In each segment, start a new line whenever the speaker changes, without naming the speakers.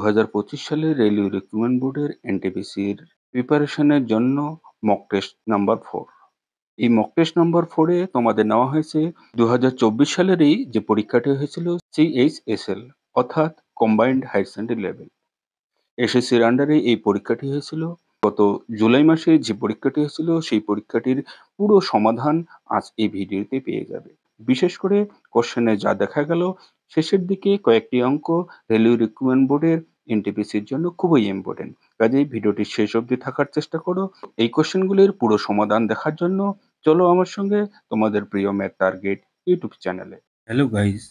2025 সালে railway recruitment বোর্ডের এনটিপিসির প্রিপারেশনের জন্য মক টেস্ট নাম্বার 4। এই মক টেস্ট নাম্বার 4 এ তোমাদের নেওয়া হয়েছে 2024 সালেরই যে পরীক্ষাটি হয়েছিল CHSL অর্থাৎ কম্বাইন্ড হায়ার সেকেন্ডারি লেভেল। এসএসসির আন্ডারে এই পরীক্ষাটি হয়েছিল। গত জুলাই মাসে যে পরীক্ষাটি হয়েছিল সেই পরীক্ষাটির পুরো সমাধান আজ এই ভিডিওতে পেয়ে যাবে। বিশেষ করে কোশ্চেনে যা দেখা গেল শেষের দিকে কয়েকটি অঙ্ক রেলওয়ে রিক্রুটমেন্ট বোর্ডের এনটিপিসির জন্য খুবই ইম্পর্টেন্ট। কাজেই ভিডিওটি শেষ অবধি থাকার চেষ্টা করো। এই কোশ্চেনগুলির পুরো সমাধান দেখার জন্য চলো আমার সঙ্গে তোমাদের প্রিয় ম্যাথ টার্গেট ইউটিউব চ্যানেলে। Hello guys,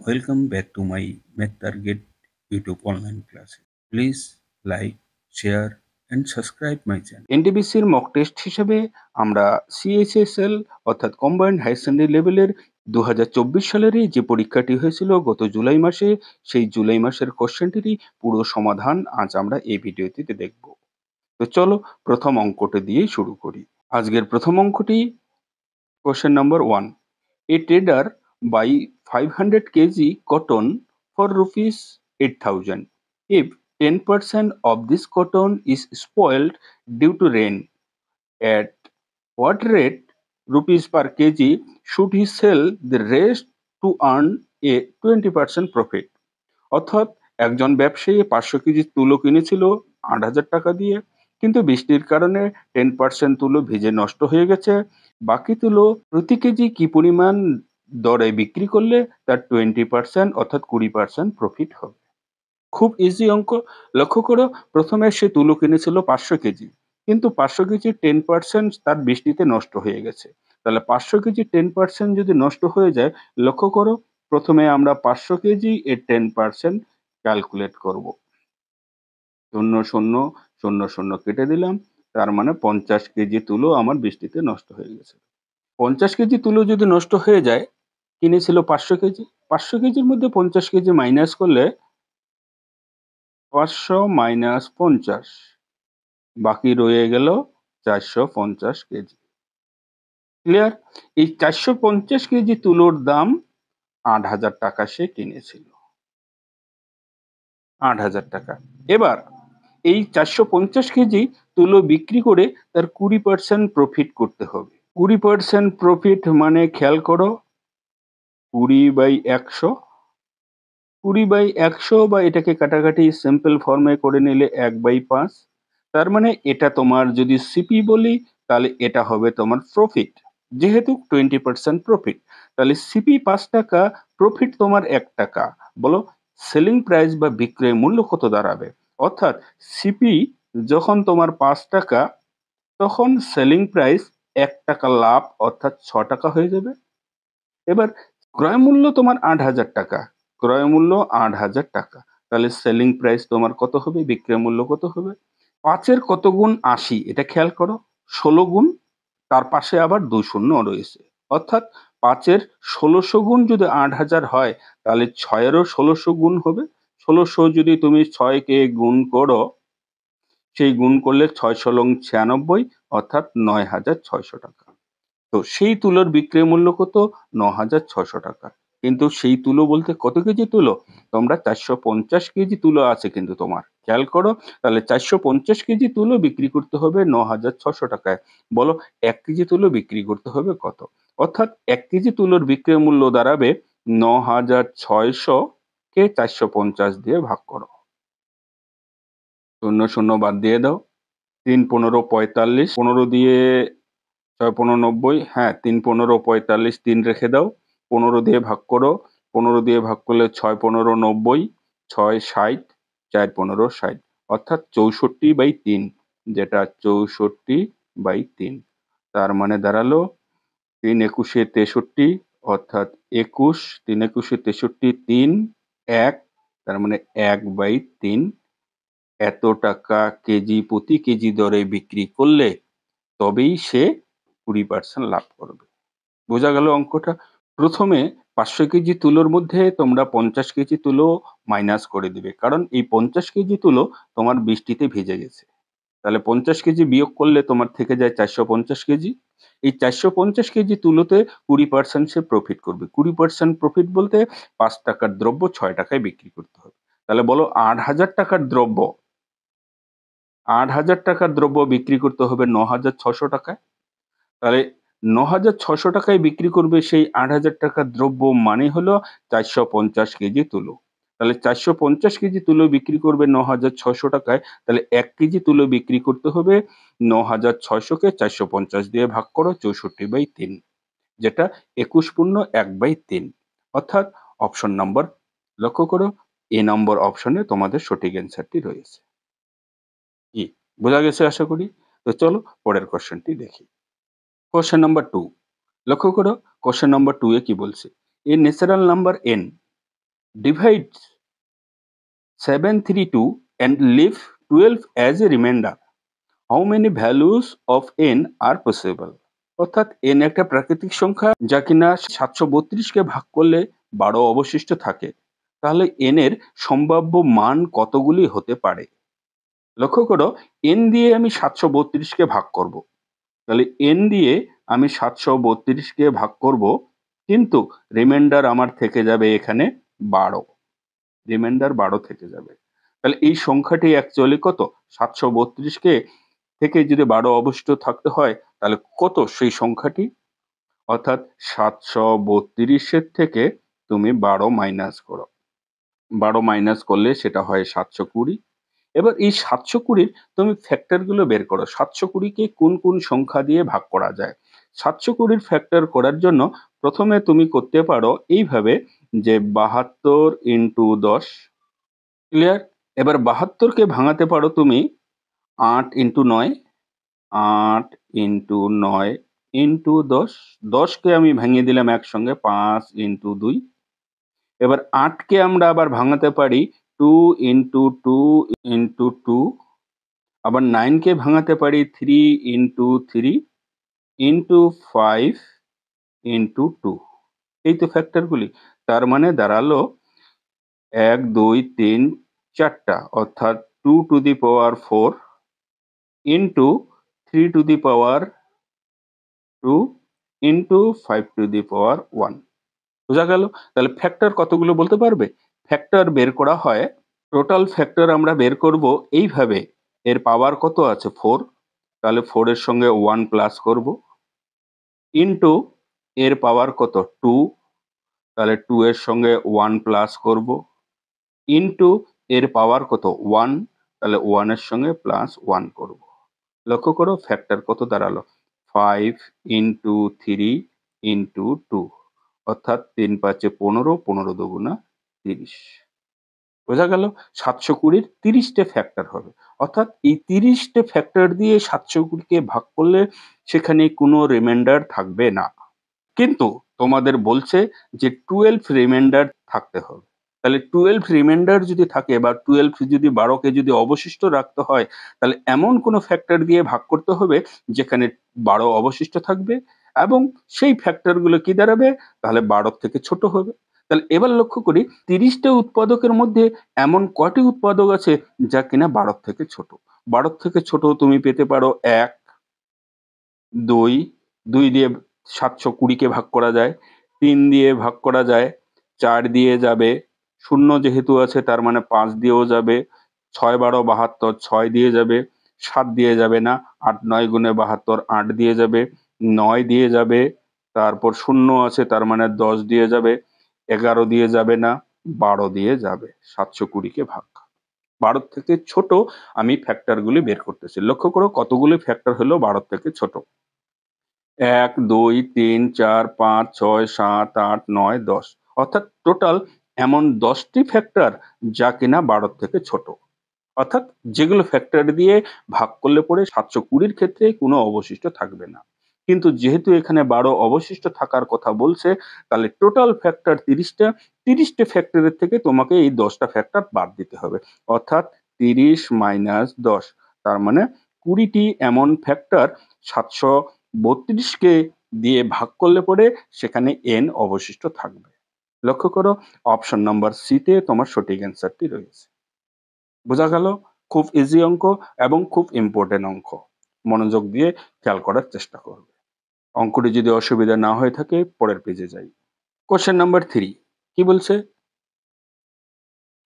welcome back to my math target YouTube online ক্লাসে। Please like, share and subscribe my channel. এনটিপিসির মক টেস্ট হিসেবে আমরা CHSL অর্থাৎ কম্বাইন্ড হায়ার সেকেন্ডারি লেভেলের 2024 সালেরই যে পরীক্ষাটি হয়েছিল গত জুলাই মাসে, সেই জুলাই মাসের কোশ্চেনটিরই পুরো সমাধান আজ আমরা এই ভিডিওতে দেখব। তো চলো প্রথম অঙ্কটি দিয়েই শুরু করি। আজকের প্রথম অঙ্কটি question number 1. A trader buy 500 kg cotton for rupees 8,000. If 10% of this cotton is spoiled due to rain, at what rate rupees per kg should he sell the rest to earn a 20% profit? অর্থাৎ একজন ব্যবসায়ী 500 KG তুলো কিনেছিল 8,000 টাকা দিয়ে, কিন্তু বৃষ্টির কারণে 10% তুলো ভিজে নষ্ট হয়ে গেছে। বাকি তুলো প্রতি কেজি কি পরিমাণ দরে বিক্রি করলে তার 20% অর্থাৎ 20% প্রফিট হবে। খুব ইজি অঙ্ক। লক্ষ্য করো, প্রথমে সে তুলো কিনেছিল 500 কেজি, কিন্তু 500 কেজি 10% তার বৃষ্টিতে নষ্ট হয়ে গেছে। তাহলে 500 কেজি 10% যদি নষ্ট হয়ে যায়, লক্ষ্য করো প্রথমে আমরা 500 কেজি এর 10% ক্যালকুলেট করব। 0 0 0 0 কেটে দিলাম, তার মানে 50 কেজি তুলো আমার বৃষ্টিতে নষ্ট হয়ে গেছে। 50 কেজি তুলো যদি নষ্ট হয়ে যায়, কিনেছিল 500 কেজি, 500 কেজির মধ্যে 50 কেজি মাইনাস করলে 500 মাইনাস 50, বাকি রয়ে গেল 450 কেজি। ক্লিয়ার? এই 450 কেজি তুলোর দাম 8,000 টাকা সে কিনেছিল। 8,000 টাকা। এবার এই 450 কেজি তুলো বিক্রি করে তার 20% প্রফিট করতে হবে। 20% প্রফিট মানে খেয়াল করো 20/100, 20/100 বা এটাকে কাটাকাটি সিম্পল ফর্মে করে নিলে 1/5। তার মানে এটা তোমার যদি সিপি বলি তাহলে এটা হবে তোমার প্রফিট। যেহেতু 20% প্রফিট, তাহলে সিপি 5 টাকা, প্রফিট তোমার 1 টাকা। বলো সেলিং প্রাইস বা বিক্রয় মূল্য কত দাঁড়াবে? অর্থাৎ সিপি যখন তোমার 5 টাকা, তখন সেলিং প্রাইস 1 টাকা লাভ অর্থাৎ 6 টাকা হয়ে যাবে। এবার ক্রয় মূল্য তোমার 8,000 টাকা, ক্রয় মূল্য 8,000 টাকা, তাহলে সেলিং প্রাইস তোমার কত হবে, বিক্রয় মূল্য কত হবে? 5 এর কত গুণ 80 এটা খেয়াল করো, 16 গুণ, তার পাশে আবার 2 শূন্য রয়েছে। অর্থাৎ 5 এর 1600 গুণ যদি 8,000 হয়, তাহলে 6 এরও 1600 গুণ হবে। 1600 যদি তুমি 6 কে গুণ করো, সেই গুণ করলে 6 × 96 অর্থাৎ 9,600 টাকা। তো সেই তুলোর বিক্রয় মূল্য কত? 9,600 টাকা। কিন্তু সেই তুলো বলতে কত কেজি তুলো? তোমরা 450 কেজি তুলো আছে কিন্তু তোমার। খেয়াল করো, তাহলে 450 কেজি তুলো বিক্রি করতে হবে 9,600 টাকায়। বলো 1 কেজি তুলো বিক্রি করতে হবে কত? অর্থাৎ 1 কেজি তুলোর বিক্রয় মূল্য দাঁড়াবে 9,600 কে 450 দিয়ে ভাগ করো। 0 0 বাদ দিয়ে দাও। 3 15 45, 15 দিয়ে 6 15 90, হ্যাঁ 3 15 45, 3 রেখে দাও। 15 দিয়ে ভাগ করো, 15 দিয়ে ভাগ করলে 6 15 90, 6 60, 4 15 60, অর্থাৎ 64/3, যেটা 64/3। তার মানে দাঁড়ালো 3 21 63, অর্থাৎ 21, 3 21 63, 3 1, তার মানে 1/3। এত টাকা কেজি প্রতি কেজি দরে বিক্রি করলে তবেই সে 20% লাভ করবে। বোঝা গেল অঙ্কটা? প্রথমে 500 কেজি তুলোর মধ্যে তোমরা 50 কেজি তুলো মাইনাস করে দিবে, কারণ এই 50 কেজি তুলো তোমার বৃষ্টিতে ভিজে গেছে। তাহলে 50 কেজি বিয়োগ করলে তোমার থেকে যায় 450 কেজি। এই 450 কেজি তুলোতে 20% সে প্রফিট করবে। 20% প্রফিট বলতে 5 টাকার দ্রব্য 6 টাকায় বিক্রি করতে হবে। তাহলে বলো ৮,০০০ টাকার দ্রব্য ৮,০০০ টাকার দ্রব্য বিক্রি করতে হবে ৯,৬০০ টাকায়। তাহলে ৯,৬০০ টাকায় বিক্রি করবে সেই ৮,০০০ টাকার দ্রব্য মানে হলো ৪৫০ কেজি তুলো। তাহলে ৪৫০ কেজি তুলো বিক্রি করবে ৯,৬০০ টাকায়। তাহলে ১ কেজি তুলো বিক্রি করতে হবে ৯,৬০০ কে ৪৫০ দিয়ে ভাগ করো ৬৪/৩, যেটা ২১.১/৩, অর্থাৎ অপশন নাম্বার, লক্ষ্য করো এ নম্বর অপশনে তোমাদের সঠিক অ্যান্সারটি রয়েছে। কি বোঝা গেছে আশা করি? তো চলো পরের কোশ্চেনটি দেখি। কোশ্চেন নাম্বার 2, লক্ষ্য করো কোশ্চেন নাম্বার 2 এ কি বলছে? A natural number n divides 732 and leave 12 as a remainder. How many values of n are possible? অর্থাৎ n একটা প্রাকৃতিক সংখ্যা যা কিনা 732 কে ভাগ করলে 12 অবশিষ্ট থাকে। তাহলে n এর সম্ভাব্য মান কতগুলি হতে পারে? লক্ষ্য করো n দিয়ে আমি 732 কে ভাগ করব। তাহলে n দিয়ে আমি 732 কে ভাগ করব, কিন্তু রিমাইন্ডার আমার থেকে যাবে এখানে 12, রিমাইন্ডার 12 থেকে যাবে। তাহলে এই সংখ্যাটি অ্যাকচুয়ালি কত? 732 কে থেকে যদি 12 অবশিষ্ট থাকতে হয় তাহলে কত সেই সংখ্যাটি? অর্থাৎ 732 এর থেকে তুমি 12 মাইনাস করো। 12 মাইনাস করলে সেটা হয় 720। এবার এই 720 তুমি ফ্যাক্টর গুলো বের করো। 720 কে কোন কোন সংখ্যা দিয়ে ভাগ করা যায়? 720 ফ্যাক্টর করার জন্য প্রথমে তুমি করতে পারো এইভাবে যে 72 ইন্টু 10, ক্লিয়ার? এবার 72 কে ভাঙাতে পারো তুমি 8 ইন্টু 9, 8 ইন্টু 9 ইন্টু 10, 10 কে আমি ভেঙে দিলাম একসঙ্গে 5 ইন্টু 2। এবার 8 কে আমরা আবার ভাঙাতে পারি 2 ইন্টু 2 ইন্টু 2, আবার 9 কে ভাঙাতে পারি 3 ইন্টু 3 ইন্টু 5 ইন্টু 2। এই তো ফ্যাক্টরগুলি। তার মানে দাঁড়ালো 1 2 3 4টা, অর্থাৎ 2 to the power 4 into 3 to the power 2 into 5 to the power 1। বোঝা গেল? তাহলে ফ্যাক্টর কতগুলো বলতে পারবে? ফ্যাক্টর বের করা হয়, টোটাল ফ্যাক্টর আমরা বের করব এইভাবে। এর পাওয়ার কত আছে? 4, তাহলে 4 এর সঙ্গে 1 প্লাস করব, ইন্টু এর পাওয়ার কত? 2, তাহলে 2 এর সঙ্গে 1 প্লাস করব, ইন্টু এর পাওয়ার কত? 1, তাহলে 1 এর সঙ্গে প্লাস 1 করব। লক্ষ্য করো ফ্যাক্টর কত দাঁড়ালো? 5 ইন্টু 3 ইন্টু 2, অর্থাৎ 3 5 15, 15 দুগুণা 30। বোঝা গেল? 720 30টে ফ্যাক্টর হবে। অর্থাৎ এই 30টে ফ্যাক্টর দিয়ে 720 কে ভাগ করলে সেখানে কোনো রিমাইন্ডার থাকবে না। কিন্তু তোমাদের বলছে যে 12 রিমাইন্ডার থাকতে হবে। তাহলে 12 রিমাইন্ডার যদি থাকে বা 12 যদি 12 কে যদি অবশিষ্ট রাখতে হয়, তাহলে এমন কোনো ফ্যাক্টর দিয়ে ভাগ করতে হবে যেখানে 12 অবশিষ্ট থাকবে এবং সেই ফ্যাক্টর গুলো কি দাঁড়াবে? তাহলে 12 থেকে ছোট হবে। তাহলে এবার লক্ষ্য করি 30 টা উৎপাদকের মধ্যে এমন কয়টি উৎপাদক আছে যা কিনা 12 থেকে ছোট? 12 থেকে ছোট তুমি পেতে পারো 1, 2, 2 দিয়ে 720 কে ভাগ করা যায়, 3 দিয়ে ভাগ করা যায়, 4 দিয়ে যাবে, শূন্য যেহেতু আছে তার মানে 5 দিয়েও যাবে, 6 12 72, 6 দিয়ে যাবে, 7 দিয়ে যাবে না, 8 9 গুণে 72, 8 দিয়ে যাবে, 9 দিয়ে যাবে, তারপর শূন্য আছে তার মানে 10 দিয়ে যাবে, 11 দিয়ে যাবে না, 12 দিয়ে যাবে। 720 কে ভাগ। 12 থেকে ছোট আমি ফ্যাক্টর গুলি বের করতেছি। লক্ষ্য করো কতগুলি ফ্যাক্টর হলো 12 থেকে ছোট? 1 2 3 4 5 6 7 8 9 10, অর্থাৎ টোটাল এমন 10টি ফ্যাক্টর যা কিনা 12 থেকে ছোট। অর্থাৎ যেগুলো ফ্যাক্টর দিয়ে ভাগ করলে পরে 720 ক্ষেত্রে কোনো অবশিষ্ট থাকবে না। কিন্তু যেহেতু এখানে 12 অবশিষ্ট থাকার কথা বলছে, তাহলে টোটাল ফ্যাক্টর 30টা। 30টে ফ্যাক্টরের থেকে তোমাকে এই 10টা ফ্যাক্টর বাদ দিতে হবে। অর্থাৎ 30 মাইনাস 10, তার মানে 20টি এমন ফ্যাক্টর 732 কে দিয়ে ভাগ করলে পরে সেখানে n অবশিষ্ট থাকবে। লক্ষ্য করো অপশন নাম্বার সি তে তোমার সঠিক অ্যান্সারটি রয়েছে। বোঝা গেল? খুব ইজি অঙ্ক এবং খুব ইম্পর্টেন্ট অঙ্ক। মনোযোগ দিয়ে খেয়াল করার চেষ্টা করবে। অঙ্কটি যদি অসুবিধা না হয়ে থাকে পরের পেজে যাই। কোশ্চেন নাম্বার 3 কি বলছে?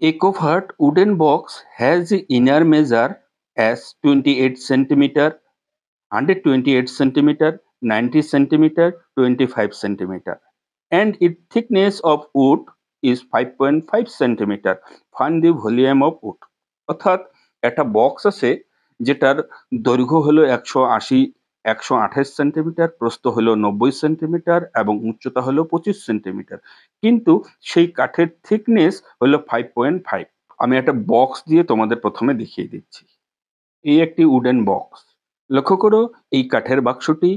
A covered wooden box has the inner measure as 28 centimeter, 128 centimeter, 90 centimeter, 25 centimeter, and its thickness of wood is 5.5 centimeter. Find the volume of wood. অর্থাৎ একটা বক্স আছে যেটার দৈর্ঘ্য হলো 128 সেন্টিমিটার, প্রস্থ হলো 90 সেন্টিমিটার এবং উচ্চতা হলো 25 সেন্টিমিটার, কিন্তু সেই কাঠের থিকনেস হলো 5.5। আমি একটা বক্স দিয়ে তোমাদের প্রথমে দেখিয়ে দিচ্ছি। এই একটি উডেন বক্স। লক্ষ্য করো, এই কাঠের বাক্সটি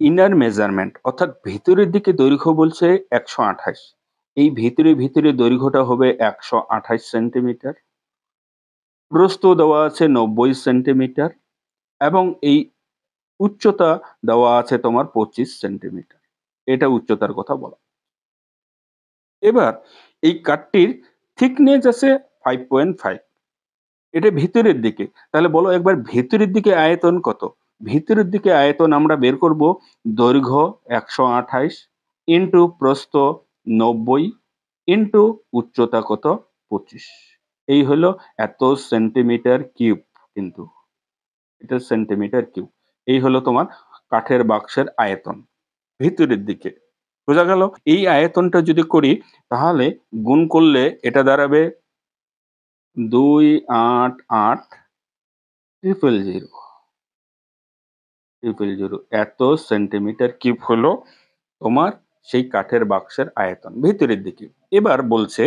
ইনার মেজারমেন্ট অর্থাৎ ভেতরের দিকে দৈর্ঘ্য বলছে 128। এই ভিতরে দৈর্ঘ্যটা হবে 128 সেন্টিমিটার, প্রস্থ দেওয়া আছে 90 সেন্টিমিটার এবং এই উচ্চতা দেওয়া আছে তোমার 25 সেন্টিমিটার। এটা উচ্চতার কথা বলা। এবার এই কাঠটির থিকনেস আছে 5.5। এটা ভিতরের দিকে। তাহলে বলো একবার ভেতরের দিকে আয়তন কত? ভিতরের দিকে আয়তন আমরা বের করব দৈর্ঘ্য 128 ইনটু প্রস্থ 90 ইনটু উচ্চতা কত? 25। এই হলো এত সেন্টিমিটার কিউব, কিন্তু এটা সেন্টিমিটার কিউব। এই হলো তোমার কাঠের বাক্সের আয়তন ভিতরের দিকে। বোঝা গেল? এই আয়তনটা যদি করি তাহলে গুণ করলে এটা দাঁড়াবে 288,000,000 এত সেন্টিমিটার কিউব হলো তোমার সেই কাঠের বাক্সের আয়তন ভিতরের দিকে। এবার বলছে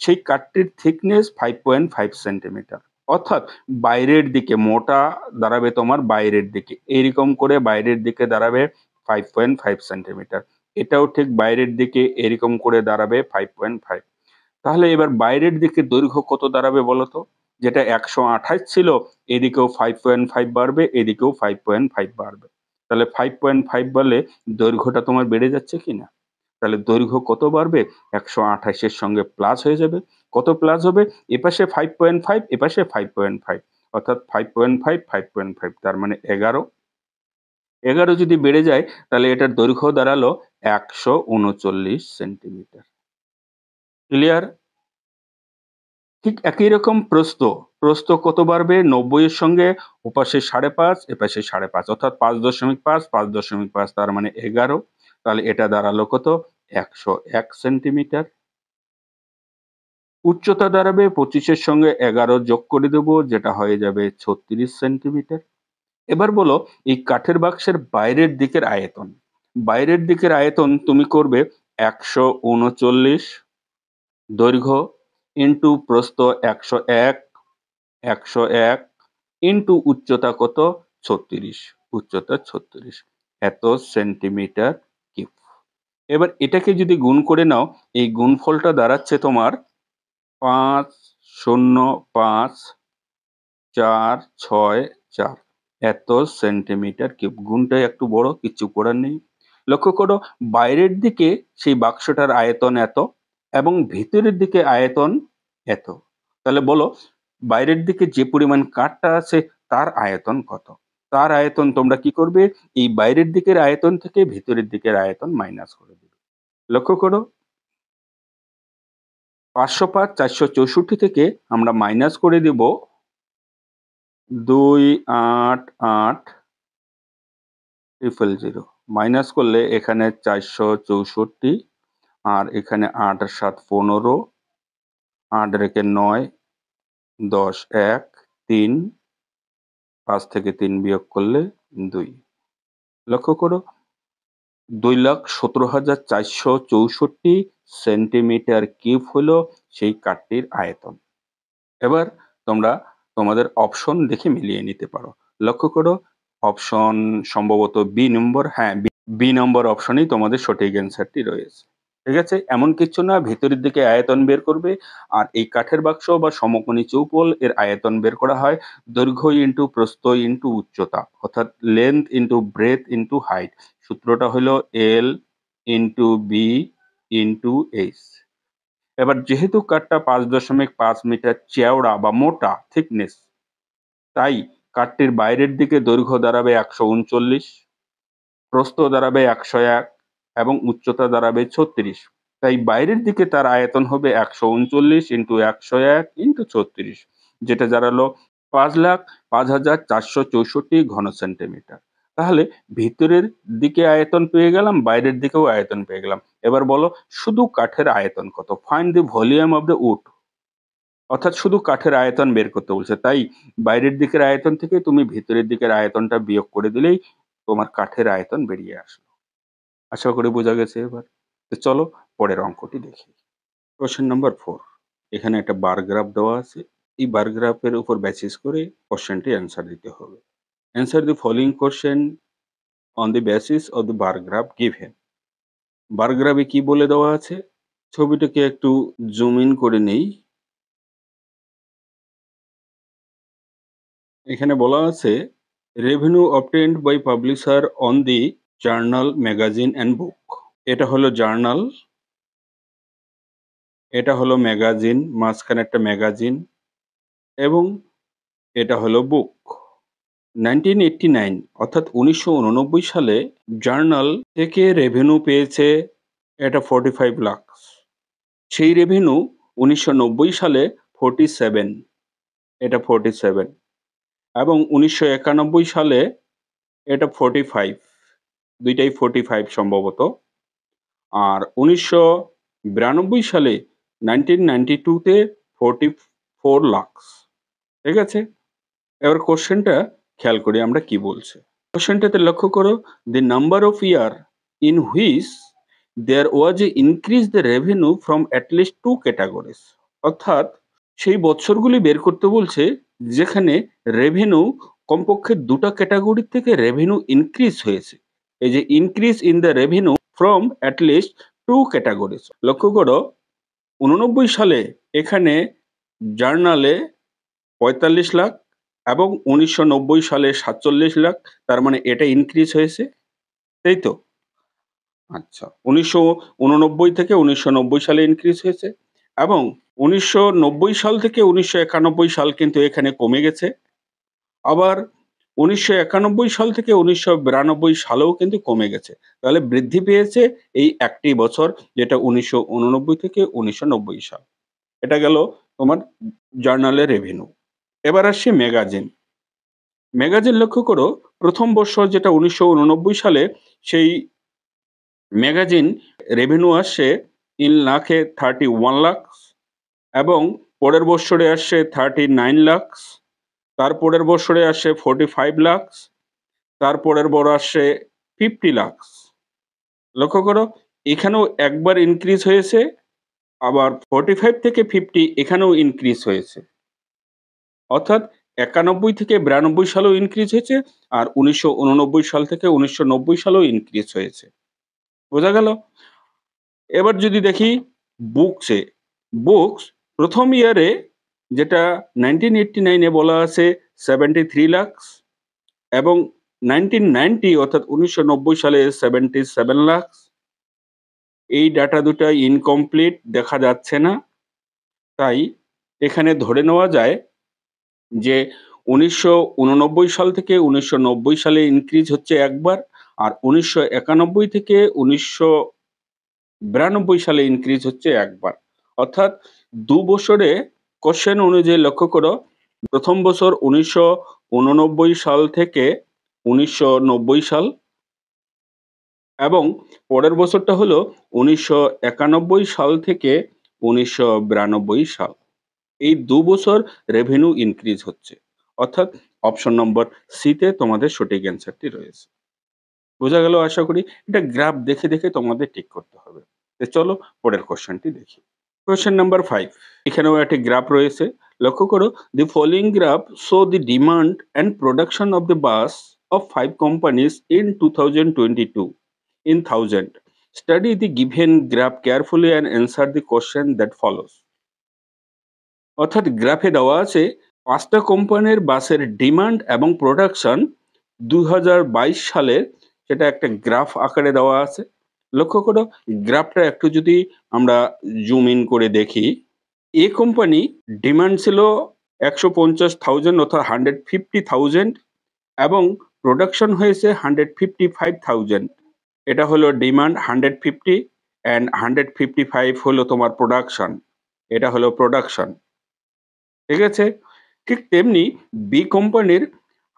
সেই কাঠটির থিকনেস 5.5 সেন্টিমিটার, অর্থাৎ বাইরের দিকে মোটা দাঁড়াবে তোমার বাইরের দিকে, এইরকম করে বাইরের দিকে দাঁড়াবে 5.5 সেন্টিমিটার। এটাও ঠিক বাইরের দিকে এরকম করে দাঁড়াবে 5.5। তাহলে এবার বাইরের দিকে দৈর্ঘ্য কত দাঁড়াবে বলতো? যেটা 128 ছিল, এদিকেও 5.5 বাড়বে, এদিকেও 5.5 বাড়বে। তাহলে 5.5 বাড়লে দৈর্ঘ্যটা তোমার বেড়ে যাচ্ছে কিনা? তাহলে দৈর্ঘ্য কত বাড়বে? 128 এর সঙ্গে প্লাস হয়ে যাবে। কত প্লাস হবে? এপাশে 5.5, এপাশে 5.5, অর্থাৎ 5.5, 5.5 তার মানে 11। 11 যদি বেড়ে যায় তাহলে এটার দৈর্ঘ্য দাঁড়ালো 139 সেন্টিমিটার। ক্লিয়ার? ঠিক একই রকম প্রস্থ। প্রস্থ কত বাড়বে? 90 এর সঙ্গে ওপাশে 5.5, এপাশে 5.5, অর্থাৎ 5.5, 5.5 তার মানে 11। তাহলে এটা দাঁড়ালো কত? 101 সেন্টিমিটার। উচ্চতা দাঁড়াবে 25 এর সঙ্গে 11 যোগ করে দেব, যেটা হয়ে যাবে 36 সেন্টিমিটার। এবার বলো এই কাঠের বাক্সের বাইরের দিকের আয়তন। বাইরের দিকের আয়তন তুমি করবে 139 দৈর্ঘ্য ইনটু প্রস্থ 101, 101 ইনটু উচ্চতা কত? 36, উচ্চতা 36, এত সেন্টিমিটার কিউব। এবার এটাকে যদি গুণ করে নাও, এই গুণফলটা দাঁড়াচ্ছে তোমার 505,464 এত সেন্টিমিটার কিউব। গুণটা একটু বড়, কিচ্ছু করার নেই। লক্ষ্য করো বাইরের দিকে সেই বাক্সটার আয়তন এত এবং ভিতরের দিকে আয়তন এত। তাহলে বলো বাইরের দিকে যে পরিমাণ কাঠটা আছে তার আয়তন কত? তার আয়তন তোমরা কি করবে? এই বাইরের দিকের আয়তন থেকে ভিতরের দিকের আয়তন মাইনাস করে দেবে। লক্ষ্য করো 505, 464 থেকে আমরা মাইনাস করে দেব 288,000। মাইনাস করলে এখানে 464 আর এখানে 8 আর 7 15, 8 রেখে 9, 10 1, 3, 5 থেকে 3 বিয়োগ করলে 2। লক্ষ্য করো 2,17,464 সেন্টিমিটার কিউব হলো সেই কাঠটির আয়তন। এবার তোমরা তোমাদের অপশন দেখে মিলিয়ে নিতে পারো। লক্ষ্য করো অপশন সম্ভবত বি নম্বর, হ্যাঁ বি নম্বর অপশনেই তোমাদের সঠিক অ্যান্সারটি রয়েছে। ঠিক আছে? এমন কিছু না, ভেতরের দিকে আয়তন বের করবে। আর এই কাঠের বাক্স বা সমকোণী চৌপল এর আয়তন বের করা হয় দৈর্ঘ্য ইনটু প্রস্থ ইনটু উচ্চতা, অর্থাৎ length into breadth into height. সূত্রটা হলো L into B into H. এবার যেহেতু কাঠটা 5.5 মিটার চওড়া বা মোটা থিকনেস, তাই কাঠটির বাইরের দিকে দৈর্ঘ্য দাঁড়াবে 139, প্রস্থ দাঁড়াবে 101 এবং উচ্চতা দাঁড়াবে 36। তাই বাইরের দিকে তার আয়তন হবে ১৩৯ ইন্টু ১০১ ইন্টু ৩৬, যেটা দাঁড়ালো ৫,০০৫,৪৬৪ ঘন সেন্টিমিটার। তাহলে ভিতরের দিকে আয়তন পেয়ে গেলাম, বাইরের দিকেও আয়তন পেয়ে গেলাম। এবার বলো শুধু কাঠের আয়তন কত? Find the volume of the wood. অর্থাৎ শুধু কাঠের আয়তন বের করতে বলছে। তাই বাইরের দিকের আয়তন থেকে তুমি ভিতরের দিকের আয়তনটা বিয়োগ করে দিলেই তোমার কাঠের আয়তন বেরিয়ে আসলো। আশা করি বোঝা গেছে এবার। তো চলো পরের অঙ্কটি দেখি। Question number 4। এখানে একটা বার গ্রাফ দেওয়া আছে। এই বার গ্রাফের উপর বেসিস করে কোশ্চেনটি অ্যান্সার দিতে হবে। Answer the following question on the basis of the bar graph given. Bar গ্রাফে কি বলে দেওয়া আছে? ছবিটাকে একটু জুম ইন করে নেই। এখানে বলা আছে revenue obtained by publisher on the journal, magazine and book. এটা হলো জার্নাল, এটা হলো ম্যাগাজিন, মাঝখানে একটা ম্যাগাজিন, এবং এটা হলো বুক। 1989 অর্থাৎ 1989 সালে জার্নাল থেকে রেভিনিউ পেয়েছে এটা 45 লাখ। সেই রেভিনিউ 1990 সালে 47, এটা 47, এবং 1991 সালে এটা 45, দুইটাই 45 সম্ভবত। আর 1992 সালে 1992 তে 44 লাখ। ঠিক আছে? এবার কোশ্চেনটা খেয়াল করি আমরা কি বলছে। কোশ্চেনটাতে লক্ষ্য করো, the number of year in which there was a increase the revenue from at least two categories। অর্থাৎ সেই বছরগুলি বের করতে বলছে যেখানে রেভিনিউ কমপক্ষে দুটো ক্যাটাগরি থেকে রেভিনিউ ইনক্রিজ হয়েছে। এই যে increase in the revenue from at least two categories. লক্ষ্য করো 89 সালে এখানে জার্নালে ৪৫ লাখ এবং 1990 সালে ৪৭ লাখ। তার মানে এটা ইনক্রিজ হয়েছে, তাই তো? আচ্ছা, 1989 থেকে 1990 সালে ইনক্রিজ হয়েছে, এবং 1990 সাল থেকে 1991 সাল কিন্তু এখানে কমে গেছে। আবার 1991 সাল থেকে 1992 সালেও কিন্তু কমে গেছে। তাহলে বৃদ্ধি পেয়েছে এই একটি বছর, যেটা 1989 থেকে 1990 সাল। এটা গেল তোমার জার্নালের রেভিনিউ। এবার আসছি ম্যাগাজিন। ম্যাগাজিন লক্ষ্য করো, প্রথম বছর যেটা 1989 সালে, সেই ম্যাগাজিন রেভিনিউ আসছে ইন লাখে 31 লাখ, এবং পরের বছরে আসছে 39 লাখ, তারপরের বছরে আসছে 45 লাখ, তারপরের বড় আসছে 50 লাখ। লক্ষ্য করো এখানেও একবার ইনক্রিজ হয়েছে, আবার 45 থেকে 50 এখানেও ইনক্রিজ হয়েছে। অর্থাৎ 91 থেকে 92 সালেও ইনক্রিজ হয়েছে, আর 1989 সাল থেকে 1990 সালেও ইনক্রিজ হয়েছে। বোঝা গেল? এবার যদি দেখি বুকসে, বুকস প্রথম ইয়ারে যেটা 1989 এ বলা আছে 73 লাখ, এবং 1990 অর্থাৎ 1990 সালে 77 লাখ। এই ডাটা দুটা ইনকমপ্লিট, দেখা যাচ্ছে না। তাই এখানে ধরে নেওয়া যায় যে 1989 সাল থেকে 1990 সালে ইনক্রিজ হচ্ছে একবার, আর 1991 থেকে 1992 সালে ইনক্রিজ হচ্ছে একবার। অর্থাৎ ২ বছরে কোশ্চেন অনুযায়ী লক্ষ্য করো, প্রথম বছর 1989 সাল থেকে 1990 সাল, এবং পরের বছরটা হলো 1991 সাল থেকে 1992 সাল। এই ২ বছর রেভিনিউ ইনক্রিজ হচ্ছে। অর্থাৎ অপশন নম্বর সিতে তোমাদের সঠিক অ্যান্সারটি রয়েছে। বোঝা গেল আশা করি? এটা গ্রাফ দেখে দেখে তোমাদের ঠিক করতে হবে। তো চলো পরের কোশ্চেনটি দেখি। Question number 5। এখানেও একটি গ্রাফ রয়েছে। লক্ষ্য করো, the following graph show the demand and production of the bus of 5 companies in 2022 in thousand. Study the given graph carefully and answer the question that follows. অর্থাৎ গ্রাফে দেওয়া আছে 5টা কোম্পানির বাসের ডিমান্ড এবং প্রোডাকশন 2022 সালের, সেটা একটা গ্রাফ আকারে দেওয়া আছে। লক্ষ্য করো গ্রাফটা একটু যদি আমরা জুম ইন করে দেখি, এ কোম্পানি ডিমান্ড ছিল 150,000 অর্থাৎ 150,000, এবং প্রোডাকশন হয়েছে 155,000। এটা হলো ডিমান্ড 150, অ্যান্ড 155 হলো তোমার প্রোডাকশন, এটা হলো প্রোডাকশন, ঠিক আছে? ঠিক তেমনি বি কোম্পানির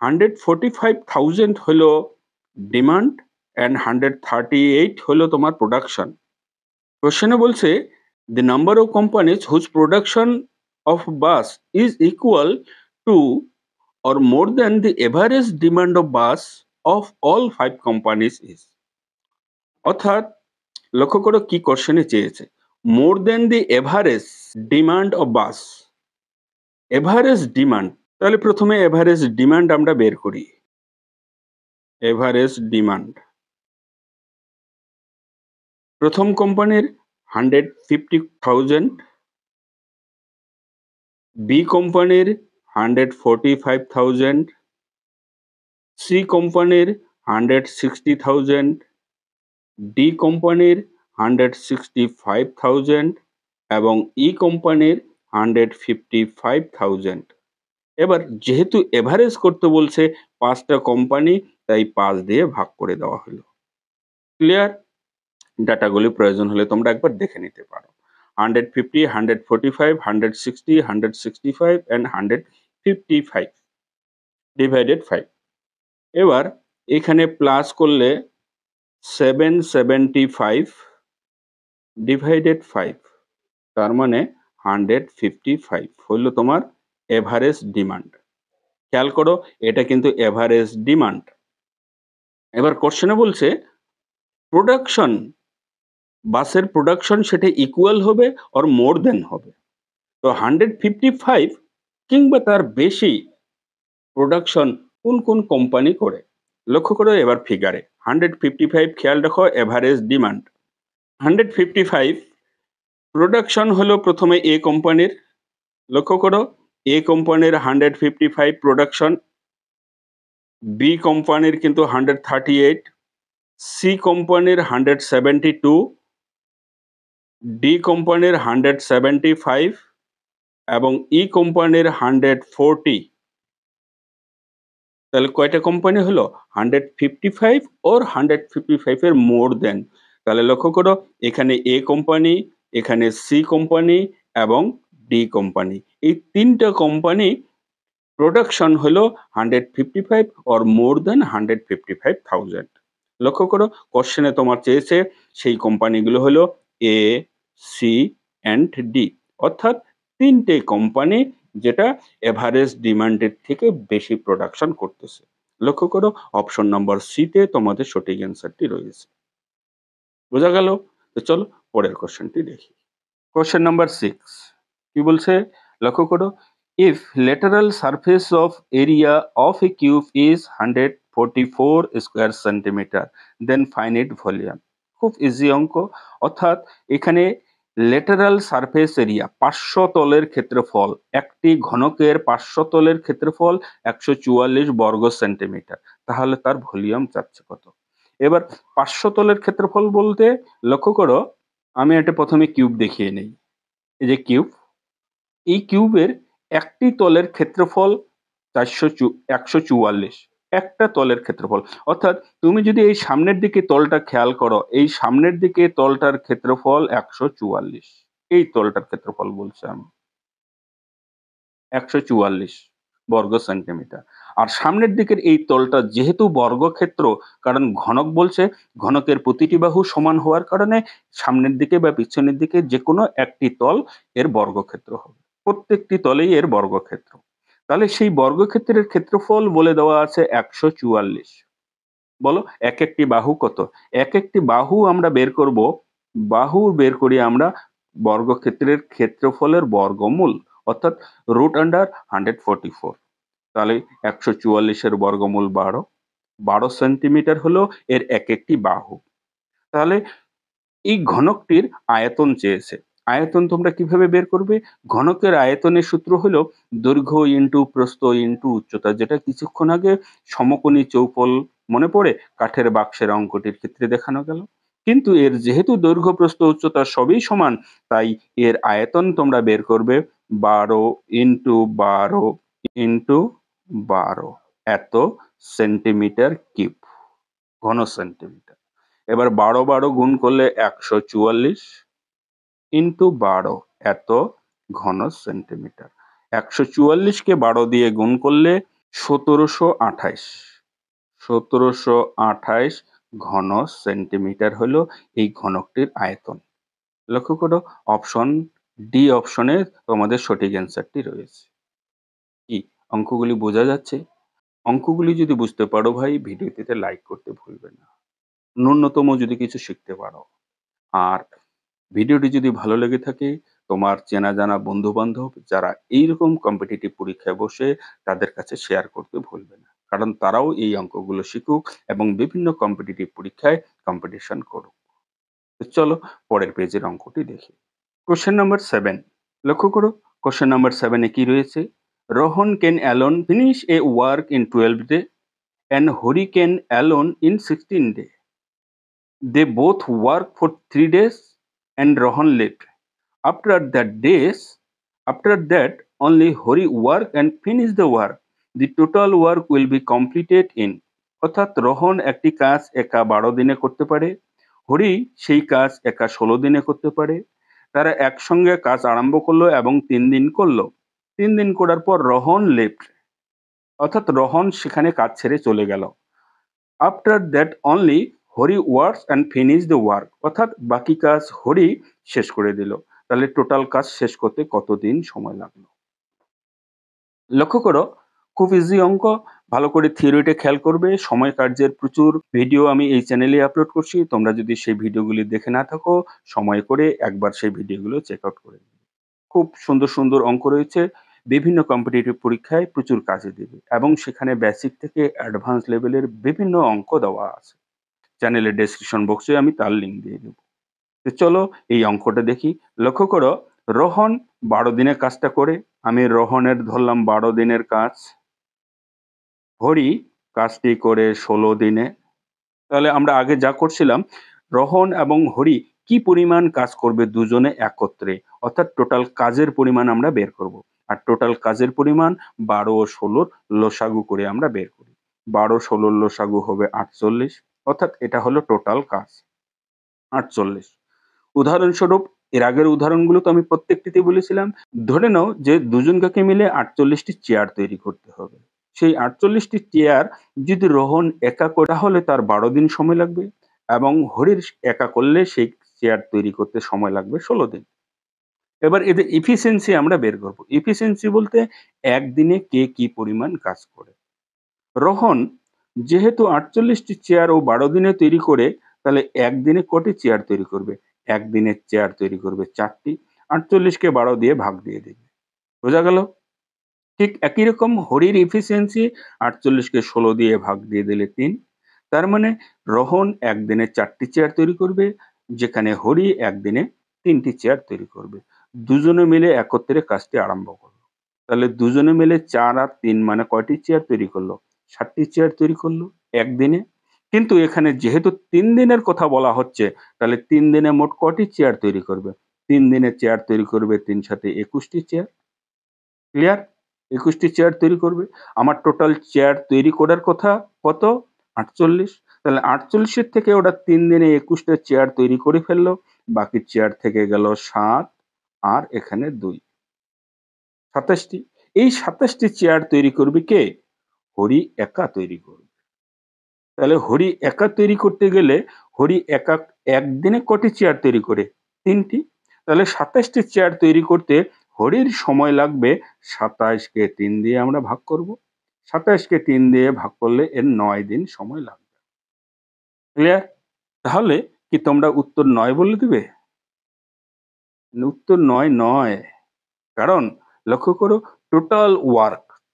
145,000 হলো ডিমান্ড অ্যান্ড 138 হলো তোমার প্রোডাকশন। কোশ্চেনে বলছে the number of companies whose production of bus is equal to or more than the average demand of bus of all 5 companies is, অর্থাৎ লক্ষ্য করো কি কোশ্চেনে চেয়েছে, more than the average demand of bus, average demand, তাহলে প্রথমে average demand আমরা বের করি। এভারেজ ডিমান্ড প্রথম কোম্পানির 150,000, বি কোম্পানির 145,000, সি কোম্পানির 160,000, ডি কোম্পানির 165,000 এবং ই কোম্পানির 155,000। এবার যেহেতু এভারেজ করতে বলছে 5টা কোম্পানি, তাই 5 দিয়ে ভাগ করে দেওয়া হলো। ক্লিয়ার? ডাটাগুলি প্রয়োজন হলে তোমরা একবার দেখে নিতে পারো। 150, 145, 160, 165 and 155 ডিভাইডেড 5। এবার এখানে প্লাস করলে 775 ডিভাইডেড 5, তার মানে 155 হলো তোমার এভারেজ ডিমান্ড। খেয়াল করো এটা কিন্তু এভারেজ ডিমান্ড। এবার কোশ্চেনে বলছে প্রোডাকশন, বাসের প্রোডাকশন সেটা ইকুয়াল হবে অর মোর দেন হবে। তো 155 কিংবা তার বেশি প্রোডাকশন কোন কোন কোম্পানি করে, লক্ষ্য করো এবার ফিগারে 155 খেয়াল রাখো এভারেজ ডিমান্ড। 155 প্রোডাকশন হলো প্রথমে এ কোম্পানির, লক্ষ্য করো এ কোম্পানির 155 প্রোডাকশন, বি কোম্পানির কিন্তু 138, সি কোম্পানির 172, ডি কোম্পানির 175 এবং ই কোম্পানির 140। তাহলে কয়টা কোম্পানি হলো? 155 ওর 155 এর মোর দেন। তাহলে লক্ষ্য করো এখানে এ কোম্পানি, এখানে সি কোম্পানি এবং ডি কোম্পানি, এই 3টা কোম্পানি প্রোডাকশন হলো 155 or more than 155,000। লক্ষ্য করো কোশ্চেনে তোমার চেয়েছে সেই কোম্পানিগুলো হলো এ, সি অ্যান্ড ডি, অর্থাৎ 3টে কোম্পানি যেটা এভারেজ ডিমান্ডের থেকে বেশি প্রোডাকশন করতেছে। লক্ষ্য করো অপশন নম্বর সিতে তোমাদের সঠিক অ্যান্সারটি রয়েছে। বোঝা গেল? তো চলো পরের কোশ্চেনটি দেখি। কোশ্চেন নাম্বার 6 কি বলছে লক্ষ্য করো, if lateral surface of area of a cube is 144 square centimeter then find its volume। খুব ইজি অঙ্ক, অর্থাৎ এখানে লেটারাল সারফেস এরিয়া 500 তলের ক্ষেত্রফল, একটি ঘনকের 500 তলের ক্ষেত্রফল 144 বর্গ সেন্টিমিটার, তাহলে তার ভলিউম চাচ্ছে কত। এবার 500 তলের ক্ষেত্রফল বলতে লক্ষ্য করো আমি এটা প্রথমে কিউব দেখিয়ে নেই। এই যে কিউব, এই কিউবের একটি তলের ক্ষেত্রফল 144, একটা তলের ক্ষেত্রফল, অর্থাৎ তুমি যদি এই সামনের দিকে তলটা খেয়াল করো, এই সামনের দিকে তলটার ক্ষেত্রফল 144, এই তলটার ক্ষেত্রফল বলছি আমি 144 বর্গ সেন্টিমিটার। আর সামনের দিকের এই তলটা যেহেতু বর্গক্ষেত্র, কারণ ঘনক বলছে ঘনকের প্রতিটি বাহু সমান হওয়ার কারণে সামনের দিকে বা পিছনের দিকে যে কোনো একটি তল এর বর্গক্ষেত্র হবে, প্রত্যেকটি তলেই এর বর্গক্ষেত্র। তাহলে সেই বর্গক্ষেত্রের ক্ষেত্রফল বলে দেওয়া আছে 144। বলো এক একটি বাহু কত? এক একটি বাহু আমরা বের করব, বাহু বের করি আমরা বর্গক্ষেত্রের ক্ষেত্রফলের বর্গমূল, অর্থাৎ √144। তাহলে 144-এর বর্গমূল 12 সেন্টিমিটার হলো এর এক একটি বাহু। তাহলে এই ঘনকটির আয়তন চেয়েছে। আয়তন তোমরা কিভাবে বের করবে? ঘনকের আয়তনের সূত্র হলো দৈর্ঘ্য ইনটু প্রস্থ ইনটু উচ্চতা, যেটা কিছুক্ষণ আগে সমকোণী চৌপল মনে পড়ে কাঠের বাক্সের অঙ্কটির ক্ষেত্রে দেখানো গেল। কিন্তু এর যেহেতু দৈর্ঘ্য প্রস্থ উচ্চতা সবই সমান, তাই এর আয়তন তোমরা বের করবে 12 ইনটু 12 ইনটু 12 এত সেন্টিমিটার কিউব, ঘন সেন্টিমিটার। এবার 12 গুণ করলে 144 ইন্টু 12 এত ঘন সেন্টিমিটার। 144 কে 12 দিয়ে গুণ করলে 1728 1728 ঘন সেন্টিমিটার হলো এই ঘনকটির আয়তন। লক্ষ্য করো, অপশন ডি অপশনে তোমাদের সঠিক অ্যান্সারটি রয়েছে। কি অঙ্কগুলি বোঝা যাচ্ছে? অঙ্কগুলি যদি বুঝতে পারো ভাই, ভিডিওটিতে লাইক করতে ভুলবে না। ন্যূনতম যদি কিছু শিখতে পারো। আর ভিডিওটি যদি ভালো লেগে থাকে, তোমার চেনা জানা বন্ধু বান্ধব যারা এইরকম কম্পিটিটিভ পরীক্ষায় বসে, তাদের কাছে শেয়ার করতে ভুলবে না, কারণ তারাও এই অঙ্কগুলো শিখুক এবং বিভিন্ন কম্পিটিটিভ পরীক্ষায় কম্পিটিশন করুক। তো চলো পরের পেজের অঙ্কটি দেখি। কোশ্চেন নাম্বার 7, লক্ষ্য করো কোশ্চেন নাম্বার 7-এ কি রয়েছে? Rohan can alone finish A work in 12 day and Hori can alone in 16 days. They both work for 3 days and Rohan left. After that, only Hori work and finish the work. The total work will be completed in. অর্থাৎ রোহন একটি কাজ একা 12 দিনে করতে পারে, হরি সেই কাজ একা 16 দিনে করতে পারে। তারা একসঙ্গে কাজ আরম্ভ করলো এবং 3 দিন করলো। 3 দিন করার পর রোহন লেফট, অর্থাৎ রোহন সেখানে কাজ ছেড়ে চলে গেল। After that only Hari works and finish the work, অর্থাৎ বাকি কাজ হরি শেষ করে দিল। তাহলে টোটাল কাজ শেষ করতে কতদিন সময় লাগলো? লক্ষ্য করো, খুব ইজি অঙ্ক। ভালো করে থিওরিটা খেয়াল করবে। সময় কার্যের প্রচুর ভিডিও আমি এই চ্যানেলে আপলোড করছি। তোমরা যদি সেই ভিডিওগুলি দেখে না থাকো, সময় করে একবার সেই ভিডিওগুলো চেক আউট করে নেবে। খুব সুন্দর সুন্দর অঙ্ক রয়েছে, বিভিন্ন কম্পিটিটিভ পরীক্ষায় প্রচুর কাজে দেবে এবং সেখানে বেসিক থেকে অ্যাডভান্স লেভেলের বিভিন্ন অঙ্ক দেওয়া আছে। চ্যানেলের ডেসক্রিপশন বক্সে আমি তার লিঙ্ক দিয়ে দেবো। তো চলো এই অঙ্কটা দেখি। লক্ষ্য করো, রোহন 12 দিনের কাজটা করে, আমি রোহনের ধরলাম 12 দিনের কাজ। হরি কাজটি করে 16 দিনে। তাহলে আমরা আগে যা করছিলাম, রোহন এবং হরি কি পরিমাণ কাজ করবে দুজনে একত্রে, অর্থাৎ টোটাল কাজের পরিমাণ আমরা বের করব। আর টোটাল কাজের পরিমাণ 12 ও 16 লসাগু করে আমরা বের করি। 12 16 লসাগু হবে 48, অর্থাৎ এটা হলো টোটাল কাজ 48। উদাহরণস্বরূপ, এর আগের উদাহরণগুলো তো আমি প্রত্যেকটিতে বলেছিলাম, ধরে নাও যে দুজন কাকে মিলে 48টি চেয়ার তৈরি করতে হবে। সেই 48টি চেয়ার যদি রোহন একা করে, তাহলে তার 12 দিন সময় লাগবে এবং হরির একা করলে সেই চেয়ার তৈরি করতে সময় লাগবে 16 দিন। এবার এদের এফিসিয়েন্সি আমরা বের করব। এফিসিয়েন্সি বলতে একদিনে কে কি পরিমাণ কাজ করে। রোহন যেহেতু 48টি চেয়ার ও 12 দিনে তৈরি করে, তাহলে একদিনে কটি চেয়ার তৈরি করবে? একদিনে চেয়ার তৈরি করবে 4টি। 48কে 12 দিয়ে ভাগ দিয়ে দেবে। বোঝা গেল? ঠিক একই রকম হরির এফিসিয়েন্সি 48কে 16 দিয়ে ভাগ দিয়ে দিলে 3। তার মানে রোহন একদিনে 4টি চেয়ার তৈরি করবে, যেখানে হরি একদিনে 3টি চেয়ার তৈরি করবে। দুজনে মিলে একত্রে কাজটি আরম্ভ করলো। তাহলে দুজনে মিলে 4 আর 3 মানে কয়টি চেয়ার তৈরি করলো? 7টি চেয়ার তৈরি করলো একদিনে। কিন্তু এখানে যেহেতু 3 দিনের কথা বলা হচ্ছে, তাহলে 3 দিনে মোট কটি চেয়ার তৈরি করবে? 3 দিনে চেয়ার তৈরি করবে 3 7 21টি চেয়ার। ক্লিয়ার? 21টি চেয়ার তৈরি করবে। আমার টোটাল চেয়ার তৈরি করার কথা কত? 48। তাহলে 48 এর থেকে ওরা 3 দিনে 21টা চেয়ার তৈরি করে ফেললো। বাকি চেয়ার থেকে গেল 7 আর এখানে 2, 27টি। এই 27টি চেয়ার তৈরি করবে কে? হরি একা তৈরি করবে। তাহলে হরি একা তৈরি করতে গেলে হরি একা একদিনে কটি চেয়ার তৈরি করে? 3টি। তাহলে 27টি চেয়ার তৈরি করতে হরির সময় লাগবে 27কে 3 দিয়ে আমরা ভাগ করব। 27কে 3 দিয়ে ভাগ করলে এর 9 দিন সময় লাগবে। ক্লিয়ার? তাহলে কি তোমরা উত্তর 9 বলে দিবে? উত্তর 9 নয়। কারণ লক্ষ্য করো,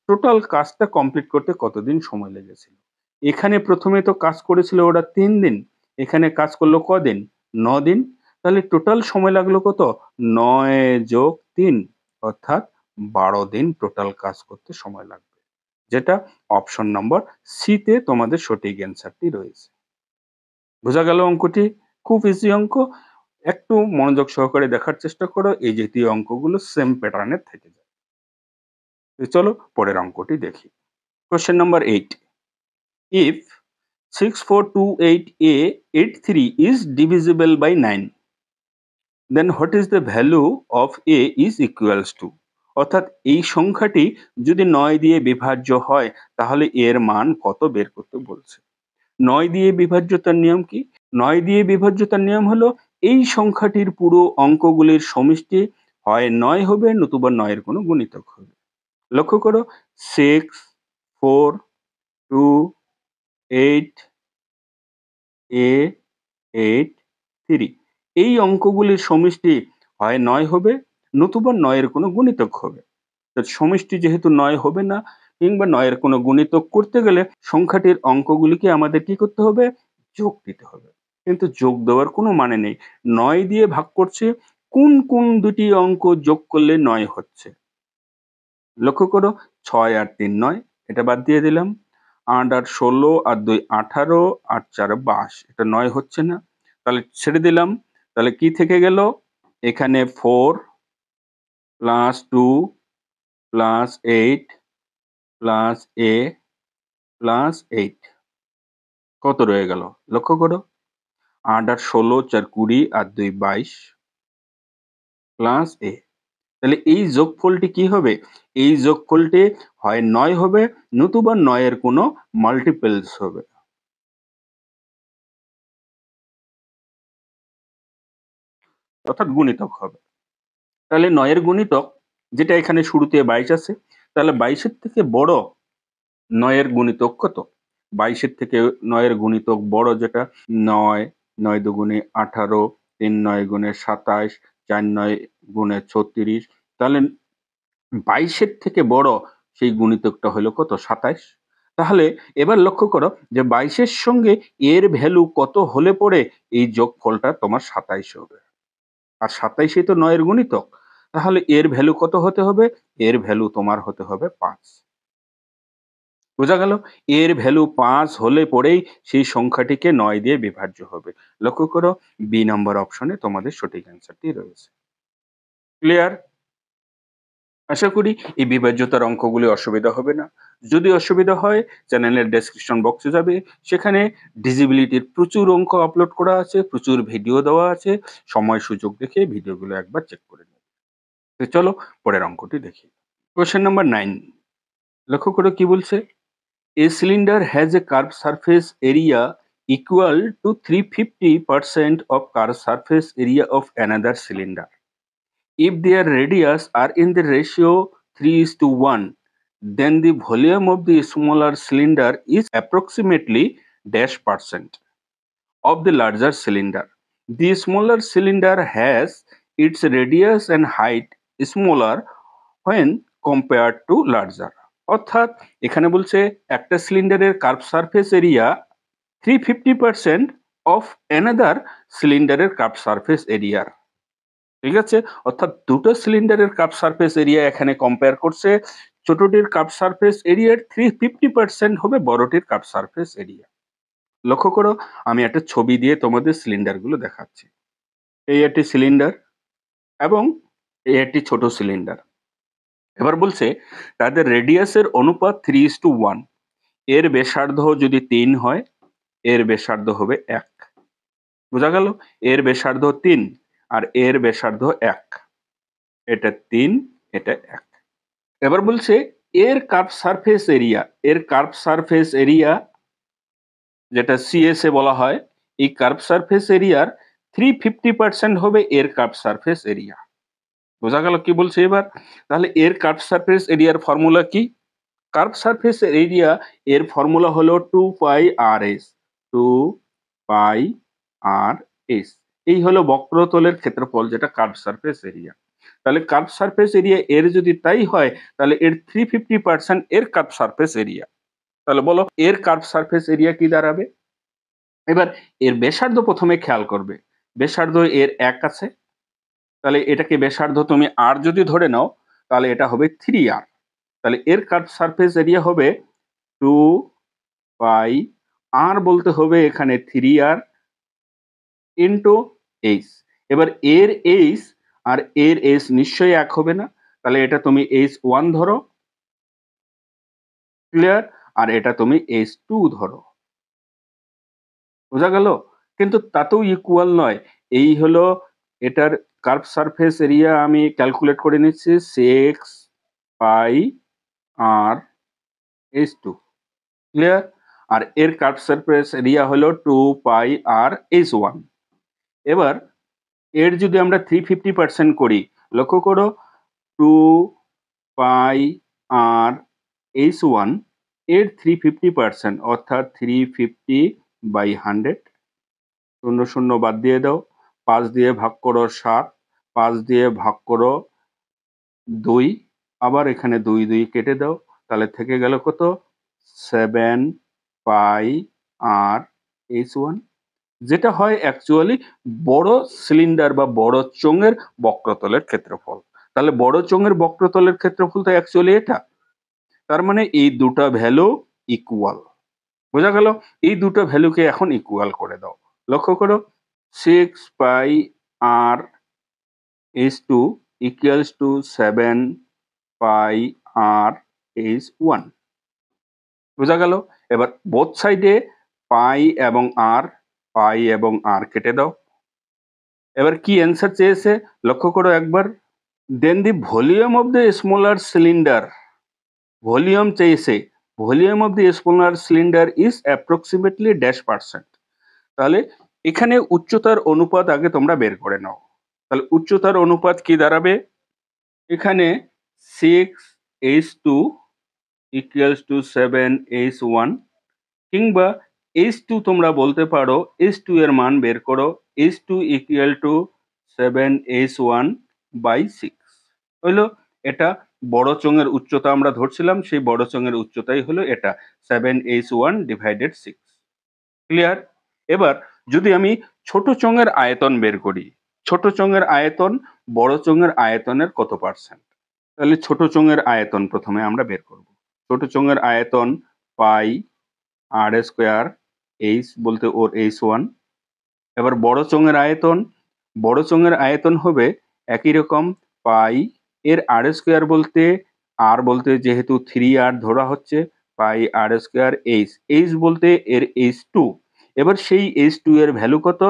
টোটাল কাজটা কমপ্লিট করতে কতদিন সময় লেগেছিল। এখানে প্রথমে তো কাজ করেছিল ওরা 3 দিন, এখানে কাজ করলো কদিন? 9 দিন। তাহলে টোটাল সময় লাগলো কত? 9 যোগ 3, অর্থাৎ 12 দিন টোটাল কাজ করতে সময় লাগবে। যেটা অপশন নম্বর সি তে তোমাদের সঠিক অ্যান্সারটি রয়েছে। বোঝা গেল অঙ্কটি? খুব ইজি অঙ্ক। একটু মনোযোগ সহকারে দেখার চেষ্টা করো, এই জাতীয় অঙ্কগুলো সেম প্যাটার্নের থেকে যায়। তো চলো পরের অঙ্কটি দেখি। Question number 8, if 6428A83 is divisible by 9. Then what is the value of A is equals to? অর্থাৎ এই সংখ্যাটি যদি 9 দিয়ে বিভাজ্য হয় তাহলে এর মান কত বের করতে বলছে। 9 দিয়ে বিভাজ্যতার নিয়ম কি? 9 দিয়ে বিভাজ্যতার নিয়ম হলো এই সংখ্যাটির পুরো অঙ্কগুলির সমষ্টি হয় 9 হবে নতুবা 9 এর কোনো গুণিতক হবে। লক্ষ্য করো 6, 4, 2, 8, A, 8, 3 এই অঙ্কগুলির সমষ্টি হয় 9 হবে নতুবা 9 এর কোনো গুণিতক হবে। তো সমষ্টি যেহেতু 9 হবে না কিংবা 9 এর কোনো গুণিতক করতে গেলে সংখ্যাটির অঙ্কগুলিকে আমাদের কি করতে হবে? যোগ দিতে হবে। কিন্তু যোগ দেওয়ার কোনো মানে নেই। 9 দিয়ে ভাগ করছে, কোন দুটি অঙ্ক যোগ করলে 9 হচ্ছে? লক্ষ্য করো 6 আর 3 9, এটা বাদ দিয়ে দিলাম। 8 আর 16 আর 2 18, 8 4 22, এটা 9 হচ্ছে না। তাহলে ছেড়ে দিলাম। তাহলে কি থেকে গেল? এখানে 4 plus 2 plus 8 plus A plus 8 কত রয়ে গেল? লক্ষ্য করো 8 আর 16 4 20 আর 2 22 প্লাস A। তাহলে এই যোগফলটি কি হবে? এই যোগফলটি হয় 9 হবে নতুবা 9 এর কোনো মাল্টিপলস হবে। অর্থাৎ গুণিতক হবে। তাহলে 9 এর গুণিতক যেটা এখানে শুরুতে 22 আছে, তাহলে 22 এর থেকে বড় 9 এর গুণিতক কত? 22 এর থেকে 9 এর গুণিতক বড় যেটা 9, 9 দুগুণে 18, 3 9 গুণে 27, 4 9 গুণে 36, তাহলে 22 এর থেকে বড় সেই গুণিতকটা হলো কত? 27। তাহলে এবার লক্ষ্য করো যে 22 এর সঙ্গে এর ভ্যালু কত হলে পরে এই যোগফলটা তোমার 27 হবে। আর 27ই তো 9 এর গুণিতক। তাহলে এর ভ্যালু কত হতে হবে? এর ভ্যালু তোমার হতে হবে 5। বোঝা গেল? এর ভ্যালু 5 হলে পরেই সেই সংখ্যাটিকে 9 দিয়ে বিভাজ্য হবে। লক্ষ্য করো বি নম্বর অপশনে তোমাদের সঠিক অ্যান্সারটি রয়েছে। ক্লিয়ার? আশা করি এই বিভাজ্যতার অঙ্কগুলি অসুবিধা হবে না। যদি অসুবিধা হয় চ্যানেলের ডেসক্রিপশন বক্সে যাবে, সেখানে ডিজিবিলিটির প্রচুর অঙ্ক আপলোড করা আছে, প্রচুর ভিডিও দেওয়া আছে। সময় সুযোগ দেখে ভিডিওগুলো একবার চেক করে নেবে। তো চলো পরের অঙ্কটি দেখি। কোয়েশ্চেন নাম্বার 9, লক্ষ্য করো কি বলছে? A cylinder has a curved surface area equal to 350% of curved surface area of another cylinder. If their radius are in the ratio 3:1, then the volume of the smaller cylinder is approximately dash percent of the larger cylinder. The smaller cylinder has its radius and height smaller when compared to larger. অর্থাৎ এখানে বলছে একটা সিলিন্ডারের curve surface area 350% of another সিলিন্ডারের curve surface এরিয়ার। ঠিক আছে? অর্থাৎ দুটো সিলিন্ডারের কার্ভ সারফেস এরিয়া এখানে কম্পেয়ার করছে। ছোটটির কার্ভ সারফেস এরিয়ার 350% হবে বড়টির কার্ভ সারফেস এরিয়া। লক্ষ্য করো আমি একটা ছবি দিয়ে তোমাদের সিলিন্ডারগুলো দেখাচ্ছি। এই একটি সিলিন্ডার এবং এই একটি ছোট সিলিন্ডার। এবার বলছে তাদের রেডিয়াসের অনুপাত 3:1। এর ব্যাসার্ধ যদি 3 হয় এর ব্যাসার্ধ হবে 1। বোঝা গেল? এর ব্যাসার্ধ 3 আর এর ব্যাসার্ধ 1। এটা 3, এটা 1। এবার বলছে এর কার্ভ সারফেস এরিয়া, এর কার্ভ সারফেস এরিয়া যেটা সিএসএ বলা হয়, এই কার্ভ সারফেস এরিয়ার 350% হবে এর কার্ভ সারফেস এরিয়া। বোঝা গেল কি বলছে এবার? তাহলে এর কার্ভ সারফেস এরিয়ার ফর্মুলা কি? কার্ভ সারফেস এরিয়া এর ফর্মুলা হলো 2 পাই আর এস। 2 পাই আর এস এই হলো বক্রতলের ক্ষেত্রফল যেটা কার্ভ সারফেস এরিয়া। তাহলে কার্ভ সারফেস এরিয়া এর যদি তাই হয় তাহলে এর 350% এর কার্ভ সারফেস এরিয়া। তাহলে বলো এর কার্ভ সারফেস এরিয়া কি দাঁড়াবে? এবার এর ব্যাসার্ধ প্রথমে খেয়াল করবে। ব্যাসার্ধ এর 1 আছে। তাহলে এটাকে ব্যাসার্ধ তুমি আর যদি ধরে নাও তাহলে এটা হবে 3r। তাহলে এর কার্ভ সারফেস এরিয়া হবে 2 পাই আর বলতে হবে এখানে 3r ইন্টু এইচ। এবার এর এইচ আর এর এইচ নিশ্চয়ই এক হবে না, তাহলে এটা তুমি h1 ধরো, ক্লিয়ার? আর এটা তুমি h2 ধরো। বোঝা গেল? কিন্তু তাতেও ইকুয়াল নয়। এই হলো এটার কার্ভ সারফেস এরিয়া আমি ক্যালকুলেট করে নিচ্ছি 6 পাই আর H2 ক্লিয়ার? আর এর কার্ভ সারফেস এরিয়া হলো 2 পাই আর H1। এবার এর যদি আমরা 350% করি, লক্ষ্য করো 2 পাই আর H1 এর 350% অর্থাৎ 350/100 শূন্য শূন্য বাদ দিয়ে দাও, 5 দিয়ে ভাগ করো 7, 5 দিয়ে ভাগ করো 2, আবার এখানে 2 2 কেটে দাও, তাহলে থেকে গেল কত? 7 পাই আর H1, যেটা হয় অ্যাকচুয়ালি বড় সিলিন্ডার বা বড় চোঙের বক্রতলের ক্ষেত্রফল। তাহলে বড় চোঙের বক্রতলের ক্ষেত্রফল তো অ্যাকচুয়ালি এটা। তার মানে এই দুটা ভ্যালু ইকুয়াল। বোঝা গেল? এই দুটো ভ্যালুকে এখন ইকুয়াল করে দাও। লক্ষ্য করো 6 পাই আর H2 equals to 7 pi R H1। বোঝা গেল? এবার বোথ সাইডে পাই এবং আর কেটে দাও। এবার কি অ্যান্সার চেয়েছে লক্ষ্য করো একবার। Then the volume of the smaller cylinder, volume চেয়েছে, volume of the smaller cylinder is approximately -%। তাহলে এখানে উচ্চতার অনুপাত আগে তোমরা বের করে নাও। তাহলে উচ্চতার অনুপাত কি দাঁড়াবে? এখানে 6H2 equals to 7H1, কিংবা H2 তোমরা বলতে পারো H2 এর মান বের করো, H2 equal to 7H1/6 হইলো। এটা বড় চোঙের উচ্চতা আমরা ধরছিলাম, সেই বড় চোঙের উচ্চতাই হলো এটা 7H1/6। ক্লিয়ার? এবার যদি আমি ছোট চোঙের আয়তন বের করি, ছোট চোঙের আয়তন বড় চোঙের আয়তনের কত পার্সেন্ট? তাহলে ছোট চোঙের আয়তন প্রথমে আমরা বের করব। ছোট চোঙের আয়তন পাই আর স্কোয়ার, এইচ বলতে ওর H1। এবার বড় চোঙের আয়তন, বড় চোঙের আয়তন হবে একই রকম পাই এর আর স্কোয়ার বলতে, আর বলতে যেহেতু 3r ধরা হচ্ছে, পাই আর স্কোয়ার এইচ, এইচ বলতে এর H2। এবার সেই H2 এর ভ্যালু কত?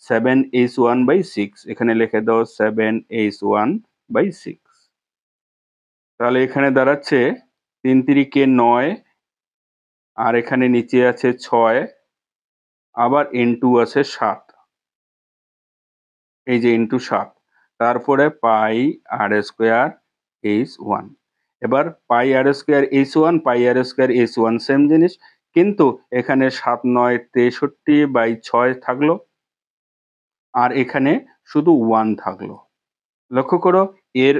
7H1/6। এখানে লিখে দাও 7H1/6। তাহলে এখানে দাঁড়াচ্ছে 3 3 9, আর এখানে নিচে আছে 6, আবার ইনটু আছে 7, এই যে ইনটু 7, তারপরে পাই আর স্কোয়ার H1। এবার পাই আর স্কোয়ার H1, পাই আর স্কোয়ার H1 সেম জিনিস, কিন্তু এখানে 7 9 63/6 থাকলো, আর এখানে শুধু 1 থাকলো। লক্ষ্য করো এর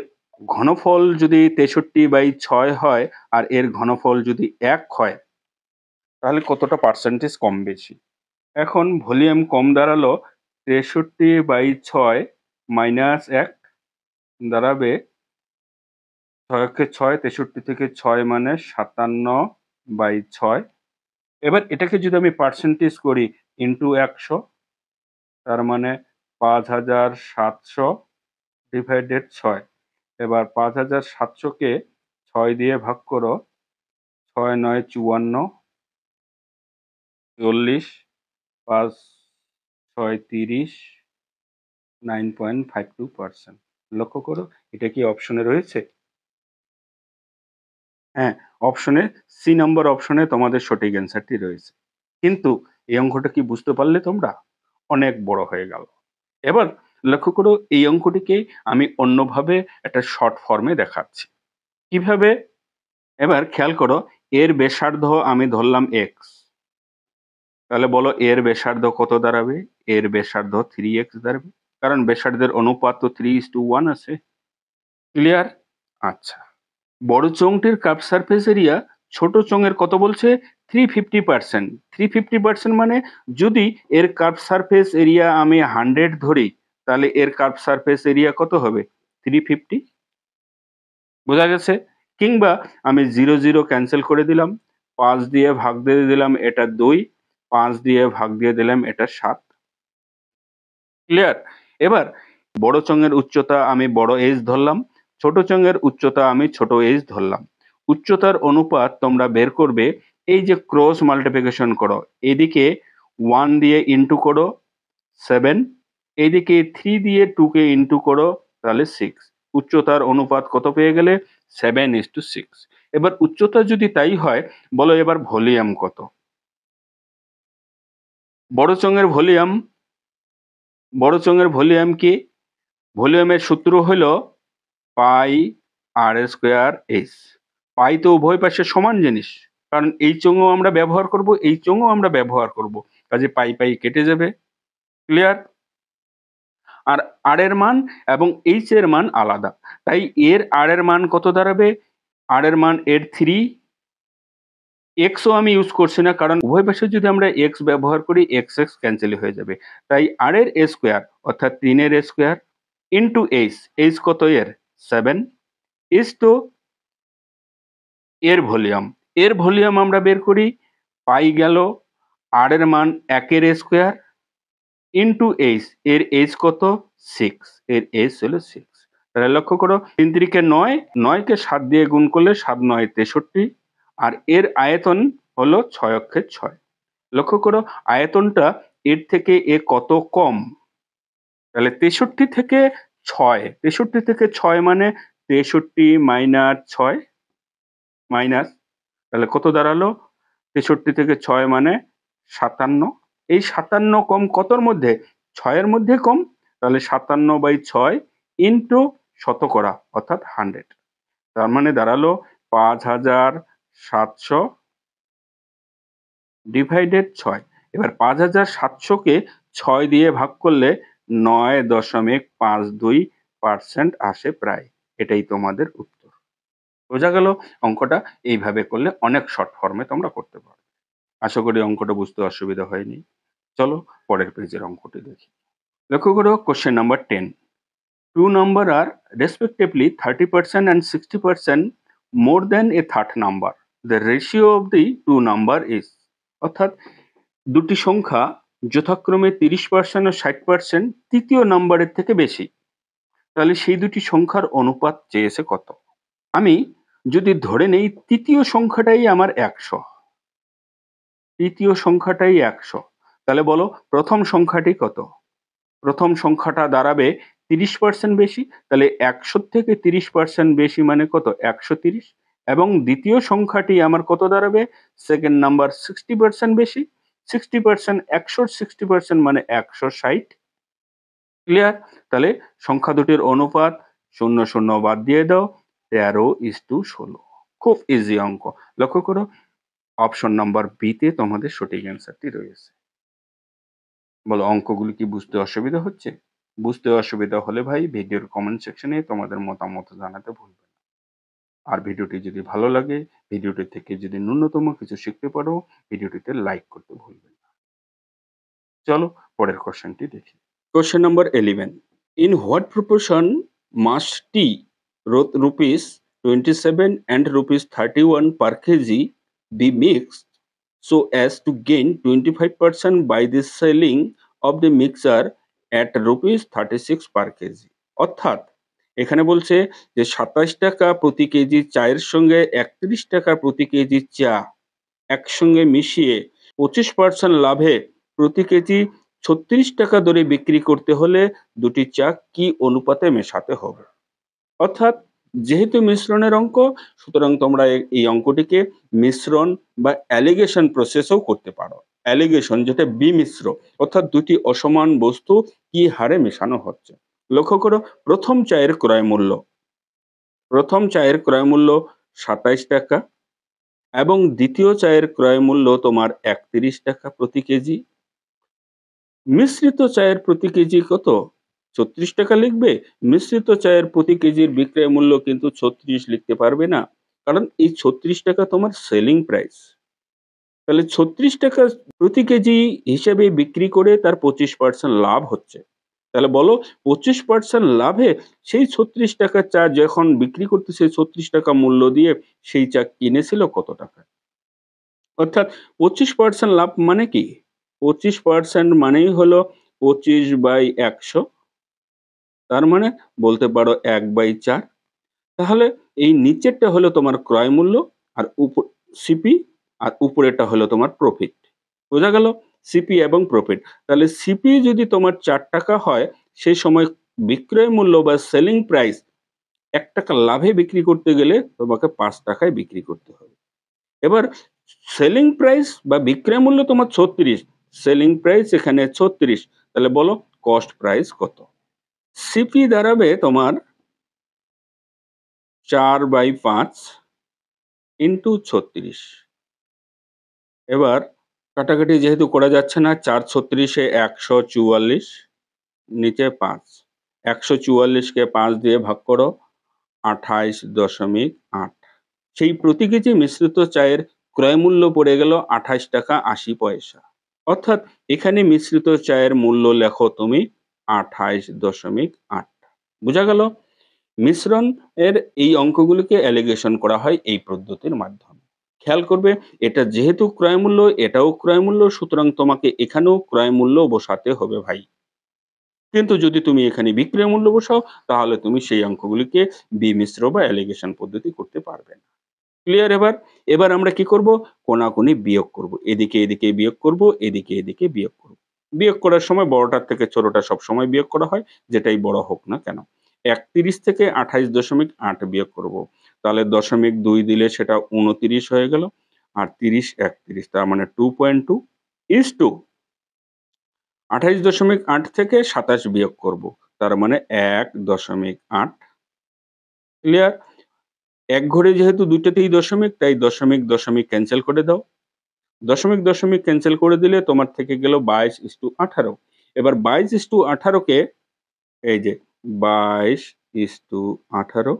ঘনফল যদি 63/6 হয় আর এর ঘনফল যদি 1 হয়, তাহলে কতটা পার্সেন্টেজ কম বেশি? এখন ভলিউম কম দাঁড়ালো 63/6 মাইনাস 1 দাঁড়াবে 6 কে 6, 63 থেকে 6 মানে 57/6। এবার এটাকে যদি আমি পার্সেন্টেজ করি ইনটু 100, তার মানে 5700/6। এবার 5700 কে 6 দিয়ে ভাগ করো, 6 9 54, 40, 5 6 30, 9.52%। লক্ষ্য করো এটা কি অপশনে রয়েছে? হ্যাঁ, অপশনে সি নম্বর অপশনে তোমাদের সঠিক অ্যান্সারটি রয়েছে। কিন্তু এই অঙ্কটা কি বুঝতে পারলে তোমরা? অনেক বড় হয়ে গেল। এবার লক্ষ্য করো এই অঙ্কটিকে আমি অন্যভাবে একটা শর্ট ফর্মে দেখাচ্ছি। কিভাবে? এবার খেয়াল করো, এর ব্যাসার্ধ আমি ধরলাম x। তাহলে বলো এর ব্যাসার্ধ কত দাঁড়াবে? এর ব্যাসার্ধ 3x দাঁড়াবে। কারণ ব্যাসার্ধের অনুপাত তো 3:1 আছে। ক্লিয়ার? আচ্ছা। বড় চোঙটির কার্ভ সারফেস এরিয়া ছোট চোঙের কত বলছে? 350%। 350% মানে যদি এর কার্ভ সারফেস এরিয়া আমি 100 ধরি, তাহলে এর কার্ভ সারফেস এরিয়া কত হবে? 350। বোঝা গেছে? কিংবা আমি 0 0 ক্যানসেল করে দিলাম, 5 দিয়ে ভাগ দিয়ে দিলাম এটা 2, 5 দিয়ে ভাগ দিয়ে দিলাম এটা 7। ক্লিয়ার? এবার বড় চোঙের উচ্চতা আমি বড় এইচ ধরলাম, ছোট চোঙের উচ্চতা আমি ছোট এইচ ধরলাম। উচ্চতার অনুপাত তোমরা বের করবে, এই যে ক্রস মাল্টিপ্লিকেশন করো, এদিকে 1 দিয়ে ইন্টু করো 7, এইদিকে 3 দিয়ে 2 কে ইন্টু করো তাহলে 6। উচ্চতার অনুপাত কত পেয়ে গেলে? 7:6। এবার উচ্চতা যদি তাই হয়, বলো এবার ভলিউম কত? বড় চোঙের ভলিউম কি? ভলিউমের সূত্র হলো পাই আর স্কোয়ার এস। পাই তো উভয় পাশে সমান জিনিস, কারণ এই চোঙও আমরা ব্যবহার করব, এই চোঙও আমরা ব্যবহার করব, কাজে পাই পাই কেটে যাবে। ক্লিয়ার? আর আর এর মান এবং এইচ এর মান আলাদা, তাই এর আর এর মান কত দাঁড়াবে? আর এর মান এর 3, এক্সও আমি ইউজ করছি না, কারণ উভয় পাশে যদি আমরা এক্স ব্যবহার করি এক্স এক্স ক্যান্সেল হয়ে যাবে। তাই আর এর স্কোয়ার অর্থাৎ 3 এর স্কোয়ার ইন্টু এইচ, এইচ কত এর? 7 ইজ টু এর ভলিউম। এর ভলিউম আমরা বের করি, পাই গেল আর এর মান 1 এর স্কোয়ার ইন্টু এইচ, এর এইচ কত? 6, এর এইচ হলো 6। তাহলে লক্ষ্য করো 3 3 9, 9 কে 7 দিয়ে গুণ করলে 7 9 63, আর এর আয়তন হলো 6 অক্ষে 6। লক্ষ্য করো আয়তনটা এর থেকে এ কত কম? তাহলে 63 থেকে 6, 63 থেকে 6 মানে 63 মাইনাস 6 মাইনাস, তাহলে কত দাঁড়ালো? 63 থেকে 6 মানে 57। এই 57 কম কতর মধ্যে? 6 এর মধ্যে কম, তাহলে 57/6 ইন্টু শতকরা অর্থাৎ 100। তার মানে দাঁড়ালো 5700 ডিভাইডেড 6। এবার 5700 কে 6 দিয়ে ভাগ করলে 9.52% আসে প্রায়। এটাই তোমাদের উত্তর। বোঝা গেল? অঙ্কটা এইভাবে করলে অনেক শর্ট ফর্মে তোমরা করতে পারো। আশা করি অঙ্কটা বুঝতে অসুবিধা হয়নি। চলো পরের পেজের অঙ্কটি দেখি। লক্ষ্য করো question number 10। Two number are respectively 30% and 60% more than a third number. The ratio of the two number is, অর্থাৎ দুটি সংখ্যা যথাক্রমে 30% ও 60% তৃতীয় নাম্বারের থেকে বেশি, তাহলে সেই দুটি সংখ্যার অনুপাত চেয়েছে কত? আমি যদি ধরে নেই তৃতীয় সংখ্যাটাই আমার 100, তৃতীয় সংখ্যাটাই 100, তাহলে বলো প্রথম সংখ্যাটি কত? প্রথম সংখ্যাটা দাঁড়াবে 30% বেশি, তাহলে 100 থেকে 30% বেশি মানে কত? 130। এবং দ্বিতীয় সংখ্যাটি আমার কত দাঁড়াবে? সেকেন্ড নাম্বার 60% বেশি, 60% 100 60% মানে 160। ক্লিয়ার? তাহলে সংখ্যা দুটির অনুপাত 0 0 বাদ দিয়ে দাও, 13:16। খুব ইজি অঙ্ক। লক্ষ্য করো অপশন নাম্বার বি তে তোমাদের সঠিক অ্যান্সারটি রয়েছে। বলো অঙ্কগুলো কি বুঝতে অসুবিধা হচ্ছে? বুঝতে অসুবিধা হলে ভাই ভিডিওর কমেন্ট সেকশনে তোমাদের মতামত জানাতে ভুলবে না। আর ভিডিওটি যদি ভালো লাগে, ভিডিওটি থেকে যদি ন্যূনতম কিছু শিখতে পারো, ভিডিওটিতে লাইক করতে ভুলবে না। চলো পরের কোশ্চেনটি দেখি। Question number 11। In what proportion must tea rupees 27 and rupees 31 per kg be mixed so as to gain 25% by the selling of the mixture at rupees 36 per kg? অর্থাৎ এখানে বলছে যে 27 টাকা প্রতি কেজি চায়ের সঙ্গে 31 টাকা প্রতি কেজি চা একসঙ্গে মিশিয়ে 25% লাভে প্রতি কেজি 36 টাকা দরে বিক্রি করতে হলে দুটি চা কি অনুপাতে মেশাতে হবে? অর্থাৎ যেহেতু মিশ্রণের অঙ্ক, সুতরাং তোমরা এই অঙ্কটিকে মিশ্রণ বা অ্যালিগেশন প্রসেসও করতে পারো। অ্যালিগেশন যেটা বিমিশ্র, অর্থাৎ দুটি অসমান বস্তু কি হারে মেশানো হচ্ছে। লক্ষ্য করো প্রথম চায়ের ক্রয় মূল্য 27 টাকা এবং দ্বিতীয় চায়ের ক্রয় মূল্য তোমার 31 টাকা প্রতি কেজি। মিশ্রিত চায়ের প্রতি কেজি কত? 36 টাকা লিখবে। মিশ্রিত চায়ের প্রতি কেজির বিক্রয় মূল্য কিন্তু 36 লিখতে পারবে না, কারণ এই 36 টাকা তোমার সেলিং প্রাইস। তাহলে 36 টাকা প্রতি কেজি হিসেবে বিক্রি করে তার 25% লাভ হচ্ছে। তাহলে বলো 25% লাভে সেই 36 টাকার চা যখন বিক্রি করতেছে 36 টাকা মূল্য দিয়ে সেই চা কিনেছিল কত টাকায়? অর্থাৎ 25% লাভ মানে কি? 25% মানেই হলো 25/100, তার মানে বলতে পারো 1/4। তাহলে এই নিচেরটা হলো তোমার ক্রয় মূল্য আর সিপি, আর উপরেরটা হলো তোমার প্রফিট। বোঝা গেল? সিপি এবং প্রফিট। তাহলে সিপি যদি তোমার 4 টাকা হয়, সেই সময় বিক্রয় মূল্য বা সেলিং প্রাইস 1 টাকা লাভে বিক্রি করতে গেলে তোমাকে 5 টাকায় বিক্রি করতে হবে। এবার সেলিং প্রাইস বা বিক্রয় মূল্য তোমার 36, সেলিং প্রাইস এখানে 36, তাহলে বলো কস্ট প্রাইস কত? সিপি দাঁড়াবে তোমার 4/5 ইন্টু 36। এবার কাটাকাটি যেহেতু করা যাচ্ছে না, 4/36 144, নিচে 5, 144কে 5 দিয়ে ভাগ করো, 28.8। সেই প্রতি কেজি মিশ্রিত চায়ের ক্রয় মূল্য পড়ে গেল 28 টাকা 80 পয়সা। অর্থাৎ এখানে মিশ্রিত চায়ের মূল্য লেখো তুমি 28.8। বোঝা গেল? মিশ্রণ এর এই অঙ্কগুলিকে অ্যালিগেশন করা হয় এই পদ্ধতির মাধ্যমে। খেয়াল করবে, এটা যেহেতু ক্রয় মূল্য, এটাও ক্রয় মূল্য, সুতরাং তোমাকে এখানেও ক্রয় মূল্য বসাতে হবে ভাই। কিন্তু যদি তুমি এখানে বিক্রয় মূল্য বসাও, তাহলে তুমি সেই অঙ্কগুলিকে বিমিশ্র বা অ্যালিগেশন পদ্ধতি করতে পারবে না। ক্লিয়ার এবার? এবার আমরা কি করব? কোনাকুনি বিয়োগ করব। এদিকে এদিকে বিয়োগ করব, এদিকে এদিকে বিয়োগ করব। বিয়োগ করার সময় বড়টার থেকে ছোটটা সবসময় বিয়োগ করা হয়, যেটাই বড় হোক না কেন। 31 থেকে 28.8 বিয়োগ করব। তাহলে 0.2 দিলে সেটা 29 হয়ে গেল। আর 30, 31, তার মানে 2.2 ইস টু 28.8 থেকে 27 বিয়োগ করব। তার মানে 1.8। ক্লিয়ার? এক ঘরে যেহেতু দুইটাতেই দশমিক, তাই দশমিক দশমিক ক্যান্সেল করে দাও। দশমিক দশমিক ক্যান্সেল করে দিলে তোমার থেকে গেল 22:18। এবার 22:18কে এই যে 22:18,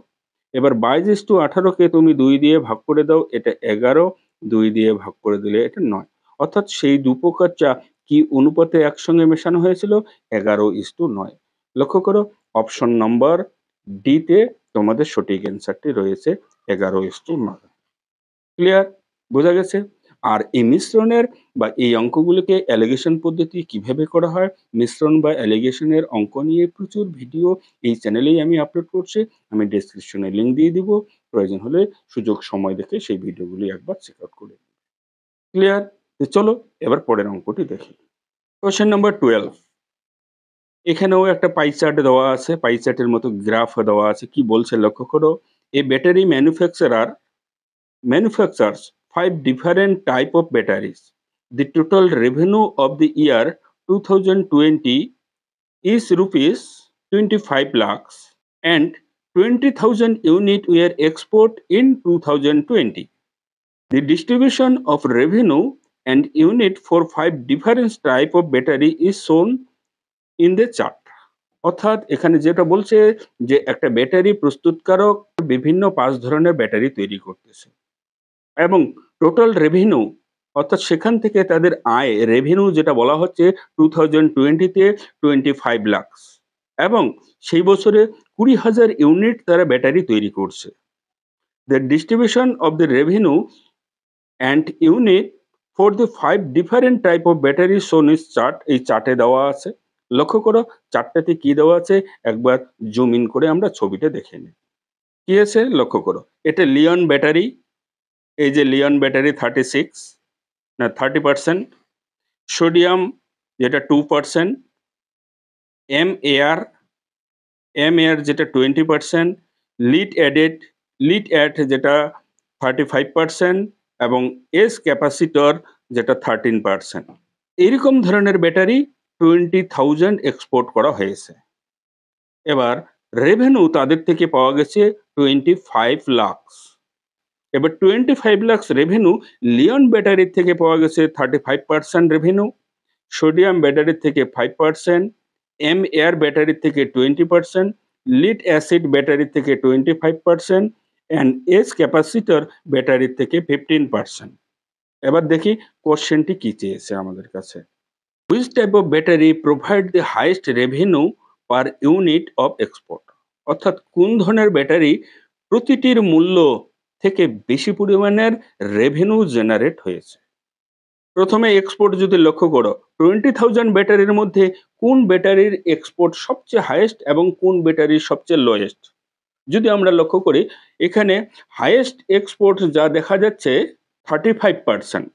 এবার 22:18কে তুমি 2 দিয়ে ভাগ করে দাও, এটা 11, 2 দিয়ে ভাগ করে দিলে এটা 9। অর্থাৎ সেই দুপ্রকার চা কি অনুপাতে একসঙ্গে মেশানো হয়েছিল? 11:9। লক্ষ্য করো, অপশন নাম্বার ডি তে তোমাদের সঠিক অ্যান্সারটি রয়েছে 11:9। ক্লিয়ার? বোঝা গেছে? আর এই মিশ্রণের বা এই অঙ্কগুলোকে অ্যালিগেশন পদ্ধতি কিভাবে করা হয়, মিশ্রণ বা অ্যালিগেশনের অঙ্ক নিয়ে প্রচুর ভিডিও এই চ্যানেলেই আমি আপলোড করছি। আমি ডেসক্রিপশনে লিংক দিয়ে দিব। প্রয়োজন হলে সুযোগ সময় দেখে সেই ভিডিওগুলি একবার চেক আউট করে নিন। ক্লিয়ার? তো চলো এবার পরের অঙ্কটি দেখি। Question number 12। এখানেও একটা পাই চার্ট দেওয়া আছে, পাই চার্টের মতো গ্রাফ দেওয়া আছে। কি বলছে লক্ষ্য করো। এ battery manufactures 5 different type of batteries. The total revenue of the year 2020 is rupees 25 lakhs and 20,000 unit were export in 2020. The distribution of revenue and unit for 5 different type of battery is shown in the chart. অর্থাৎ এখানে যেটা বলছে যে একটা battery প্রস্তুতকারক বিভিন্ন 5 ধরনের battery তৈরি করতেছে এবং টোটাল রেভিনিউ, অর্থাৎ সেখান থেকে তাদের আয় রেভিনিউ যেটা বলা হচ্ছে 2020 তে 25 লাখ এবং সেই বছরে 20,000 ইউনিট তারা ব্যাটারি তৈরি করছে। The distribution of the revenue and unit for the 5 different type of battery শোন ইস চার্ট, এই চার্টে দেওয়া আছে। লক্ষ্য করো চার্টটাতে কি দেওয়া আছে, একবার জুম ইন করে আমরা ছবিটা দেখে নিই। কি আছে লক্ষ্য করো, এটা লিয়ন ব্যাটারি, এই যে লিয়ন ব্যাটারি 30%, সোডিয়াম যেটা 2%, এম এয়ার যেটা 20%, লিড অ্যাড যেটা 35% এবং এস ক্যাপাসিটর যেটা 13%। এইরকম ধরনের ব্যাটারি 20,000 এক্সপোর্ট করা হয়েছে। এবার রেভিনিউ তাদের থেকে পাওয়া গেছে 25 লাখ। এবার 25 লাখ রেভিনিউ লিয়ন ব্যাটারির থেকে পাওয়া গেছে 35% রেভিনিউ, সোডিয়াম ব্যাটারির থেকে 5%, এম এয়ার ব্যাটারির থেকে 20%, লিড অ্যাসিড ব্যাটারির থেকে 25% অ্যান্ড এস ক্যাপাসিটর ব্যাটারির থেকে 15%। এবার দেখি কোশ্চেনটি কি চেয়েছে আমাদের কাছে। Which type of battery provide the highest revenue per unit of export, অর্থাৎ কোন ধরনের ব্যাটারি প্রতিটির মূল্য থেকে বেশি পরিমাণের রেভিনিউ জেনারেট হয়েছে। প্রথমে এক্সপোর্ট যদি লক্ষ্য করো, 20,000 ব্যাটারির মধ্যে কোন ব্যাটারির এক্সপোর্ট সবচেয়ে হাইয়েস্ট এবং কোন ব্যাটারির সবচেয়ে লোয়েস্ট। যদি আমরা লক্ষ্য করি এখানে হাইয়েস্ট এক্সপোর্ট যা দেখা যাচ্ছে 35%,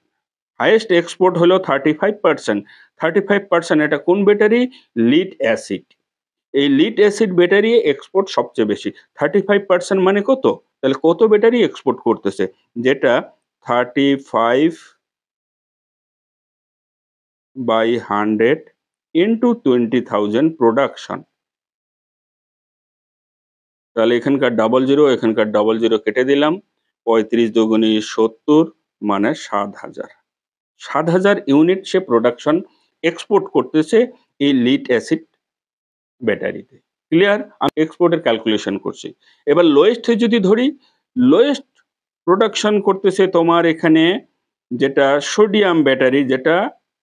হাইয়েস্ট এক্সপোর্ট হলো 35%। 35% এটা কোন ব্যাটারি? Lead acid. এই লিড অ্যাসিড ব্যাটারি এক্সপোর্ট সবচেয়ে বেশি। 35% মানে কত? তাহলে কত ব্যাটারি এক্সপোর্ট করতেছে? যেটা 35/100 ইনটু 20,000 প্রোডাকশন। তাহলে এখানকার 00 এখানকার 00 কেটে দিলাম। 35 দুগুণী 70 মানে 7,000। 7,000 ইউনিট সে প্রোডাকশন এক্সপোর্ট করতেছে এই লিড অ্যাসিড ব্যাটারিতে। ক্লিয়ার? আমি এক্সপোর্টের ক্যালকুলেশন করছি। এবার লোয়েস্ট যদি ধরি, লোয়েস্ট প্রোডাকশন করতেছে তোমার এখানে যেটা সোডিয়াম ব্যাটারি, যেটা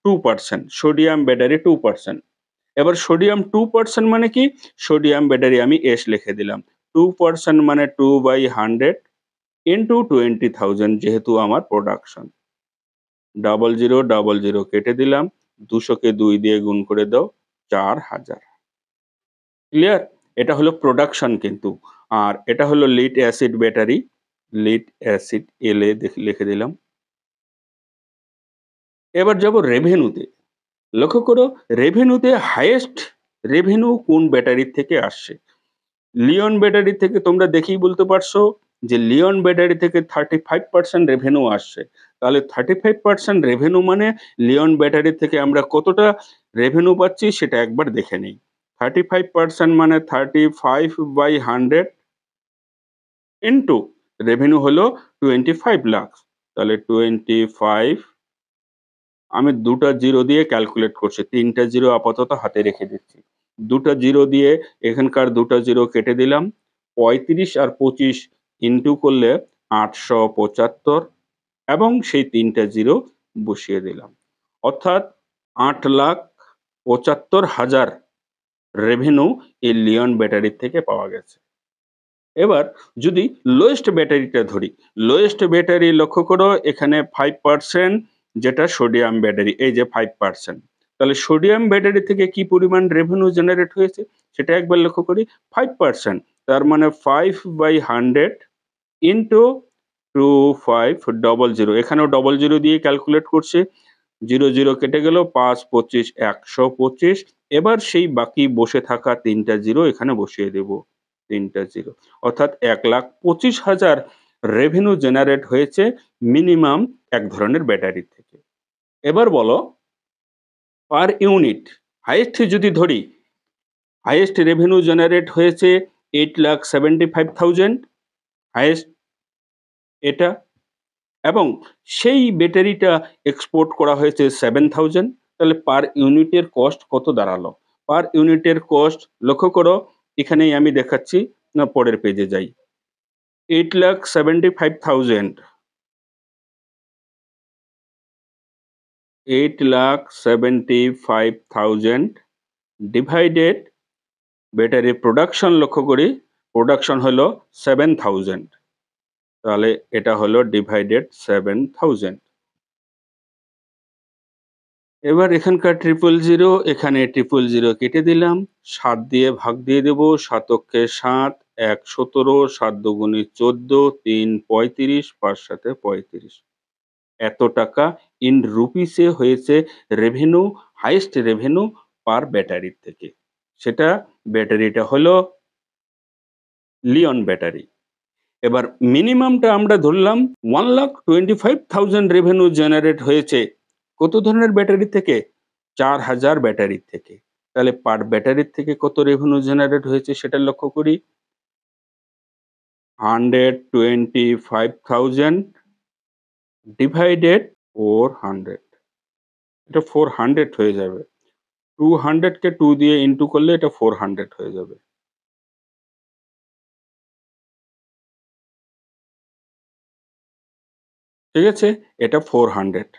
2%, সোডিয়াম ব্যাটারি 2%। এবার সোডিয়াম 2% মানে কি? সোডিয়াম ব্যাটারি আমি এস লিখে দিলাম। 2% মানে 2/100 ইনটু 20,000 যেহেতু আমার প্রোডাকশন। 00, 00 কেটে দিলাম। 200 কে 2 দিয়ে গুণ করে দাও, 4,000। ক্লিয়ার? এটা হলো প্রোডাকশন কিন্তু। আর এটা হলো lead acid battery. Lead acid এল লিখে দিলাম। এবার যাব রেভিনিউতে। লক্ষ্য করো, রেভিনিউতে হাইয়েস্ট রেভিনিউ কোন ব্যাটারির থেকে আসছে? লিওন ব্যাটারি থেকে তোমরা দেখেই বলতে পারছো যে লিওন ব্যাটারি থেকে 35% রেভিনিউ আসছে। তাহলে 35% রেভিনিউ মানে লিওন ব্যাটারি থেকে আমরা কতটা রেভিনিউ পাচ্ছি সেটা একবার দেখে নেই। 35% মানে 35/100 ইনটু রেভিনিউ হলো 25 লাখ। তাহলে 25, আমি 2টা জিরো দিয়ে ক্যালকুলেট করছি। 3টা জিরো আপাতত হাতে রেখে দিচ্ছি। 2টা জিরো দিয়ে এখানকার 2টা জিরো কেটে দিলাম। 35 আর 25 ইনটু করলে 875 এবং সেই 3টা জিরো বসিয়ে দিলাম। অর্থাৎ 8,75,000 রেভিনিউ এই লিওন ব্যাটারির থেকে পাওয়া গেছে। এবার যদি লোয়েস্ট ব্যাটারিটা ধরি, লোয়েস্ট ব্যাটারি লক্ষ্য করো এখানে 5% যেটা সোডিয়াম ব্যাটারি, এই যে 5%। তাহলে সোডিয়াম ব্যাটারি থেকে কি পরিমাণ রেভিনিউ জেনারেট হয়েছে সেটা একবার লক্ষ্য করি। 5%, তার মানে 5/100 ইনটু 2500, এখানেও 00 দিয়ে ক্যালকুলেট করছে। 00 কেটে গেল, 5, 25, 125। এবার সেই বাকি বসে থাকা 3টা জিরো এখানে বসিয়ে দেব। 3টা জিরো। অর্থাৎ 1,25,000 রেভিনিউ জেনারেট হয়েছে মিনিমাম এক ধরনের ব্যাটারি থেকে। এবার বলো পার ইউনিট হাইয়েস্ট যদি ধরি, হাইয়েস্ট রেভিনিউ জেনারেট হয়েছে 8,75,000 হাইয়েস্ট এটা, এবং সেই ব্যাটারিটা এক্সপোর্ট করা হয়েছে 7,000। তাহলে পার ইউনিটের কস্ট কত দাঁড়ালো? পার ইউনিটের কস্ট লক্ষ্য করো, এখানেই আমি দেখাচ্ছি, না পরের পেজে যাই। 8,75,000, 8,75,000 ডিভাইডেড ব্যাটারি প্রোডাকশন লক্ষ্য করি, প্রোডাকশন হলো 7,000। তাহলে এটা হলো ডিভাইডেড 7,000। এবার এখানকার 000 এখানে 000 কেটে দিলাম। 7 দিয়ে ভাগ দিয়ে দেব। 7 অক্ষে 7, 1 17, 7 দুগুণে 14, 3 35, 5 7 35। এত টাকা ইন রুপিসে হয়েছে রেভিনিউ, হাইয়েস্ট রেভিনিউ পার ব্যাটারির থেকে। সেটা ব্যাটারিটা হলো লিওন ব্যাটারি। এবার মিনিমামটা আমরা ধরলাম 1,25,000 রেভিনিউ জেনারেট হয়েছে কত ধরনের ব্যাটারি থেকে? 4,000 ব্যাটারির থেকে। তাহলে পার ব্যাটারির থেকে কত রেভিনিউ জেনারেট হয়েছে সেটা লক্ষ্য করি। 125,000 ডিভাইডেড 400, এটা 400 হয়ে যাবে। 200 কে 2 দিয়ে ইনটু করলে এটা 400 হয়ে যাবে। ঠিক আছে? এটা 400।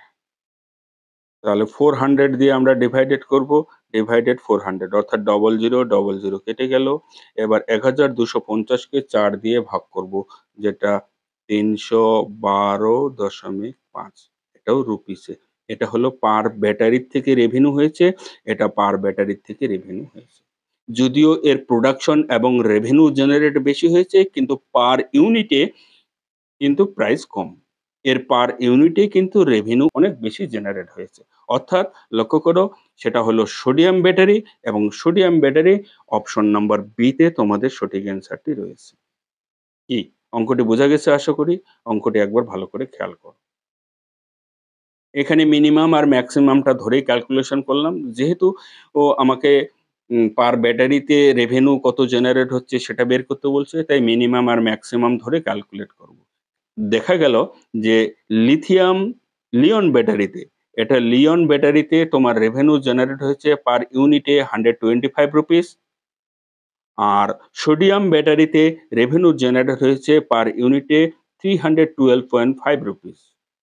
তাহলে 400 দিয়ে আমরা ডিভাইডেড করব। ডিভাইডেড 400 অর্থাৎ 00, 00 কেটে গেল। এবার 1250 কে 4 দিয়ে ভাগ করব, যেটা 312.5। এটাও রুপিসে। এটা হলো পার ব্যাটারির থেকে রেভিনিউ হয়েছে, এটা পার ব্যাটারির থেকে রেভিনিউ হয়েছে। যদিও এর প্রোডাকশন এবং রেভিনিউ জেনারেট বেশি হয়েছে কিন্তু পার ইউনিটে কিন্তু প্রাইস কম। এর পার ইউনিটে কিন্তু রেভিনিউ অনেক বেশি জেনারেট হয়েছে। অর্থাৎ লক্ষ্য করো, সেটা হলো সোডিয়াম ব্যাটারি, এবং sodium battery option number B তে তোমাদের সঠিক অ্যান্সারটি রয়েছে। কি অঙ্কটি বোঝা গেছে আশা করি? অঙ্কটি একবার ভালো করে খেয়াল করো। এখানে মিনিমাম আর ম্যাক্সিমামটা ধরেই ক্যালকুলেশন করলাম। যেহেতু আমাকে পার ব্যাটারিতে রেভিনিউ কত জেনারেট হচ্ছে সেটা বের করতে বলছে, তাই মিনিমাম আর ম্যাক্সিমাম ধরে ক্যালকুলেট করব। দেখা গেল যে লিথিয়াম লিয়ন ব্যাটারিতে, এটা লিয়ন ব্যাটারিতে তোমার রেভিনিউ জেনারেট হয়েছে পার ইউনিটে ₹125, আর সোডিয়াম ব্যাটারিতে রেভিনিউ জেনারেট হয়েছে পার ইউনিটে ₹312.5।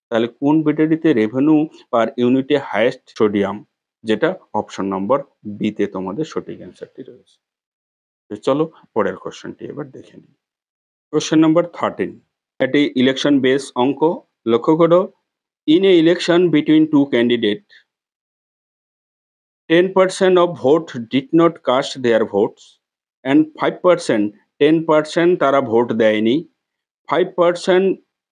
তাহলে কোন ব্যাটারিতে রেভিনিউ পার ইউনিটে হাইয়েস্ট? সোডিয়াম, যেটা অপশন নম্বর বি তে তোমাদের সঠিক অ্যান্সারটি রয়েছে। তো চলো পরের কোশ্চেনটি এবার দেখে নিই। কোশ্চেন নম্বর 13, এটি ইলেকশন বেস অঙ্ক। লক্ষ্য করো, in a election between two candidate 10% of vote did not cast their votes and 5% 10% তারা ভোট দেয়নি। 5%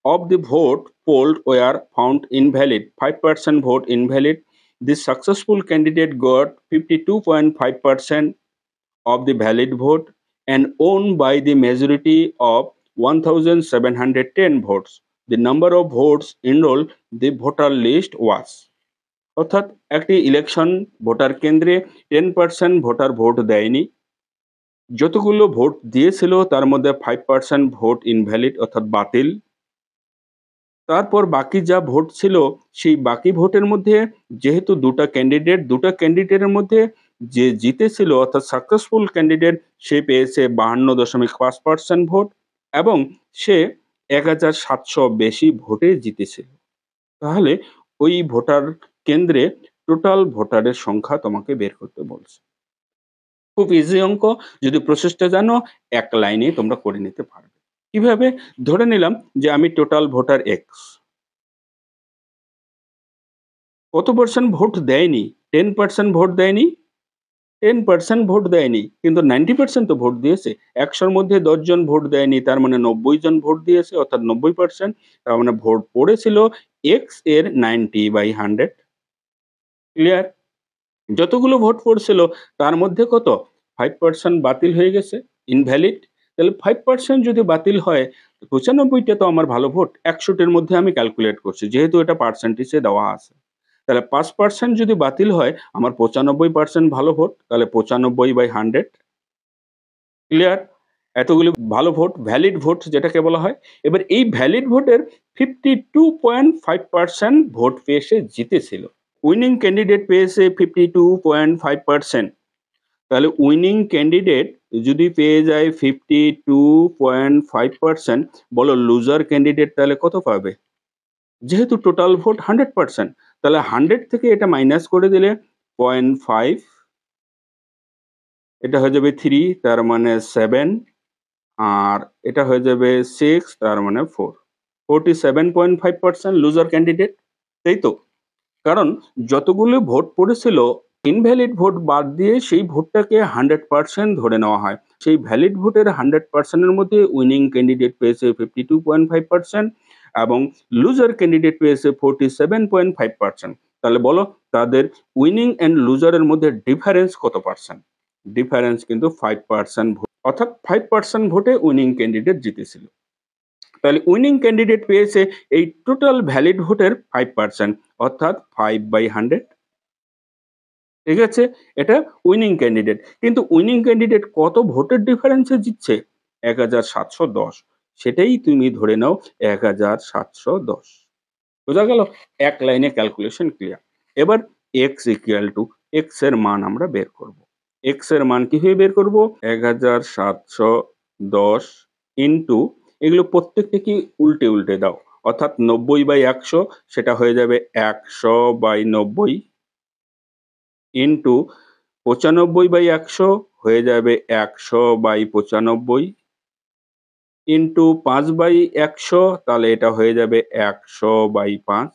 of the vote polled were found invalid, 5% vote invalid. The successful candidate got 52.5% of the valid vote and won by the majority of 1710 votes. The number of votes enrolled the voter list was. অর্থাৎ একটি election voter কেন্দ্রে 10% voter vote দেয়নি। যতগুলো vote দিয়েছিল তার মধ্যে 5% vote invalid অর্থাৎ বাতিল। তারপর বাকি যা ভোট ছিল সেই বাকি ভোটের মধ্যে যেহেতু দুটা ক্যান্ডিডেটের মধ্যে যে জিতেছিল অর্থাৎ সাকসেসফুল ক্যান্ডিডেট, সে পেয়েছে 52.5% ভোট এবং সে 1700 বেশি ভোটে জিতেছিল। তাহলে ওই ভোটার কেন্দ্রে টোটাল ভোটারের সংখ্যা তোমাকে বের করতে বলছে। খুব ইজি অঙ্ক, যদি প্রসেসটা জানো এক লাইনে তোমরা করে নিতে পারবে। কিভাবে? ধরে নিলাম যে আমি টোটাল ভোটার এক্স, কত পার্সেন্ট ভোট দেয়নি? 10% ভোট দেয়নি। 10% ভোট দেয়নি, কিন্তু 90% তো ভোট দিয়েছে। 100-র মধ্যে 10 জন ভোট দেয়নি, তার মানে 90 জন ভোট দিয়েছে অর্থাৎ 90%। তার মানে ভোট পড়েছিল এক্স এর 90/100। ক্লিয়ার? যতগুলো ভোট পড়ছিল তার মধ্যে কত? 5% বাতিল হয়ে গেছে, ইনভ্যালিড। তাহলে 5% যদি বাতিল হয়, 95টা তো আমার ভালো ভোট। 100-টির মধ্যে আমি ক্যালকুলেট করছি, যেহেতু এটা পার্সেন্টেজে দেওয়া আছে। তাহলে 5% যদি বাতিল হয়, আমার 95% ভালো ভোট, তাহলে 95/100। ক্লিয়ার? এতগুলো ভালো ভোট, ভ্যালিড ভোট যেটাকে বলা হয়। এবার এই ভ্যালিড ভোটের 52.5% ভোট পেয়ে সে জিতেছিল। উইনিং ক্যান্ডিডেট পেয়েছে 52.5%। তাহলে উইনিং ক্যান্ডিডেট যদি পেয়ে যায় 52.5%, বলো লুজার ক্যান্ডিডেট তাহলে কত পাবে? যেহেতু টোটাল ভোট 100%, তাহলে 100 থেকে এটা মাইনাস করে দিলে 0.5, এটা হয়ে যাবে 3, তার মানে 7, আর এটা হয়ে যাবে 6, তার মানে 4। 47.5% লুজার ক্যান্ডিডেট, তাই তো? কারণ যতগুলো ভোট পড়েছিল, ইনভ্যালিড ভোট বাদ দিয়ে সেই ভোটটাকে 100% ধরে নেওয়া হয়। সেই ভ্যালিড ভোটের 100% এর মধ্যে উইনিং ক্যান্ডিডেট পেয়েছে 52.5% এবং লুজার ক্যান্ডিডেট পেয়েছে 47.5%। তাহলে বলো তাদের উইনিং অ্যান্ড লুজারের মধ্যে ডিফারেন্স কত পার্সেন্ট? ডিফারেন্স কিন্তু 5% ভোট, অর্থাৎ 5% ভোটে উইনিং ক্যান্ডিডেট জিতেছিল। তাহলে উইনিং ক্যান্ডিডেট পেয়েছে এই টোটাল ভ্যালিড ভোটের 5%, অর্থাৎ 5/100। ঠিক আছে? এটা উইনিং ক্যান্ডিডেট। কিন্তু উইনিং ক্যান্ডিডেট কত ভোটের ডিফারেন্সে জিতছে? 1710। সেটাই তুমি ধরে নাও 1710। বোঝা গেল? এক লাইনে ক্যালকুলেশন ক্লিয়ার। এবার x এর মান আমরা বের করব। x এর মান কিভাবে বের করব? 1710 ইনটু, এগুলো প্রত্যেকটা কি উল্টে দাও। অর্থাৎ 90/100, সেটা হয়ে যাবে 100/90 ইনটু 95/100 হয়ে যাবে 100/95 ইনটু 5/100, তাহলে এটা হয়ে যাবে 100/5।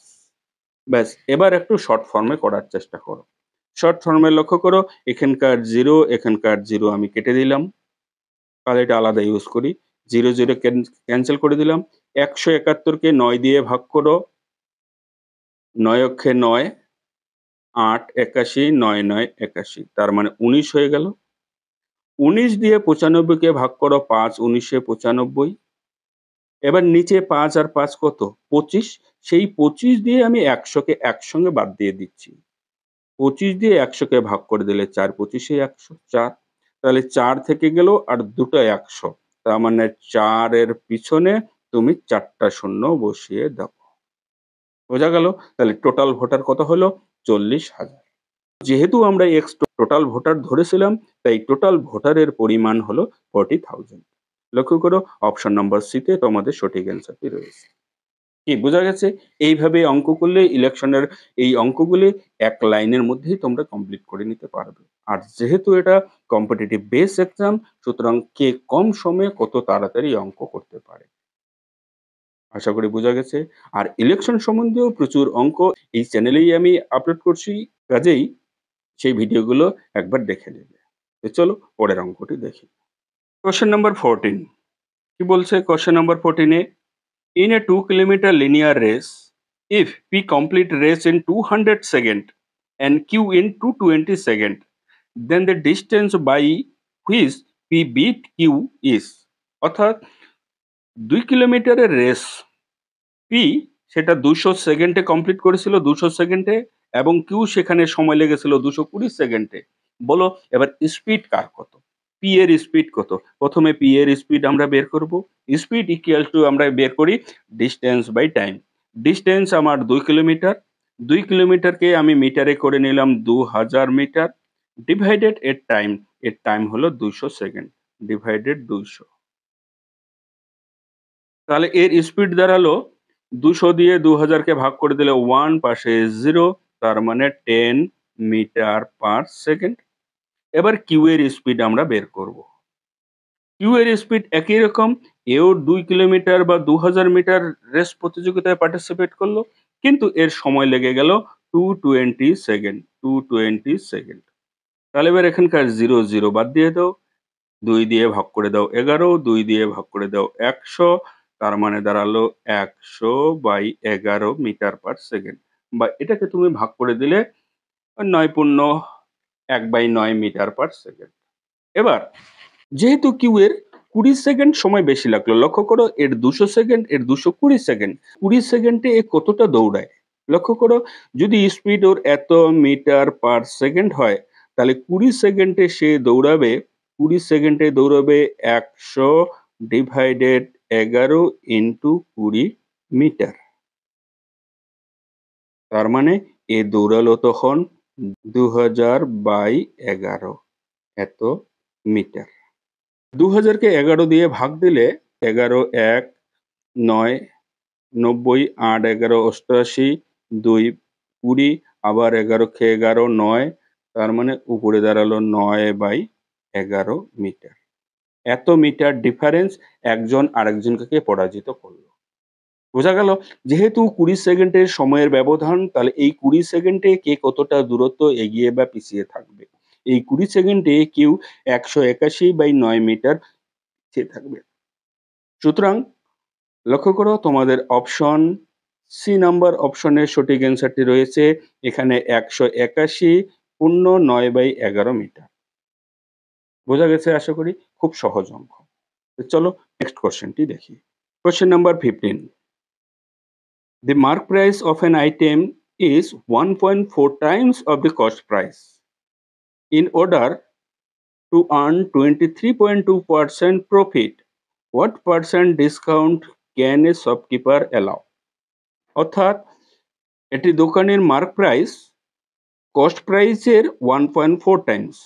ব্যাস, এবার একটু শর্ট ফর্মে করার চেষ্টা করো। শর্ট ফর্মে লক্ষ্য করো, এখানকার 0 আমি কেটে দিলাম। তাহলে এটা আলাদা ইউজ করি। 0 ক্যানসেল করে দিলাম। 171 কে 9 দিয়ে ভাগ করো, 9 অক্ষে 9, 8 81, 9 9 81, তার মানে 19 হয়ে গেল। 19 দিয়ে 95 কে ভাগ করো, 5 19 95। এবার নিচে 5 আর 5 কত? 25। সেই 25 দিয়ে আমি 100 কে একসঙ্গে বাদ দিয়ে দিচ্ছি। 25 দিয়ে 100 কে ভাগ করে দিলে 4 25 এ 100, 4। তাহলে 4 থেকে গেল আর দুটো 100। তার মানে 4 এর পিছনে তুমি 4টা শূন্য বসিয়ে দাও। বোঝা গেল? তাহলে টোটাল ভোটার কত হলো? 40,000। যেহেতু আমরা টোটাল ভোটার ধরেছিলাম, তাই টোটাল ভোটারের পরিমাণ হলো 40,000। লক্ষ্য করো অপশন নাম্বার সি তে তোমাদের সঠিক অ্যান্সারটি রয়েছে। কি বোঝা গেছে? এইভাবে অঙ্ক করলে ইলেকশনের এই অঙ্কগুলি এক লাইনের মধ্যেই তোমরা কমপ্লিট করে নিতে পারবে। আর যেহেতু এটা কম্পিটিটিভ বেস এক্সাম, সুতরাং কে কম সময়ে কত তাড়াতাড়ি অঙ্ক করতে পারে। আশা করি বোঝা গেছে। আর ইলেকশন সম্বন্ধেও প্রচুর অঙ্ক এই চ্যানেলেই আমি আপলোড করছি, কাজেই সেই ভিডিওগুলো একবার দেখে নেবে। তো চলো পরের অঙ্কটি দেখি। কোয়েশ্চেন নাম্বার 14 কি বলছে? Question number 14 A in a 2 kilometer linear race, if P complete race in 200 seconds and Q in 220 seconds, then the distance by which P beat Q is। অর্থাৎ 2 কিলোমিটারের রেস পি সেটা 200 সেকেন্ডে complete করেছিল, 200 সেকেন্ডে, এবং Q সেখানে সময় লেগেছিল 220 সেকেন্ডে। বলো এবার স্পিড কার কত? পি এর স্পিড কত? প্রথমে পি এর স্পিড আমরা বের করব। স্পিড ইকুয়াল টু আমরা বের করি ডিস্টেন্স বাই টাইম। ডিস্টেন্স আমার 2 কিলোমিটার, 2 কিলোমিটারকে আমি মিটারে করে নিলাম 2000 মিটার, ডিভাইডেড এর টাইম হলো 200 সেকেন্ড, ডিভাইডেড 200। তাহলে এর স্পিড দাঁড়ালো 200 দিয়ে 2000 কে ভাগ করে দিলে 1, পাশে 0, তার মানে 10 মিটার পার সেকেন্ড। এবার কিউ এর স্পিড আমরা বের করব। কিউ এর স্পিড একই রকম, এও 2 কিলোমিটার বা 2000 মিটার রেস প্রতিযোগিতায় পার্টিসিপেট করলো, কিন্তু এর সময় লেগে গেল 220 সেকেন্ড, 220 সেকেন্ড। তাহলে এবার এখানকার 0 0 বাদ দিয়ে দাও, 2 দিয়ে ভাগ করে দাও 11, 2 দিয়ে ভাগ করে দাও 100, তার মানে দাঁড়ালো 100/11 মিটার পার সেকেন্ড, বা এটাকে তুমি ভাগ করে দিলে 9 পূর্ণ 1/9 মিটার পার সেকেন্ড। এবার যেহেতু কিউ এর 20 সেকেন্ড সময় বেশি লাগলো, লক্ষ্য করো এর 200 সেকেন্ড, এর 220 সেকেন্ড, 20 সেকেন্ডে এ কতটা দৌড়ায়। লক্ষ্য করো যদি স্পিড ওর এত মিটার পার সেকেন্ড হয়, তাহলে 20 সেকেন্ডে সে দৌড়াবে, 20 সেকেন্ডে দৌড়াবে 100 ডিভাইডেড 11 ইন্টু 20 মিটার। তার মানে এ দৌড়ালো তখন 2000/11 এত মিটার। 2000-কে 11 দিয়ে ভাগ দিলে 11 1 9 90, 8 11 88, 2 20, আবার 11 খেয়ে 11 9, তার মানে উপরে দাঁড়ালো 9/11 মিটার। এত মিটার ডিফারেন্স একজন আরেকজনকে পরাজিত করলো। বোঝা গেল? যেহেতু 20 সেকেন্ডের সময়ের ব্যবধান, তাহলে এই 20 সেকেন্ডে কে কতটা দূরত্ব এগিয়ে বা পিছিয়ে থাকবে। এই 20 সেকেন্ডে কেউ 181/9 মিটার পিছিয়ে থাকবে। সুতরাং লক্ষ্য করো তোমাদের অপশন সি নাম্বার অপশনের সঠিক অ্যান্সারটি রয়েছে এখানে 181 পূর্ণ 9/11 মিটার। বোঝা গেছে আশা করি? খুব সহজ অঙ্ক। তো চলো নেক্সট কোশ্চেনটি দেখি। Question number 15। The mark price of an item is 1.4 times of the cost price. In order to earn 23.2% profit, what percent discount can a shopkeeper allow? অর্থাৎ এটি দোকানের মার্ক প্রাইস কস্ট প্রাইসের 1.4 টাইমস।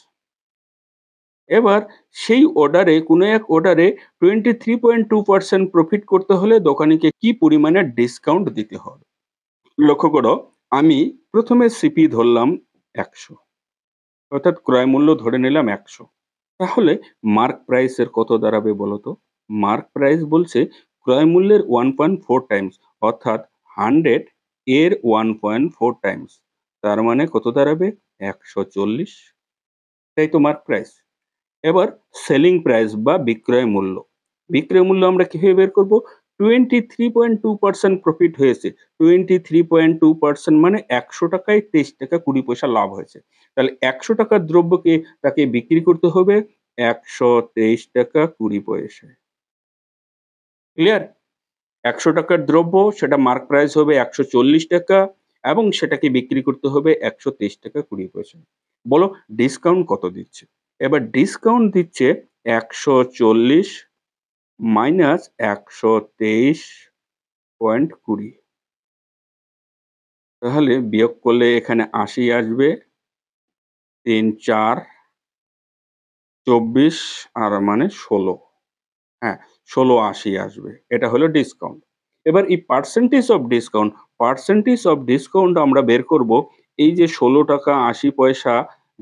এবার সেই অর্ডারে কোনো এক অর্ডারে 23.2% প্রফিট করতে হলে দোকানিকে কি পরিমাণে ডিসকাউন্ট দিতে হবে। লক্ষ্য করো আমি প্রথমে সিপি ধরলাম 100, অর্থাৎ ক্রয় মূল্য ধরে নিলাম 100। তাহলে মার্ক প্রাইসের কত দাঁড়াবে বলো তো? মার্ক প্রাইস বলছে ক্রয় মূল্যের 1.4 টাইমস, অর্থাৎ 100 এর 1.4 টাইমস, তার মানে কত দাঁড়াবে? 140। তাই তো মার্ক প্রাইস। এবার সেলিং প্রাইস বা বিক্রয় মূল্য। বিক্রয় মূল্য আমরা কিভাবে বের করব? 23.2% প্রফিট হয়েছে। 23.2% মানে ১০০ টাকায় ২৩ টাকা ২০ পয়সা লাভ হয়েছে। তাহলে ১০০ টাকার দ্রব্যকে তাকে বিক্রি করতে হবে ১২৩ টাকা ২০ পয়সায়। ক্লিয়ার? ১০০ টাকার দ্রব্য সেটা মার্ক প্রাইস হবে ১৪০ টাকা এবং সেটাকে বিক্রি করতে হবে ১২৩ টাকা ২০ পয়সা। বলো ডিসকাউন্ট কত দিচ্ছে? এবার ডিসকাউন্ট দিচ্ছে ১৪০ মাইনাস ১২৩.২০। তাহলে বিয়োগ করলে এখানে ৮০ আসবে। ৩, ৪, ২৪ আর মানে ১৬। হ্যাঁ, ১৬.৮০ আসবে। এটা হলো ডিসকাউন্ট। এবার এই পার্সেন্টেজ অফ ডিসকাউন্ট আমরা বের করব। এই যে ৳১৬.৮০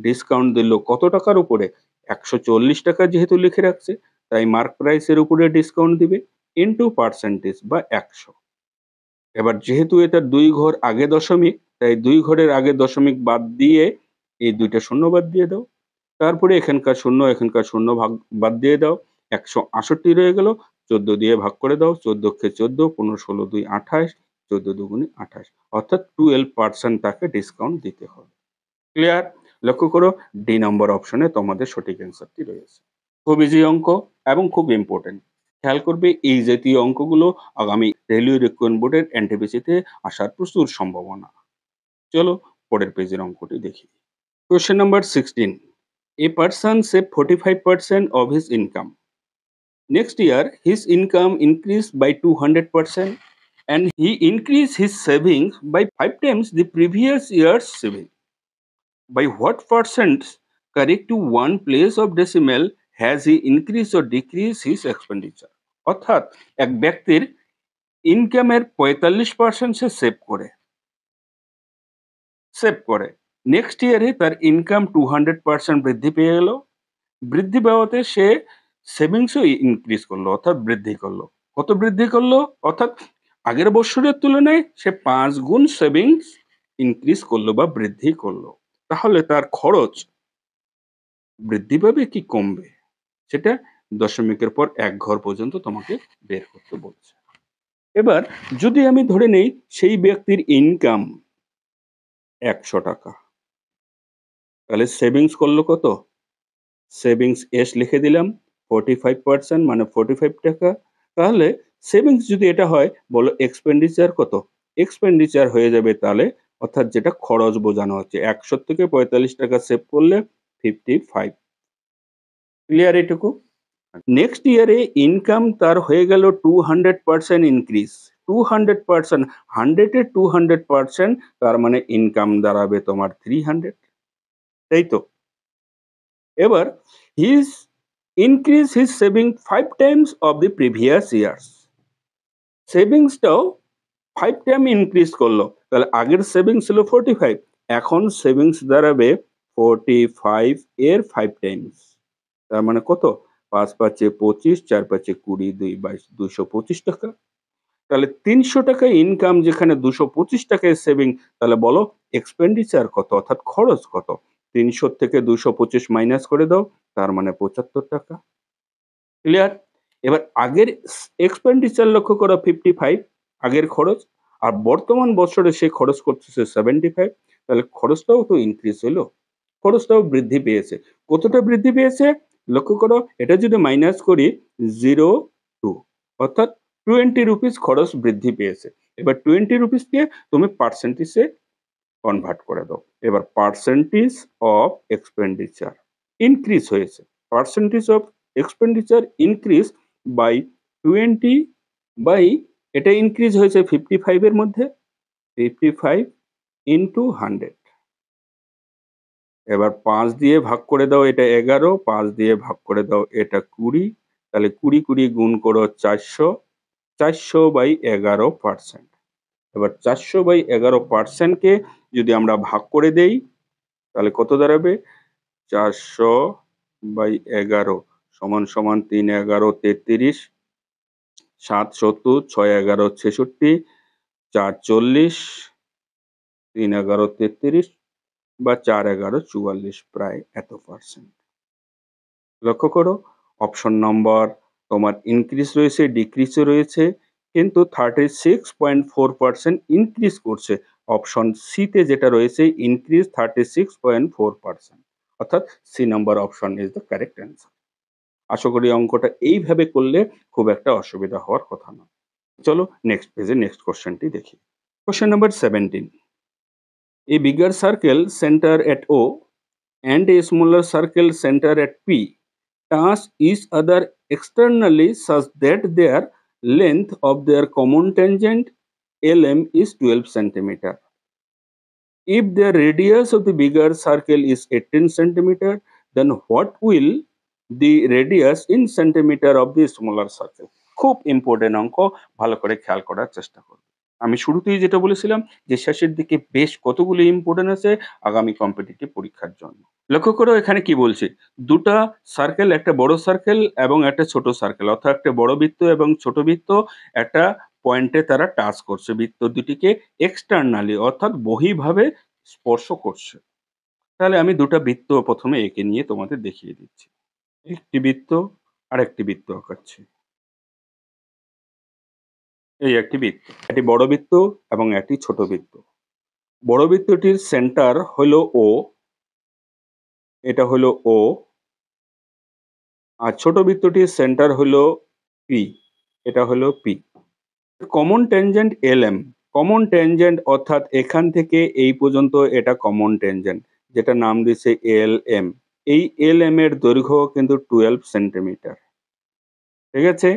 ডিসকাউন্ট দিল কত টাকার উপরে? ৳১৪০ যেহেতু লিখে রাখছে, তাই মার্ক প্রাইস এর উপরে ডিসকাউন্ট দিবে ইনটু পার্সেন্টেজ বা ১০০। এবার যেহেতু এটা ২ ঘর আগে দশমিক, তাই ২ ঘরের আগে দশমিক বাদ দিয়ে এই ২ টা শূন্য বাদ দিয়ে দাও। তারপরে এখানকার শূন্য, এখানকার শূন্য বাদ দিয়ে দাও। ১৬৮ রয়ে গেল। ১৪ দিয়ে ভাগ করে দাও। ১৪ কে ১৪, ১৫, ১৬, ২ ২৮, ১৪ দুগুণে ২৮। অর্থাৎ 12% তাকে ডিসকাউন্ট দিতে হবে। ক্লিয়ার? লক্ষ্য করো ডি নম্বর অপশনে তোমাদের সঠিক অ্যান্সারটি রয়েছে। খুব ইজি অঙ্ক এবং খুব ইম্পোর্টেন্ট। খেয়াল করবে এই জাতীয় অঙ্কগুলো আগামী রেলওয়ে রিক্রুটমেন্ট বোর্ডের এনটিপিসিতে আসার প্রচুর সম্ভাবনা। চলো পরের পেজের অঙ্কটি দেখি। Question number 16. A person saved 45% of his income. Next year, his income increased by 200% and he increased his savings by 5 times the previous year's saving. By what percent correct to one place of decimal has he increased or decreased his expenditure? অর্থাৎ এক ব্যক্তির ইনকামের ৪৫% সে save করে next ইয়ারে তার income 200% বৃদ্ধি পেয়ে গেল। বৃদ্ধি পাওয়াতে সে সেভিংসও ইনক্রিজ করলো অর্থাৎ বৃদ্ধি করলো। কত বৃদ্ধি করলো? অর্থাৎ আগের বছরের তুলনায় সে ৫ গুণ সেভিংস ইনক্রিজ করলো বা বৃদ্ধি করলো। তাহলে তার খরচ বৃদ্ধি পাবে কি কমবে? সেটা দশমিকের পর ১ ঘর পর্যন্ত তোমাকে বের করতে বলছে। এবার যদি আমি ধরে নেই সেই ব্যক্তির ইনকাম ১০০ টাকা, তাহলে সেভিংস করলো কত? সেভিংস এস লিখে দিলাম 45% মানে 45 টাকা। তাহলে সেভিংস যদি এটা হয় বলো এক্সপেন্ডিচার কত? এক্সপেন্ডিচার হয়ে যাবে তাহলে অর্থাৎ যেটা খরচ বোঝানো হচ্ছে ১০০ থেকে ৪৫ টাকা সেভ করলে 55। ক্লিয়ার এটুকু? নেক্সট ইয়ারে ইনকাম তার হয়ে গেল 200% ইনক্রিজ। 200% 100 এর 200% তার মানে ইনকাম দাঁড়াবে তোমার 300, তাই তো? এবার his increase his saving 5 times of the previous years. সেভিংসটাও 5 টাইম ইনক্রিজ করলো। তাহলে আগের সেভিংস ছিল 45, এখন সেভিংস দাঁড়াবে 45 এর 5 টাইমস। তার মানে কত? ৫ ৫ এ ২৫, ৪ ৫ এ ২০, ২ ২২, ২২৫ টাকা। তাহলে ৩০০ টাকা ইনকাম যেখানে ২২৫ টাকায় সেভিং, তাহলে বলো এক্সপেন্ডিচার কত অর্থাৎ খরচ কত? ৩০০ থেকে ২২৫ মাইনাস করে দাও, তার মানে ৭৫ টাকা। ক্লিয়ার? এবার আগের এক্সপেন্ডিচার লক্ষ্য করো 55 আগের খরচ, আর বর্তমান বছরে সে খরচ করতেছে 75, তাহলে খরচটাও তো ইনক্রিজ হলো, খরচটাও বৃদ্ধি পেয়েছে। কতটা বৃদ্ধি পেয়েছে? লক্ষ্য করো এটা যদি মাইনাস করি 0.2 অর্থাৎ 20 রুপিস খরচ বৃদ্ধি পেয়েছে। এবার 20 রুপিসকে তুমি পার্সেন্টেজে কনভার্ট করে দাও। এবার পার্সেন্টেজ অফ এক্সপেন্ডিচার ইনক্রিজ হয়েছে। Percentage of expenditure increase by 20 by এটা ইনক্রিজ হয়েছে 55 এর মধ্যে 55 ইনটু 100। এবার ৫ দিয়ে ভাগ করে দাও এটা ১১, ৫ দিয়ে ভাগ করে দাও এটা ২০, তাহলে ২০ ২০ গুণ করো ৪০০, ৪০০/১১%। এবার ৪০০/১১% কে যদি আমরা ভাগ করে দেই তাহলে কত দাঁড়াবে? ৪০০/১১ সমান সমান ৩ ১১ ৩৩, ৭ ৭০, ৬ ১১ ৬৬, ৪ ৪০, ৩ ১১ ৩৩ বা ৪ ১১ ৪৪, প্রায় এত পার্সেন্ট। লক্ষ্য করো অপশন নম্বর তোমার ইনক্রিজ রয়েছে, ডিক্রিজও রয়েছে, কিন্তু 36.4% ইনক্রিজ করছে। অপশন সিতে যেটা রয়েছে ইনক্রিজ 36.4%, অর্থাৎ C number option is the correct answer. আশা করি অঙ্কটা এইভাবে করলে খুব একটা অসুবিধা হওয়ার কথা না। চলো নেক্সট পেজে নেক্সট কোশ্চেনটি দেখি। Question number 17, a bigger circle center at O and a smaller circle center at P touch each other externally such that their length of their common tangent LM is 12 centimeter. If the radius of the bigger circle is 18 centimeter, then what will the radius in centimeter of the smaller circle? খুব important অঙ্ক, ভালো করে খেয়াল করার চেষ্টা করো। আমি শুরুতেই যেটা বলেছিলাম যে শেষের দিকে বেশ কতগুলো ইম্পর্টেন্ট আছে আগামী কম্পিটিটিভ পরীক্ষার জন্য। লক্ষ্য করো এখানে কি বলছে, দুটা সার্কেল, একটা বড় সার্কেল এবং একটা ছোট সার্কেল, অর্থাৎ একটা বড় বৃত্ত এবং ছোট বৃত্ত একটা পয়েন্টে তারা টাচ করছে, বৃত্ত দুটিকে এক্সটার্নালি অর্থাৎ বহিঃভাবে স্পর্শ করছে। তাহলে আমি দুটা বৃত্ত প্রথমে এঁকে নিয়ে তোমাদের দেখিয়ে দিচ্ছি। একটি বৃত্ত আর একটি বৃত্ত আঁকাচ্ছি। এই একটি বৃত্ত, একটি বড় বৃত্ত এবং একটি ছোট বৃত্ত। বড় বৃত্তটির সেন্টার হলো ও, এটা হলো ও, আর ছোট বৃত্তটির সেন্টার হলো পি, এটা হলো পি। কমন ট্যানজেন্ট এলএম, কমন ট্যানজেন্ট অর্থাৎ এখান থেকে এই পর্যন্ত এটা কমন ট্যানজেন্ট, যেটা নাম দিয়েছে এল এম। এই এল এম এর দৈর্ঘ্য কিন্তু 12 সেন্টিমিটার, ঠিক আছে।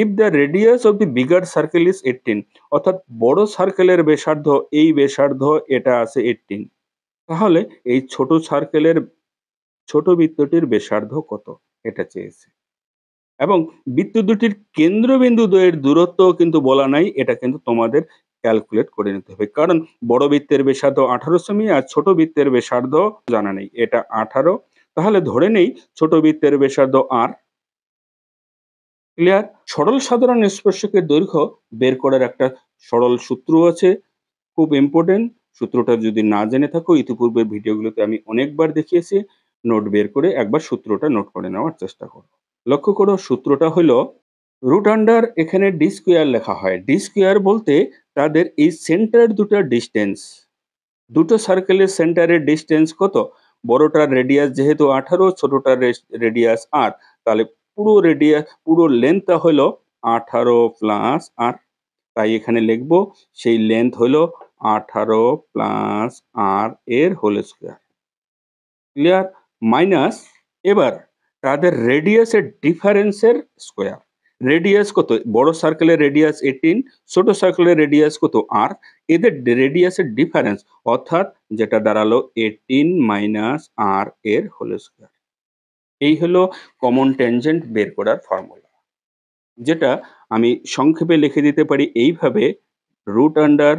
If the radius of the bigger circle is 18, অর্থাৎ বড় সার্কেলের ব্যাসার্ধ, এই ব্যাসার্ধ এটা আছে 18, তাহলে এই ছোট সার্কেলের ছোট বৃত্তটির ব্যাসার্ধ কত এটা চেয়েছে। এবং বৃত্ত দুটির কেন্দ্রবিন্দু দ্বয়ের দূরত্ব কিন্তু বলা নাই, এটা কিন্তু তোমাদের ক্যালকুলেট করে নিতে হবে, কারণ বড় বৃত্তের ব্যাসার্ধ 18 সেমি আর ছোট বৃত্তের ব্যাসার্ধ জানা নেই, এটা 18। তাহলে ধরে নেই ছোট বৃত্তের ব্যাসার্ধ আর। ক্লিয়ার? সরল সাধারণ স্পর্শকের দৈর্ঘ্য বের করার একটা সরল সূত্র আছে, খুব ইম্পর্টেন্ট। সূত্রটা যদি না জেনে থাকো, ইতিপূর্বে ভিডিওগুলোতে আমি অনেকবার দেখিয়েছি, নোট বের করে একবার সূত্রটা নোট করে নেওয়ার চেষ্টা করো। লক্ষ্য করো সূত্রটা হলো রুট আন্ডার, এখানে ডি স্কোয়ার লেখা হয়। ডি স্কোয়ার বলতে তাদের এই সেন্টার দুটার ডিস্টেন্স, দুটো সার্কেলের সেন্টারের ডিস্টেন্স কত, বড়টার রেডিয়াস যেহেতু 18, ছোটটার রেডিয়াস আর, তাহলে পুরো লেন্থটা হলো 18 প্লাস আর, তাই এখানে লিখবো সেই লেন্থ হলো 18 প্লাস আর এর হোল স্কোয়ার। ক্লিয়ার? মাইনাস এবার তাদের রেডিয়াসের ডিফারেন্সের স্কোয়ার। রেডিয়াস কত, বড় সার্কেলের রেডিয়াস 18, ছোট সার্কেলের রেডিয়াস কত আর, এদের রেডিয়াসের ডিফারেন্স অর্থাৎ যেটা দাঁড়ালো 18 মাইনাস আর এর হোল স্কোয়ার। এই হলো কমন ট্যানজেন্ট বের করার ফর্মুলা, যেটা আমি সংক্ষেপে লিখে দিতে পারি এইভাবে, root under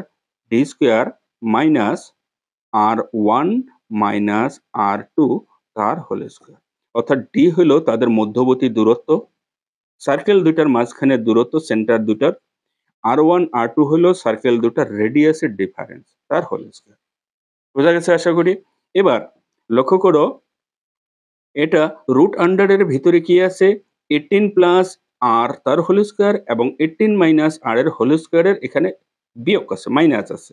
D square minus R1 minus R2 তার হোল স্কোয়ার। অর্থাৎ ডি হলো তাদের মধ্যবর্তী দূরত্ব, সার্কেল দুটার মাঝখানের দূরত্ব সেন্টার দুটার, R1 R2 হলো সার্কেল দুটার রেডিয়াসের ডিফারেন্স তার হোল স্কোয়ার। বোঝা গেছে আশা করি। এবার লক্ষ্য করো এটা রুট আন্ডারের ভিতরে কি আছে, 18 প্লাস আর তার হোল স্কোয়ার এবং 18 মাইনাস আর এর হোল স্কোয়ারের এখানে বিয়োগ আছে, মাইনাস আছে।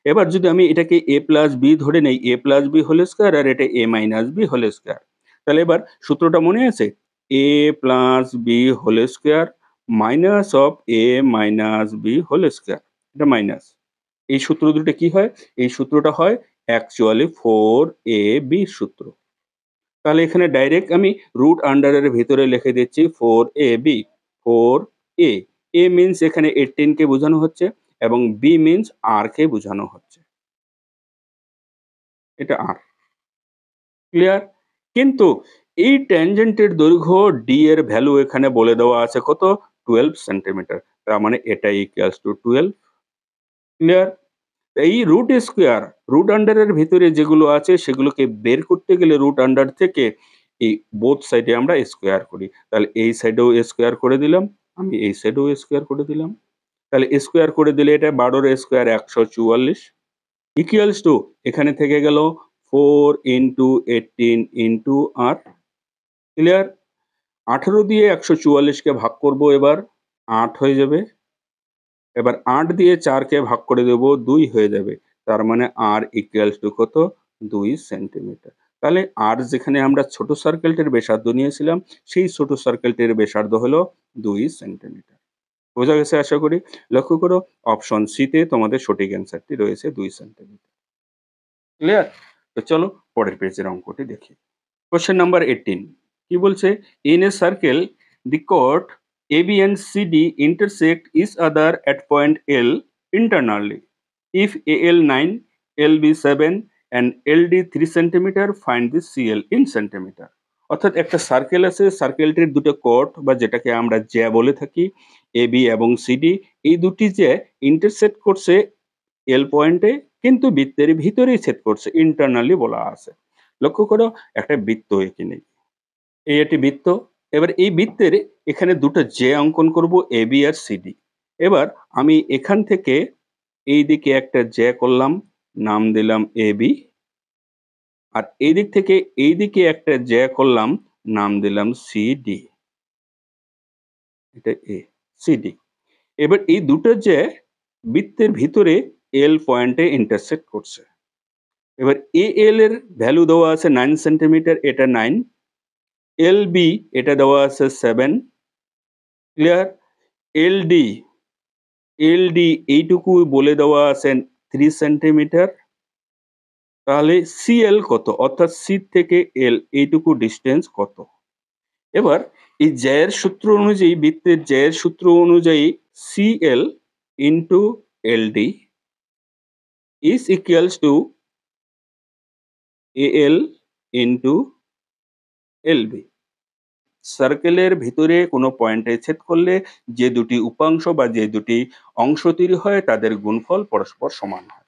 এবার যদি আমি এটাকে এ প্লাস বি ধরে নেই, A plus B whole square আর এটা A minus B whole square, তাহলে এবার সূত্রটা মনে আছে, A plus B whole square minus of A minus B whole square, এটা মাইনাস। এই সূত্র দুটো কি হয়, এই সূত্রটা হয় অ্যাকচুয়ালি 4ab সূত্র। তাহলে এখানে ডাইরেক্ট আমি রুট আন্ডারের ভিতরে লিখে দিচ্ছি 4ab, 4a, এ মিনস এখানে 18 কে বোঝানো হচ্ছে এবং বি মিনস আর কে বোঝানো হচ্ছে, এটা আর। ক্লিয়ার? কিন্তু এই ট্যানজেন্টের দৈর্ঘ্য ডি এর ভ্যালু এখানে বলে দেওয়া আছে কত, 12 সেন্টিমিটার, তার মানে এটা ইকুয়ালস টু 12। ক্লিয়ার? এই রুট স্কোয়ার, রুট আন্ডারের ভিতরে যেগুলো আছে সেগুলোকে বের করতে গেলে রুট আন্ডার থেকে এই বোথ সাইডে আমরা স্কোয়ার করি, তাহলে এই সাইডেও স্কোয়ার করে দিলাম, আমি এই সাইডেও স্কোয়ার করে দিলাম, তাহলে স্কোয়ার করে দিলে এটা 12 স্কোয়ার 144 ইকুয়ালস টু এখানে থেকে গেল 4 ইন্টু 18 ইন্টু আর। ক্লিয়ার? 18 দিয়ে 144 কে ভাগ করব, এবার 8 হয়ে যাবে, এবার 8 দিয়ে 4 কে ভাগ করে দেব, 2 হয়ে যাবে। তার মানে r ইকুয়ালস টু কত? 2 সেন্টিমিটার। তাহলে r যেখানে আমরা ছোট সার্কেলটির ব্যাসার্ধ নিয়েছিলাম, সেই ছোট সার্কেলটির ব্যাসার্ধ হলো 2 সেন্টিমিটার। বোঝা গেছে আশা করি? লক্ষ্য করো অপশন সি তে তোমাদের সঠিক অ্যান্সারটি রয়েছে 2 সেন্টিমিটার। ক্লিয়ার? তো চলো পরের পেজের অঙ্কটি দেখি। কোয়েশ্চেন নাম্বার 18 কি বলছে? In a circle the chord AB and CD intersect each other at point L internally. If AL 9, LB 7 and LD 3 centimeter, find the CL in centimeter. অর্থাৎ একটা সার্কেল আছে, সার্কেলটির দুটো কর্ড বা যেটাকে আমরা জ্যা বলে থাকি, AB এবং CD, এই দুটি জ্যা ইন্টারসেক্ট করছে এল পয়েন্টে, কিন্তু বৃত্তের ভিতরেই ছেদ করছে, ইন্টারনালি বলা আছে। লক্ষ্য করো একটা বৃত্ত এঁকে নেই, এই একটি বৃত্ত। এবার এই বৃত্তের এখানে দুটো যে অঙ্কন করব, এ বি আর সিডি। এবার আমি এখান থেকে এই দিকে একটা যে করলাম, নাম দিলাম এ বি, আর এই দিক থেকে এই দিকে একটা যে করলাম, নাম দিলাম সিডি। এটা এ, সিডি। এবার এই দুটো যে বৃত্তের ভিতরে এল পয়েন্টে ইন্টারসেক্ট করছে। এবার এ এল এর ভ্যালু দেওয়া আছে 9 সেন্টিমিটার, এটা 9। এল বি এটা দেওয়া আছে 7। Clear? L D, L D এইটুকু বলে দেওয়া আছে 3 সেন্টিমিটার। তাহলে সিএল কত? অর্থাৎ সি থেকে এল এইটুকু ডিস্টেন্স কত? এবার এই জ্যায়ের সূত্র অনুযায়ী, বৃত্তের জ্যায়ের সূত্র অনুযায়ী CL into LD is equals to AL into LB. সার্কেলের ভিতরে কোনো পয়েন্টে ছেদ করলে যে দুটি উপাংশ বা যে দুটি অংশ তৈরি হয় তাদের গুণফল পরস্পর সমান হয়।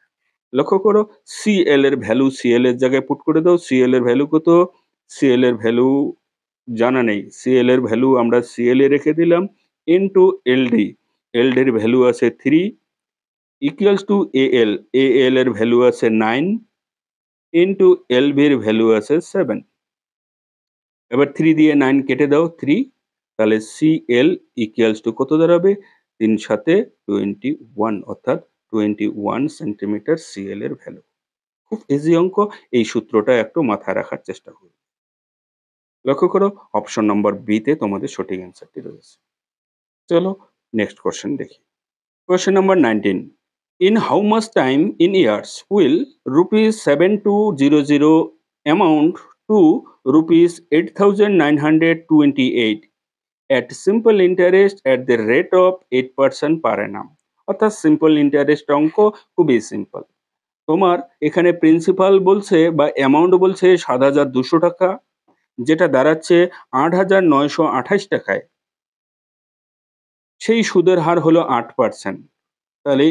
লক্ষ্য করো সিএল এর ভ্যালু সিএল এর জায়গায় পুট করে দাও। সিএল এর ভ্যালু কত? সিএল এর ভ্যালু জানা নেই, সিএল এর ভ্যালু আমরা সিএল এ রেখে দিলাম, ইন্টু এলডি, এলডির ভ্যালু আছে 3 ইকুয়ালস টু এএল, এএল এর ভ্যালু আছে 9 ইন্টু এলবির ভ্যালু আছে 7। এবার 3 দিয়ে 9 কেটে দাও, 3। তাহলে সিএল ইকুয়ালস টু কত দাঁড়াবে? 3 সাথে 21, অর্থাৎ 21 সেন্টিমিটার সিএল এর ভ্যালু। খুব ইজি অঙ্ক, এই সূত্রটা একটু মাথায় রাখার চেষ্টা করো। লক্ষ্য করো অপশন নম্বর বি তে তোমাদের সঠিক অ্যান্সারটি রয়েছে। চলো নেক্সট কোশ্চেন দেখি। Question number 19, in how much time in years will rupees 7200 amount to rupees 8928 at simple interest at the rate of 8% per annum? অর্থাৎ সিম্পল ইন্টারেস্ট অঙ্ক খুবই সিম্পল। তোমার এখানে প্রিন্সিপাল বলছে বা অ্যামাউন্ট বলছে ৭,২০০ টাকা, যেটা দাঁড়াচ্ছে ৮,৯২৮ টাকায়। সেই সুদের হার হলো 8%। তাহলে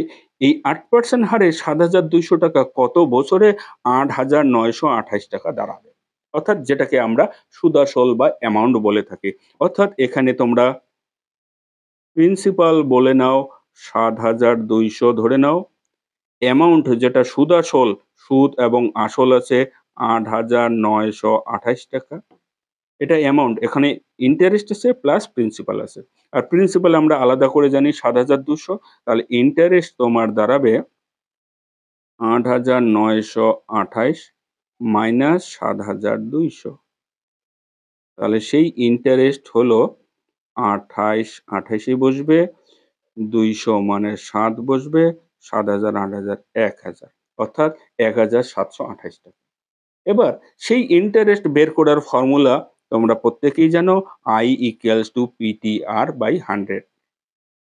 এই 8% হারে ৭,২০০ টাকা কত বছরে ৮,৯২৮ টাকা দাঁড়াবে? অর্থাৎ যেটাকে আমরা সুদাসল বা অ্যামাউন্ট বলে থাকি। অর্থাৎ এখানে তোমরা প্রিন্সিপাল বলে নাও ৭,২০০ ধরে নাও, অ্যামাউন্ট যেটা সুদাসল, সুদ এবং আসল আছে ৮,৯২৮ টাকা। এটা অ্যামাউন্ট, এখানে ইন্টারেস্ট আছে প্লাস প্রিন্সিপাল আছে। আর প্রিন্সিপাল আমরা আলাদা করে জানি ৭,২০০, তাহলে ইন্টারেস্ট তোমার দাঁড়াবে ৮,৯২৮ মাইনাস ৭,২০০। তাহলে সেই ইন্টারেস্ট হলো ২৮, ২৮ই বসবে, ২০০ মানে ৭ বসবে, ৭,০০০, ৮,০০০, ১,০০০, অর্থাৎ ১,৭২৮ টাকা। এবার সেই ইন্টারেস্ট বের করার ফর্মুলা তোমরা প্রত্যেকেই জানো, I equals to PTR by 100।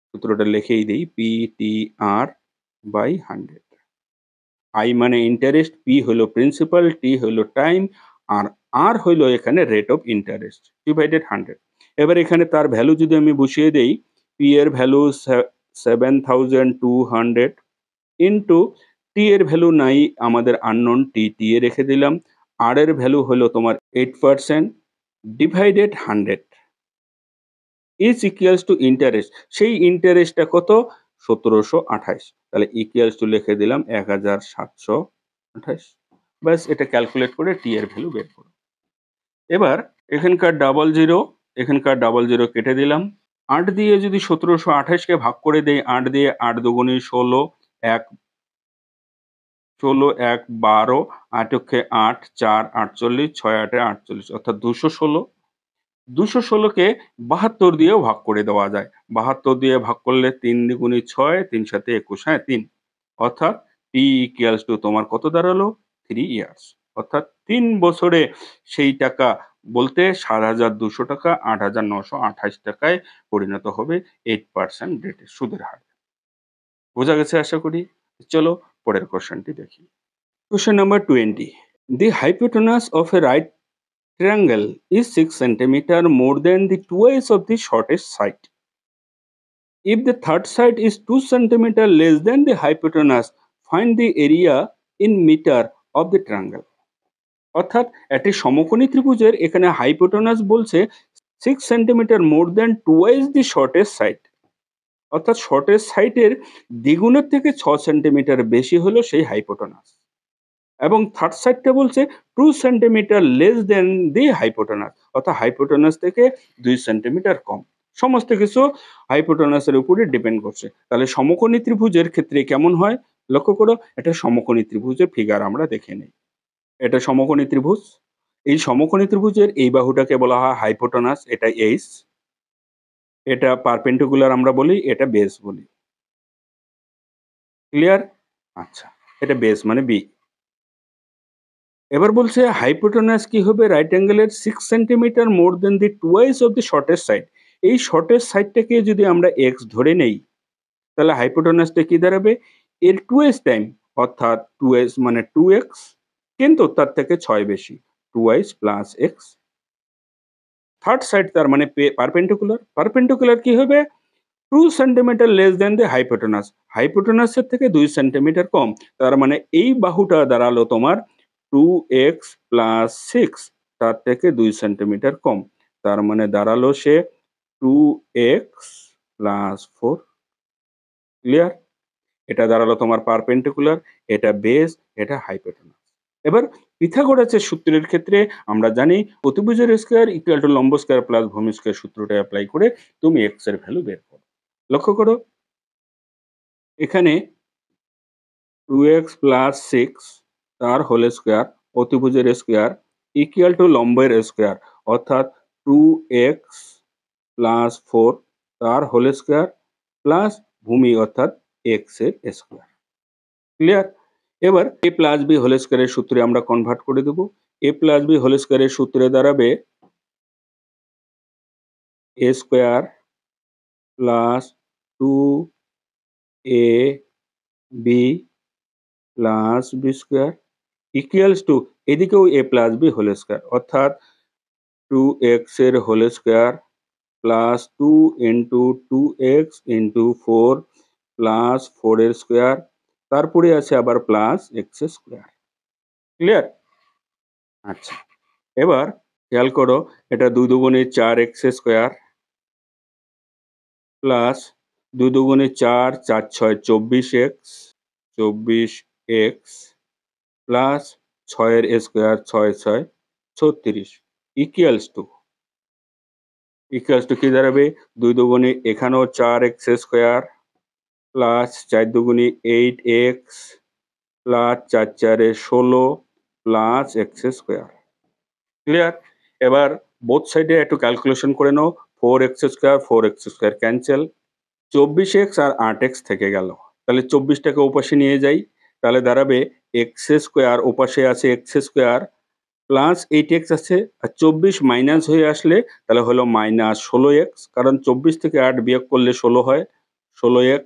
সূত্রটা লিখেই দেই, PTR বাই 100। I মানে ইন্টারেস্ট, P হলো প্রিন্সিপাল, T হলো টাইম, আর R হলো এখানে রেট অফ ইন্টারেস্ট ডিভাইডেড 100। এবার এখানে তার ভ্যালু যদি আমি বসিয়ে দেই, P এর ভ্যালু 7,200 ইন্টু T এর ভ্যালু নাই আমাদের আননোন, T এ রেখে দিলাম। R এর ভ্যালু হলো তোমার 8% divided 100 is equals two interest. সেই ইন্টারেস্টটা কত? ১৭২৮। তাহলে ইকুয়ালস টু লিখে দিলাম ১,৭২৮। ব্যাস, এটা ক্যালকুলেট করে টি এর ভ্যালু বের করো। এবার এখানকার ডাবল জিরো, এখানকার ডাবল জিরো কেটে দিলাম। 8 দিয়ে যদি 1728 কে ভাগ করে দেই, 8 দিয়ে 8 দুগুণে 16, 1 ১৬, ১ ১২, ৮ অক্ষে ৮, ৪ ৪৮, ৬ ৮ ৪৮ অর্থাৎ 216। 216 কে ৭২ দিয়েও ভাগ করে দেওয়া যায়। ৭২ দিয়ে ভাগ করলে ৩ দুগুণে ৬, ৩ সাথে ২১, হ্যাঁ ৩। অর্থাৎ টি ইকুয়ালস টু তোমার কত দাঁড়ালো? 3 ইয়ার্স। অর্থাৎ ৩ বছরে সেই টাকা বলতে ৭,২০০ টাকা ৮,৯২৮ টাকায় পরিণত হবে 8% রেটে সুদের হার। বোঝা গেছে আশা করি? চলো পরের কোয়েশ্চেনটি দেখি। Question number 20. The hypotenuse of a right triangle is 6 centimeter more than the twice of the shortest side. If the third side is 2 centimeter less than the hypotenuse, find the area in meter of the triangle. অর্থাৎ একটি সমকোণী ত্রিভুজের এখানে hypotenuse বলছে 6 centimetre more than twice দি shortest side. অর্থাৎ shortest সাইডের দ্বিগুণের থেকে 6 centimetre বেশি হলো সেই হাইপোটেনাস। এবং থার্ড সাইডটা বলছে 2 সেন্টিমিটার লেস দেন দি হাইপোটেনাস, অর্থাৎ হাইপোটেনাস থেকে 2 সেন্টিমিটার কম। সমস্ত কিছু হাইপোটেনাসের উপরে ডিপেন্ড করছে। তাহলে সমকোণী ত্রিভুজের ক্ষেত্রে কেমন হয় লক্ষ্য করো। এটা সমকোণী ত্রিভুজের ফিগার আমরা দেখে নেই। এটা সমকোণী ত্রিভুজ। এই সমকোণী ত্রিভুজের এই বাহুটাকে বলা হয় হাইপোটেনাস, এটা এইচ। এটা পারপেন্ডিকুলার আমরা বলি, এটা বেস বলি। ক্লিয়ার? আচ্ছা, এটা বেস মানে বি। এবার বলছে হাইপোটেনাস কি হবে রাইট অ্যাঙ্গেলের 6 centimetre more than the twice of the shortest side. এই শর্টেস্ট সাইডটাকে যদি আমরা এক্স ধরে নেই তাহলে হাইপোটেনাসটা কি দাঁড়াবে এর টুয়াইস টাইম, অর্থাৎ টুয়াইস মানে 2x, কিন্তু তার থেকে 6 বেশি, twice plus x. Third side তার মানে পারপেন্ডিকুলার। পারপেন্ডিকুলার কি হবে 2 সেন্টিমিটার লেস দেন দি হাইপোটেনাস। হাইপোটেনাসের থেকে 2 সেন্টিমিটার কম। তার মানে এই বাহুটা দাঁড়ালো তোমার 2x প্লাস 6, তার থেকে 2 সেন্টিমিটার কম। তার মানে দাঁড়ালো সে 2x প্লাস 4। ক্লিয়ার? এটা দাঁড়ালো তোমার পারপেন্ডিকুলার, এটা বেস, এটা হাইপোটেনাস। এবার পিথাগোরাসের সূত্রের ক্ষেত্রে আমরা জানি অতিভুজের স্কয়ার ইকুয়াল টু লম্ব স্কয়ার প্লাস ভূমি স্কয়ার সূত্রটা অ্যাপ্লাই করে তুমি x এর ভ্যালু বের করো। লক্ষ্য করো এখানে 2x প্লাস 6 তার হোল স্কয়ার অতিভুজের স্কয়ার ইকুয়াল টু লম্বের স্কয়ার, অর্থাৎ 2x প্লাস 4 তার হোল স্কয়ার প্লাস ভূমি অর্থাৎ x এর স্কয়ার। ক্লিয়ার? এবার a প্লাস b হোল স্কয়ারের সূত্রে আমরা কনভার্ট করে দেব। a প্লাস b হোল স্কয়ারের সূত্রে দাঁড়াবে a square plus 2ab plus b square equals to এদিকেও a plus b whole square, অর্থাৎ 2x এর whole square plus 2 into 2x into 4 plus 4 এর স্কয়ার, তারপরে আছে আবার প্লাস x স্কয়ার। ক্লিয়ার? আচ্ছা, এবার খেয়াল করো এটা 2 দুগুণে 4x স্কয়ার প্লাস 2 দুগুণে 4, 4 6 24x, 24x প্লাস 6 এর স্কয়ার 6 6 36 ইকুয়ালস টু কি দাঁড়াবে 2 দুগুণে এখানেও 4x স্কয়ার প্লাস 4 দুগুণে 8x প্লাস 4 4 এ 16 প্লাস x স্কয়ার। ক্লিয়ার? এবার বোথ সাইডে একটু ক্যালকুলেশন করে নাও। 4x স্কয়ার ক্যান্সেল, 24x আর 8x থেকে গেল। তাহলে 24 টাকে ওপাশে নিয়ে যাই, তাহলে দাঁড়াবে x স্কয়ার, ওপাশে আছে x স্কয়ার প্লাস 8x আছে, আর 24 মাইনাস হয়ে আসলে তাহলে হলো মাইনাস 16x, কারণ 24 থেকে 8 বিয়োগ করলে 16 হয়, 16x।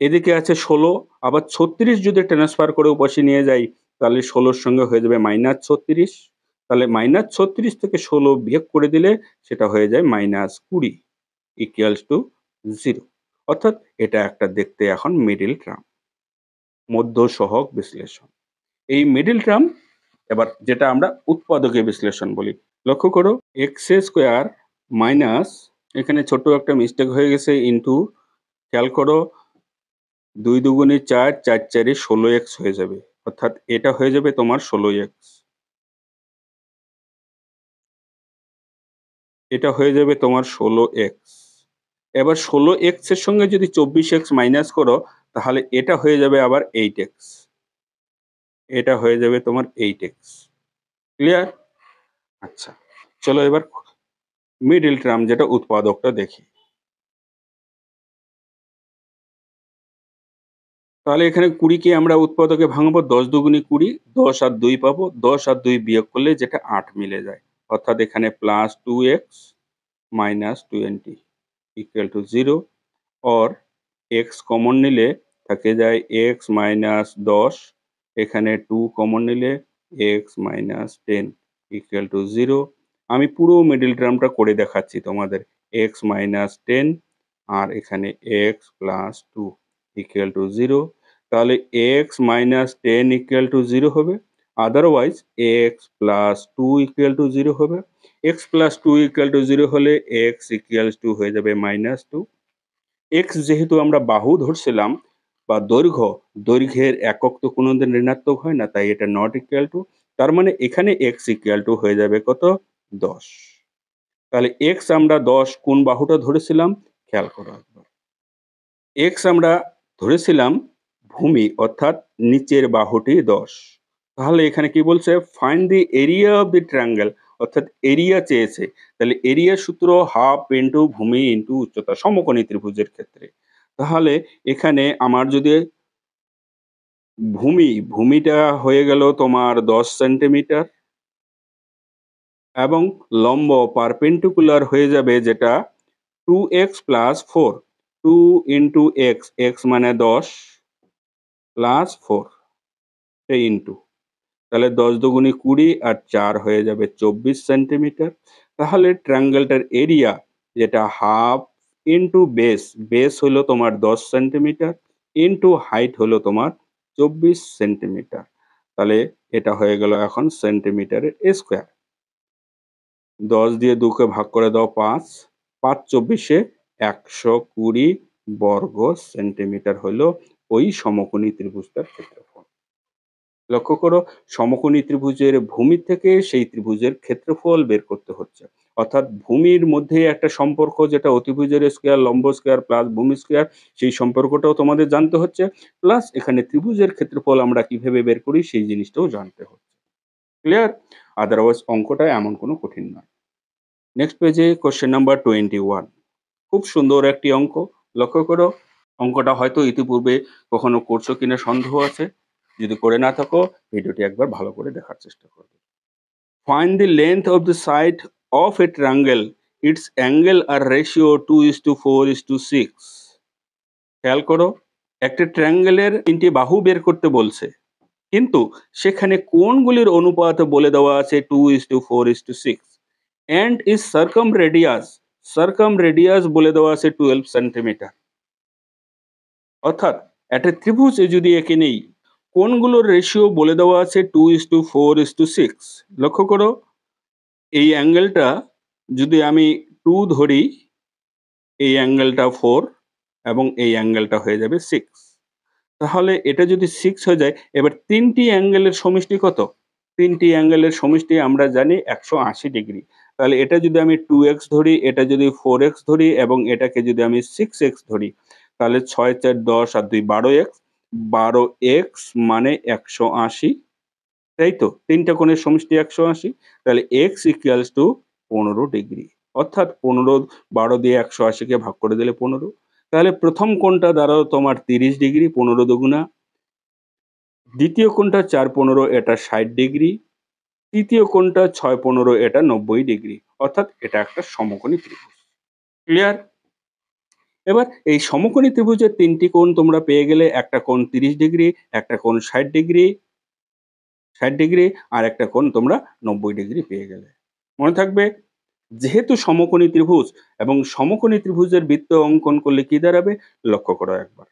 এদিকে আছে 16, আবার 36 যদি ট্রান্সফার করে ওপাশে নিয়ে যাই তাহলে 16 সঙ্গে হয়ে যাবে মাইনাস 36। তাহলে মাইনাস 36 থেকে 16 বিয়োগ করে দিলে সেটা হয়ে যায় মাইনাস 20 ইকুয়ালস টু 0। অর্থাৎ এটা একটা দেখতে এখন মিডল টার্ম, মধ্য সহগ বিশ্লেষণ। এই মিডল টার্ম এবার যেটা আমরা উৎপাদকে বিশ্লেষণ বলি। লক্ষ্য করো x স্কয়ার মাইনাস, এখানে ছোট একটা মিস্টেক হয়ে গেছে, ইনটু, খেয়াল করো 2 দুগুণে 4, 4 4 এ 16x হয়ে যাবে, অর্থাৎ এটা হয়ে যাবে তোমার 16x। এটা হয়ে যাবে তোমার 16x। এবার 16x এর সঙ্গে যদি 24x মাইনাস করো তাহলে এটা হয়ে যাবে আবার 8x। এটা হয়ে যাবে তোমার 8x। ক্লিয়ার? আচ্ছা, চলো এবার মিডল টার্ম যেটা উৎপাদকটা দেখি। তাহলে এখানে 20 কে আমরা উৎপাদকে ভাঙবো, 10 দুগুণে 20, 10 আর 2 পাবো, 10 আর 2 বিয়োগ করলে যেটা 8 মিলে যায়। অর্থাৎ এখানে plus 2x minus 20 equal to 0, or x common নিলে থাকে যায় x মাইনাস 10, এখানে 2 কমন নিলে x মাইনাস 10 ইকুয়াল টু 0। আমি পুরো মিডল টার্মটা করে দেখাচ্ছি তোমাদের। x মাইনাস 10 আর এখানে x প্লাস 2 ইকুয়াল টু 0। তাহলে x মাইনাস 10 ইকুয়াল টু 0 হবে, otherwise x plus 2 equal to 0 হবে। x প্লাস 2 ইকুয়াল টু 0 হলে x ইকুয়ালস টু হয়ে যাবে মাইনাস 2। x যেহেতু আমরা বাহু ধরছিলাম বা দৈর্ঘ্য, দৈর্ঘ্যের একক তো কোনোদিন ঋণাত্মক হয় না, তাই এটা নট ইকুয়াল টু। তার মানে এখানে x ইকুয়াল টু হয়ে যাবে কত? 10। তাহলে x আমরা 10 কোন বাহুটা ধরেছিলাম খেয়াল করো একবার। x আমরা ধরেছিলাম ভূমি, অর্থাৎ নিচের বাহুটি 10। তাহলে এখানে কি বলছে? Find the area of the triangle, অর্থাৎ এরিয়া চেয়েছে। তাহলে এরিয়ার সূত্র হাফ ইনটু ভূমি ইনটু উচ্চতা সমকোণী ত্রিভুজের ক্ষেত্রে। তাহলে এখানে আমার যদি ভূমিটা হয়ে গেল তোমার 10 সেন্টিমিটার এবং লম্ব পারপেন্ডিকুলার হয়ে যাবে যেটা 2x plus 4, 2 into x, x মানে 10 প্লাস 4 ইনটু, তাহলে 10 দুগুণে 20 আর 4 হয়ে যাবে 24 সেন্টিমিটার। তাহলে ট্রায়াঙ্গেলটার এরিয়া যেটা হাফ ইনটু বেস, বেস হলো তোমার 10 সেন্টিমিটার ইনটু হাইট হলো তোমার 24 সেন্টিমিটার। তাহলে এটা হয়ে গেল এখন সেন্টিমিটারের স্কোয়ার। 10 দিয়ে 2 কে ভাগ করে দাও 5, 5 24 120 বর্গ সেন্টিমিটার হলো ওই সমকোণী ত্রিভুজটার ক্ষেত্রফল। লক্ষ্য করো, সমকোণী ত্রিভুজের ভূমি থেকে সেই ত্রিভুজের ক্ষেত্রফল বের করতে হচ্ছে। অর্থাৎ ভূমির মধ্যে একটা সম্পর্ক যেটা অতিভুজের স্কয়ার লম্ব স্কয়ার প্লাস ভূমি স্কয়ার, সেই সম্পর্কটাও তোমাদের জানতে হচ্ছে। প্লাস এখানে ত্রিভুজের ক্ষেত্রফল আমরা কিভাবে বের করি সেই জিনিসটাও জানতে হচ্ছে। ক্লিয়ার? আদারওয়াইজ অঙ্কটা এমন কোনো কঠিন নয়। নেক্সট পেজে কোশ্চেন নাম্বার 21। খুব সুন্দর একটি অঙ্ক। লক্ষ্য করো, অঙ্কটা হয়তো ইতিপূর্বে কখনো করছো কিনা সন্দেহ আছে। যদি করে না থাকো ভিডিওটি একবার ভালো করে দেখার চেষ্টা করবে। Find the length of the side of a triangle. Its angle are ratio 2:4:6. খেয়াল করো, একটা ট্রায়াঙ্গেলের 3টি বাহু বের করতে বলছে, কিন্তু সেখানে কোণগুলির অনুপাত বলে দেওয়া আছে 2:4:6 and is circumradius বলে দেওয়া আছে 12 সেন্টিমিটার। অর্থাৎ একটা ত্রিভুজে যদি এঁকে নেই, কোণগুলোর রেশিও বলে দেওয়া আছে 2:4:6। লক্ষ্য করো, এই অ্যাঙ্গেলটা যদি আমি 2 ধরি, এই অ্যাঙ্গেলটা 4 এবং এই অ্যাঙ্গেলটা হয়ে যাবে 6। তাহলে এটা যদি 6 হয়ে যায়, এবার 3টি অ্যাঙ্গেলের সমষ্টি কত? 3টি অ্যাঙ্গেলের সমষ্টি আমরা জানি 180 ডিগ্রি। তাহলে এটা যদি আমি 2x ধরি, এটা যদি 4x ধরি এবং এটাকে যদি আমি 6x ধরি, তাহলে 6 4 10 আর 2 12x, 12x মানে 180, তাই তো? 3টা কোণের সমষ্টি 180, তাহলে x ইকুয়ালস টু 15 ডিগ্রি। অর্থাৎ 15, 12 দিয়ে 180 কে ভাগ করে দিলে 15। তাহলে প্রথম কোণটা দাঁড়ালো তোমার 30 ডিগ্রি, 15 দুগুণা। দ্বিতীয় কোণটা 4 15 এটা 60 ডিগ্রি। তৃতীয় কোণটা 6 15 এটা 90 ডিগ্রি। অর্থাৎ এটা একটা সমকোণী ত্রিভুজ। ক্লিয়ার? এবার এই সমকোণী ত্রিভুজের 3টি কোণ তোমরা পেয়ে গেলে, একটা কোণ 30 ডিগ্রি, একটা কোণ 60 ডিগ্রি, 60 ডিগ্রি আর একটা কোণ তোমরা 90 ডিগ্রি পেয়ে গেলে। মনে থাকবে, যেহেতু সমকোণী ত্রিভুজ এবং সমকোণী ত্রিভুজের বৃত্ত অঙ্কন করলে কি দাঁড়াবে লক্ষ্য করো একবার।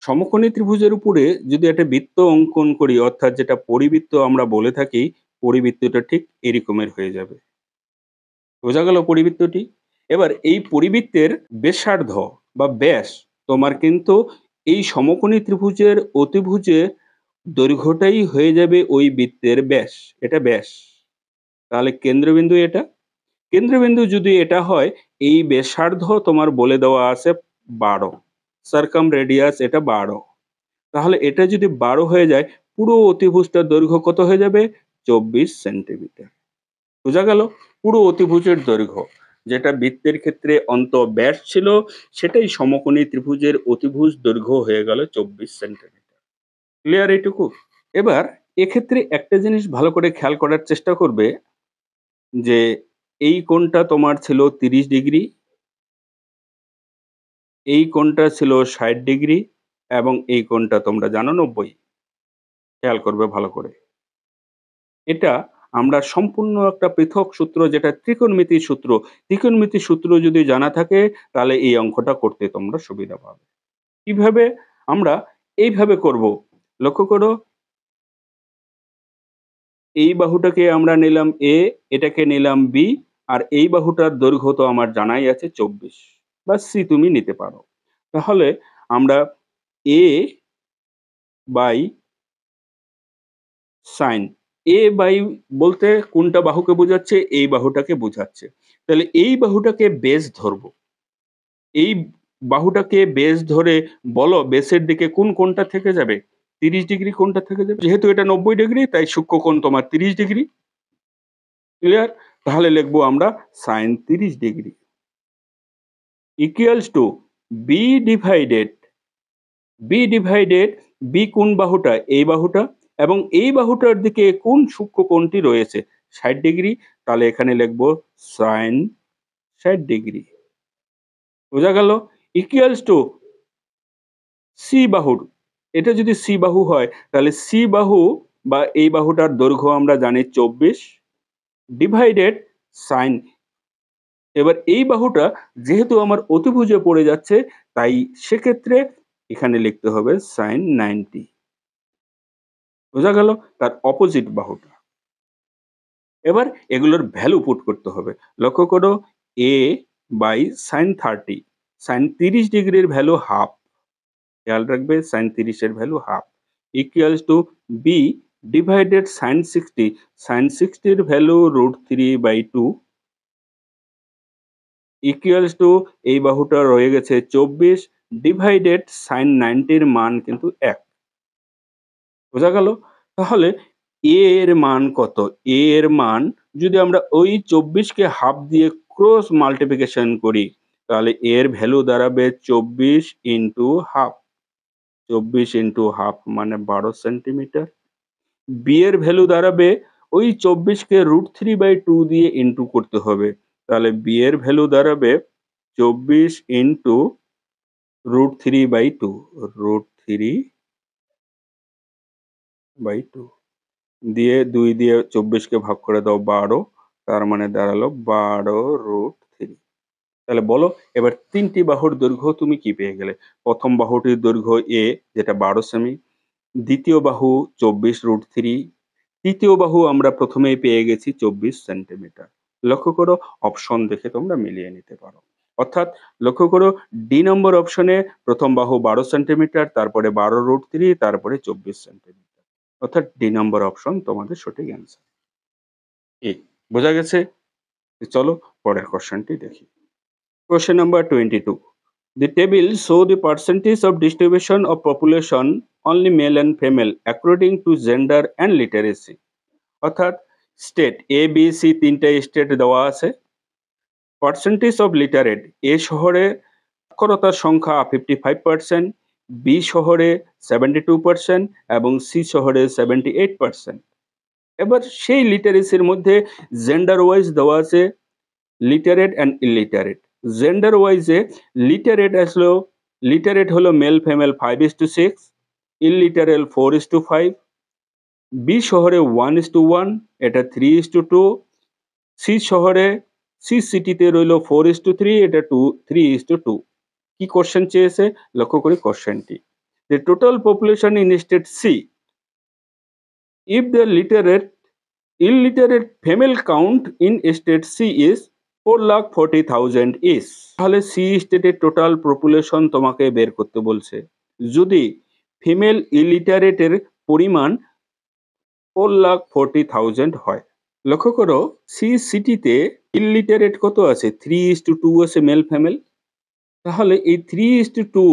সমকোণী ত্রিভুজের উপরে যদি একটা বৃত্ত অঙ্কন করি, অর্থাৎ যেটা পরিবৃত্ত আমরা বলে থাকি, পরিবৃত্তটা ঠিক এরকমের হয়ে যাবে। বোঝা গেল পরিবৃত্তটি? এবার এই পরিবৃত্তের ব্যাসার্ধ বা ব্যাস তোমার কিন্তু এই সমকোণী ত্রিভুজের অতিভুজের দৈর্ঘ্যটাই হয়ে যাবে ওই বৃত্তের ব্যাস। এটা ব্যাস। তাহলে কেন্দ্রবিন্দু এটা, কেন্দ্রবিন্দু যদি এটা হয়, এই ব্যাসার্ধ তোমার বলে দেওয়া আছে 12, সার্কাম রেডিয়াস এটা 12, তাহলে এটা যদি 12 হয়ে যায়, পুরো অতিভুজটার দৈর্ঘ্য কত হয়ে যাবে? 24 সেন্টিমিটার। বোঝা গেল? পুরো অতিভুজের দৈর্ঘ্য, যেটা বৃত্তের ক্ষেত্রে ব্যাস ছিল, সেটাই সমকোণী ত্রিভুজের অতিভুজ দৈর্ঘ্য হয়ে গেল 24 সেন্টিমিটার। ক্লিয়ার এইটুকু? এবার এক্ষেত্রে একটা জিনিস ভালো করে খেয়াল করার চেষ্টা করবে যে এই কোণটা তোমার ছিল 30 ডিগ্রি, এই কোণটা ছিল 60 ডিগ্রি এবং এই কোণটা তোমরা জানো 90। খেয়াল করবে ভালো করে। এটা আমরা সম্পূর্ণ একটা পৃথক সূত্র, যেটা ত্রিকোণমিতির সূত্র। ত্রিকোণমিতির সূত্র যদি জানা থাকে, তাহলে এই অঙ্কটা করতে তোমরা সুবিধা পাবে। কিভাবে? আমরা এইভাবে করব। লক্ষ্য করো, এই বাহুটাকে আমরা নিলাম A, এটাকে নিলাম B, আর এই বাহুটার দৈর্ঘ্য তো আমার জানাই আছে 24, বা C তুমি নিতে পারো। তাহলে আমরা A বাই সাইন, বলতে কোনটা বাহুকে বোঝাচ্ছে? এই বাহুটাকে বোঝাচ্ছে। তাহলে এই বাহুটাকে বেস ধরবো। এই বাহুটাকে বেস ধরে বলো, বেসের দিকে কোন কোণটা থেকে যাবে? 30 ডিগ্রি কোণটা থেকে যাবে। যেহেতু এটা 90 ডিগ্রি, তাই সূক্ষ্মকোণ তোমার 30 ডিগ্রি। ক্লিয়ার? তাহলে লিখবো আমরা sine 30 degree equals to B divided, B কোন বাহুটা? এই বাহুটা, এবং এই বাহুটার দিকে কোন সূক্ষ্মকোণটি রয়েছে? 60 ডিগ্রি। তাহলে এখানে লিখবো সাইন 60 ডিগ্রি। বোঝা গেল? ইকুয়ালস টু সি বাহুর, এটা যদি সি বাহু হয়, তাহলে সি বাহু বা এই বাহুটার দৈর্ঘ্য আমরা জানি 24 ডিভাইডেড সাইন। এবার এই বাহুটা যেহেতু আমার অতিভুজে পড়ে যাচ্ছে, তাই সেক্ষেত্রে এখানে লিখতে হবে সাইন 90। বোঝা গেল? তার অপোজিট বাহুটা। এবার এগুলোর ভ্যালু পুট করতে হবে। লক্ষ্য করো, a বাই সাইন 30, সাইন 30 ডিগ্রির ভ্যালু হাফ, খেয়াল রাখবে সাইন 30 এর value half, equals to B divided sine 60, sine 60 এর ভ্যালু √3/2, ইকুয়ালস টু এই বাহুটা রয়ে গেছে 24 ডিভাইডেড সাইন 90 এর মান কিন্তু 1। বোঝা গেল? তাহলে a এর মান কত? a এর মান যদি আমরা ওই 24 কে হাফ দিয়ে ক্রস মাল্টিপ্লিকেশন করি, তাহলে a এর ভ্যালু দাঁড়াবে 24 ইনটু হাফ। 24 ইনটু হাফ মানে 12 সেন্টিমিটার। b এর ভ্যালু দাঁড়াবে, ওই 24 কে √3/2 দিয়ে ইনটু করতে হবে। তাহলে b এর ভ্যালু দাঁড়াবে 24 ইনটু √3/2, √3/2 দিয়ে 2 দিয়ে 24 কে ভাগ করে দাও 12, তার মানে দাঁড়ালো 12√3। তাহলে বলো, এবার তিনটি বাহুর দৈর্ঘ্য তুমি কি পেয়ে গেলে? প্রথম বাহুটির দৈর্ঘ্য a, যেটা 12 সেমি, দ্বিতীয় বাহু 24√3, তৃতীয় বাহু আমরা প্রথমেই পেয়ে গেছি 24 সেন্টিমিটার। লক্ষ্য করো, অপশন দেখে তোমরা মিলিয়ে নিতে পারো। অর্থাৎ লক্ষ্য করো, ডি নম্বর অপশনে প্রথম বাহু 12 সেন্টিমিটার, তারপরে 12√3, তারপরে 24 সেন্টিমিটার। অর্থাৎ ডি নম্বর অপশন তোমাদের সঠিক অ্যান্সার। এই বোঝা গেছে? চলো পরের কোশ্চেনটি দেখি। Question number 22. The table show the percentage of distribution of population, only male and female, according to gender and literacy. অর্থাৎ স্টেট এ বি সি তিনটে স্টেট দেওয়া আছে। পার্সেন্টেজ অফ লিটারেট, এ শহরে সাক্ষরতার সংখ্যা 55%, বি শহরে 72% এবং সি শহরে 78%। এবার সেই লিটারেসির মধ্যে জেন্ডার ওয়াইজ দেওয়া আছে লিটারেট অ্যান্ড ইলিটারেট। জেন্ডার ওয়াইজে লিটারেট হলো মেল ফিমেল 5:6, ইলিটারেল 4:5, বি শহরে 1:1, এটা 3:2, সি সিটিতে রইল 4:3, এটা 3:2। কি কোশ্চেন চেয়েছে? লক্ষ্য করি কোশ্চেনটি। The total population in state C, if the illiterate female count in state C is 4,40,000 is, তাহলে সি স্টেটের টোটাল পপুলেশন তোমাকে বের করতে বলছে যদি ফিমেল ইলিটারেটের পরিমাণ 4,40,000 হয়। লক্ষ্য করো, সি সিটিতে ইললিটারেট কত আছে? 3:2 আছে মেল ফিমেল। তাহলে এই 3:2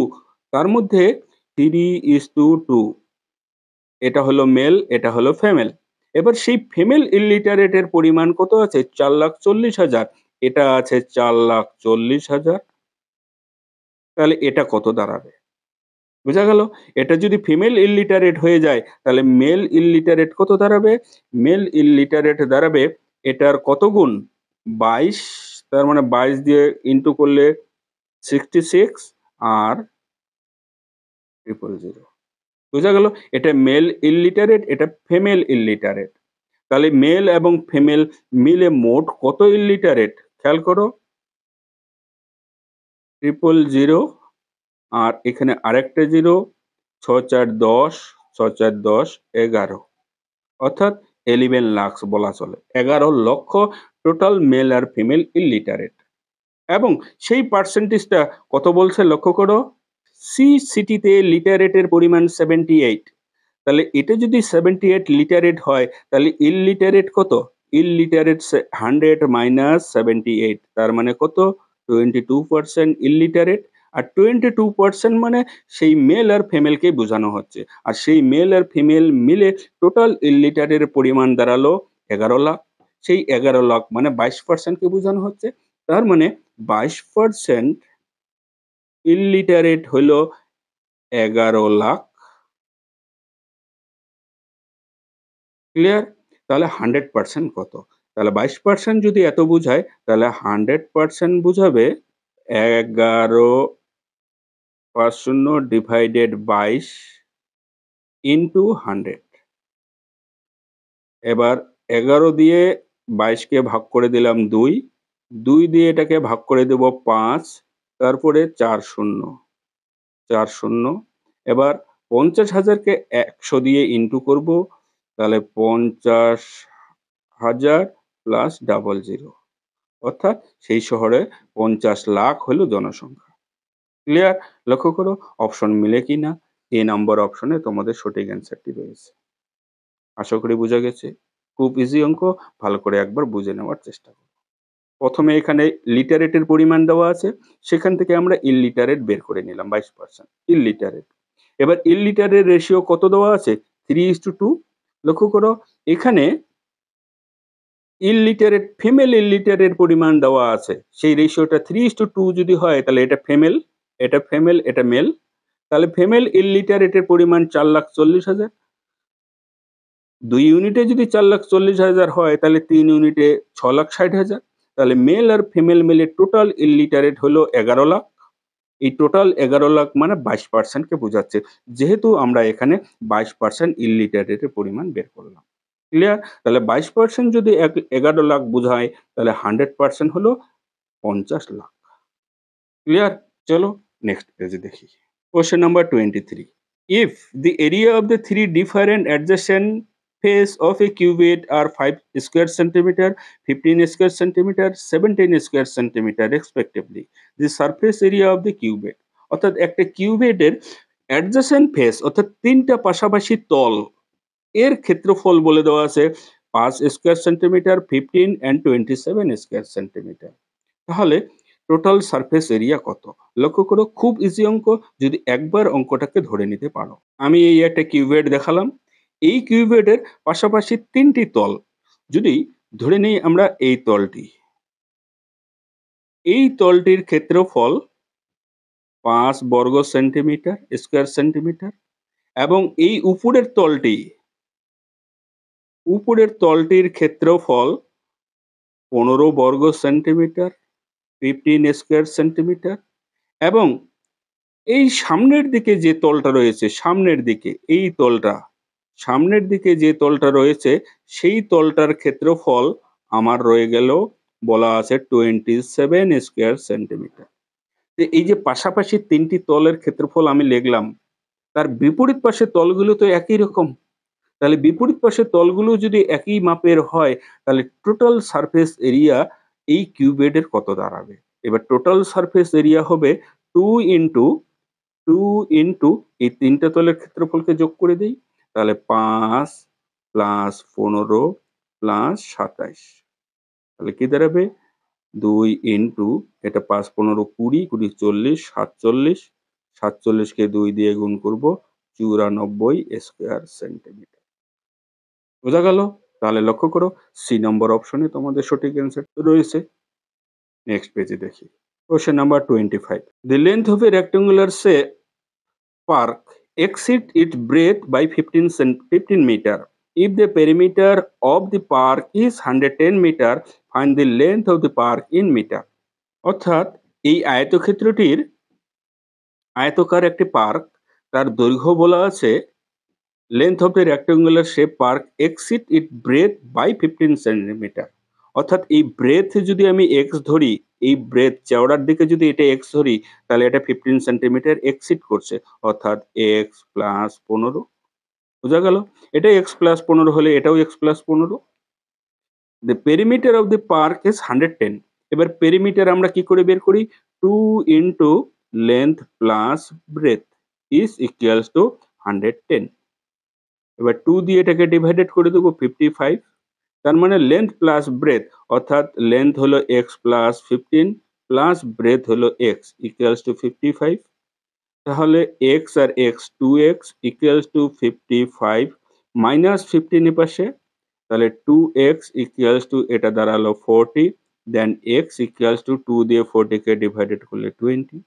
তার মধ্যে 3:2 এটা হলো মেল, এটা হলো ফিমেল। এবার সেই ফিমেল ইললিটারেট এর পরিমাণ কত আছে? 4,40,000। এটা আছে 4,40,000। তাহলে এটা কত দাঁড়াবে? বোঝা গেল? এটা যদি ফিমেল ইললিটারেট হয়ে যায়, তাহলে মেল ইললিটারেট কত দাঁড়াবে? মেল ইললিটারেট দাঁড়াবে এটার কত গুণ? 22, তার মানে 22 দিয়ে ইনটু করলে 66 আর 000। বোঝা গেল? এটা মেল ইললিটারেট, এটা ফিমেল ইললিটারেট। তাহলে মেল এবং ফিমেল মিলে মোট কত ইললিটারেট? খেয়াল করো। 000 আর এখানে আরেকটা 0, ৬ ৪ ১০, ৬ ৪ ১০, ১১। অর্থাৎ 11 লাখস বলা চলে। 11 লক্ষ টোটাল মেল আর ফিমেল ইললিটারেট। এবং সেই পার্সেন্টেজটা কত বলছে লক্ষ্য করো। সিটিতে লিটারেটের পরিমাণ 78। তাহলে এটা যদি 78 লিটারেট হয়, তাহলে ইললিটারেট কত? ইললিটারেট 100 মাইনাস 78, তার মানে কত? 22% ইললিটারেট। আর 22% মানে সেই মেল আর ফিমেলকেই বোঝানো হচ্ছে। আর সেই মেল আর ফিমেল মিলে টোটাল ইললিটারের পরিমাণ দাঁড়ালো 11 লাখ। সেই 11 লাখ মানে 22% কে বোঝানো হচ্ছে। তার মানে 22% ইললিটারেট হলো 11 লাখ। ক্লিয়ার? তাহলে 100% কত? তাহলে 22% যদি এত বুঝায়, তাহলে 100% বুঝাবে 11/0 ডিভাইডেড 22 ইনটু 100। এবার 11 দিয়ে 22 কে ভাগ করে দিলাম 2, 2 দিয়ে এটাকে ভাগ করে দেব 5, তারপরে 4 শূন্য, 4 শূন্য। এবার 50,000 কে 100 দিয়ে ইনটু করব, তাহলে 50,000 প্লাস 00। অর্থাৎ সেই শহরে 50 লাখ হলো জনসংখ্যা। ক্লিয়ার? লক্ষ্য করো অপশন মিলে কিনা। এ নাম্বার অপশনে তোমাদের সঠিক অ্যান্সারটি রয়েছে। আশা করি বোঝা গেছে। খুব ইজি অঙ্ক, ভালো করে একবার বুঝে নেওয়ার চেষ্টা করো। প্রথমে এখানে লিটারেটের পরিমাণ দেওয়া আছে, সেখান থেকে আমরা ইললিটারেট বের করে নিলাম 22%। ইললিটারেট। এবার ইললিটারের রেশিও কত দেওয়া আছে? 3:2। লক্ষ্য করো এখানে ইললিটারেট ফিমেল ইললিটারের পরিমাণ দেওয়া আছে। সেই রেশিওটা 3:2 যদি হয়, তাহলে এটা ফিমেল, এটা ফিমেল, এটা মেল। তাহলে ফিমেল ইললিটারেটের পরিমাণ 4,40,000। ২ ইউনিটে যদি 4,40,000 হয়, তাহলে ৩ ইউনিটে 6,60,000। তাহলে মেল আর ফিমেল মিলে টোটাল ইললিটারেট হলো 11 লাখ। এই টোটাল 11 লাখ মানে 22% কে বোঝাচ্ছে। যেহেতু আমরা এখানে 22% ইললিটারেটের পরিমাণ বের করলাম। ক্লিয়ার? তাহলে 22% যদি 11 লাখ বোঝায়, তাহলে 100% হলো 50 লাখ। ক্লিয়ার? চলো নেক্সট পেজে দেখি। Question number 23. If the area of the three different adjacent face of a cubed are 5 square centimeter, 15 square centimeter, 17 square centimeter respectively, the surface area of the cubed, অর্থাৎ একটা কিউবেটের adjacent face অর্থাৎ তিনটা পাশাপাশি তল এর ক্ষেত্রফল বলে দেওয়া আছে 5 square centimetre, 15 and 27 square centimetre. তাহলে টোটাল সারফেস এরিয়া কত? লক্ষ্য করো খুব ইজি অঙ্ক, যদি একবার অঙ্কটাকে ধরে নিতে পারো। আমি এই একটা কিউবেট দেখালাম। এই কিউবেটের পাশাপাশি ৩টি তল। যদি ধরে নেই আমরা এই তলটি। এই তলটির ক্ষেত্রফল ৫ বর্গ সেন্টিমিটার, স্কয়ার সেন্টিমিটার এবং এই উপরের তলটির ক্ষেত্রফল ১৫ বর্গ সেন্টিমিটার, 15 স্কয়ার সেন্টিমিটার এবং এই সামনের দিকে যে তলটা রয়েছে, সামনের দিকে যে তলটা রয়েছে, সেই তলটার ক্ষেত্রফল আমার রয়ে গেল, বলা আছে 27 স্কয়ার সেন্টিমিটার। এই যে পাশাপাশি ৩টি তলের ক্ষেত্রফল আমি লিখলাম, তার বিপরীত পাশের তলগুলো তো একই রকম। তাহলে বিপরীত পাশের তলগুলো যদি একই মাপের হয়, তাহলে টোটাল সারফেস এরিয়া এই কিউবেটের কত দাঁড়াবে? এবার টোটাল সারফেস এরিয়া হবে 2 ইনটু 2 ইনটু এই ৩ টা তলের ক্ষেত্রফলকে যোগ করে দেই। তাহলে ৫ প্লাস ১৫ প্লাস ২৭। তাহলে কি দাঁড়াবে? 2 ইনটু এটা 5, 15, 20, 20, 40, 47, 47 কে 2 দিয়ে গুণ করব 94 স্কয়ার সেন্টিমিটার। বোঝা গেল? তাহলে লক্ষ্য করো সি নম্বর অপশনে তোমাদের সঠিক অ্যান্সার রয়েছে। নেক্সট পেজে দেখি। Question number 25. The length of a rectangular park exceeds its breadth by 15 meter. If the perimeter of the park is 110 meter, find the length of the park in meter. অর্থাৎ এই আয়তকার একটি park, তার দৈর্ঘ্য বলা আছে length of the rectangular shape park exceed it breadth by 15 centimetre. অর্থাৎ এই ব্রেথ যদি আমি এক্স ধরি, এই ব্রেথ চওড়ার দিকে যদি এটা এক্স ধরি, তাহলে এটা 15 সেন্টিমিটার এক্সিড করছে, অর্থাৎ এক্স প্লাস 15। বোঝা গেল? এটা এক্স প্লাস 15 হলে এটাও X plus 15। The perimeter of the park is 110। এবার পেরিমিটার আমরা কি করে বের করি? 2 into length plus breadth is equals to 110। এবার 2 দিয়ে এটাকে ডিভাইডেড করে দেবো 55। তার মানে লেন্থ প্লাস ব্রেথ, অর্থাৎ লেন্থ হলো এক্স প্লাস 15 প্লাস ব্রেথ হলো এক্স ইকুয়ালস টু 55। তাহলে এক্স আর X 2x equals to 55 minus 15 এপাশে, তাহলে 2x ইকুয়ালস টু এটা দাঁড়ালো 40, দেন x ইকুয়ালস টু 2 দিয়ে 40 কে ডিভাইডেড করলে 20।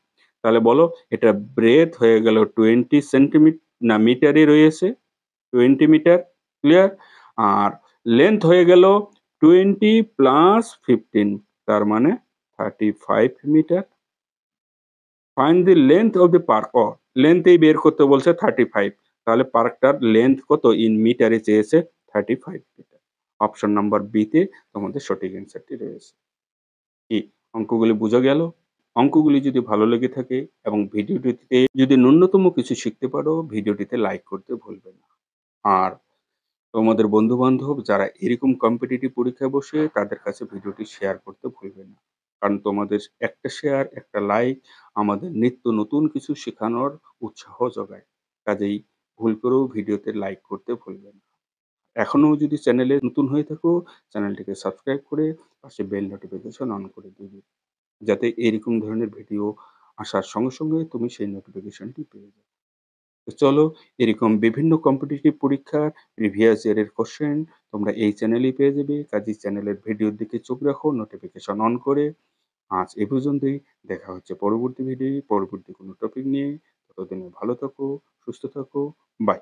তাহলে বলো এটা ব্রেথ হয়ে গেল 20 সেন্টিমিটার, না মিটারই রয়েছে 20 মিটার। ক্লিয়ার? আর লেন্থ হয়ে গেল 20 প্লাস 15, তার মানে 35 metre. Find the length of the park. লেন্থেই বের করতে বলছে 35, তাহলে পার্কটার লেন্থ কত ইন মিটারে চেয়েছে 35 মিটার। অপশন নাম্বার বি তে তোমাদের সঠিক অ্যান্সারটি রয়েছে। কি অঙ্কগুলি বোঝা গেল? অঙ্কগুলি যদি ভালো লেগে থাকে এবং ভিডিওটিতে যদি ন্যূনতম কিছু শিখতে পারো, ভিডিওটিতে লাইক করতে ভুলবে না। আর তোমাদের বন্ধু-বান্ধব যারা এরকম কম্পিটিটিভ পরীক্ষায় বসে, তাদের কাছে ভিডিওটি শেয়ার করতে ভুলবে না। কারণ তোমাদের একটা শেয়ার, একটা লাইক আমাদের নিত্য নতুন কিছু শেখানোর উৎসাহ যোগায়। কাজেই ভুল করেও ভিডিওতে লাইক করতে ভুলবে না। এখনো যদি চ্যানেলে নতুন হয়ে থাকো, চ্যানেলটিকে সাবস্ক্রাইব করে পাশে বেল নোটিফিকেশন অন করে দিবে। যাতে এরকম ধরনের ভিডিও আসার সঙ্গে সঙ্গে তুমি সেই নোটিফিকেশনটি পেয়ে যাও। তো চলো, এরকম বিভিন্ন কম্পিটিটিভ পরীক্ষার প্রিভিয়াস ইয়ারের কোশ্চেন তোমরা এই চ্যানেলেই পেয়ে যাবে। কাজেই চ্যানেলের ভিডিওর দিকে চোখ রাখো নোটিফিকেশন অন করে। আজ এ পর্যন্তই। দেখা হচ্ছে পরবর্তী ভিডিও, পরবর্তী কোনো টপিক নিয়ে। ততদিনে ভালো থাকো, সুস্থ থাকো। বাই।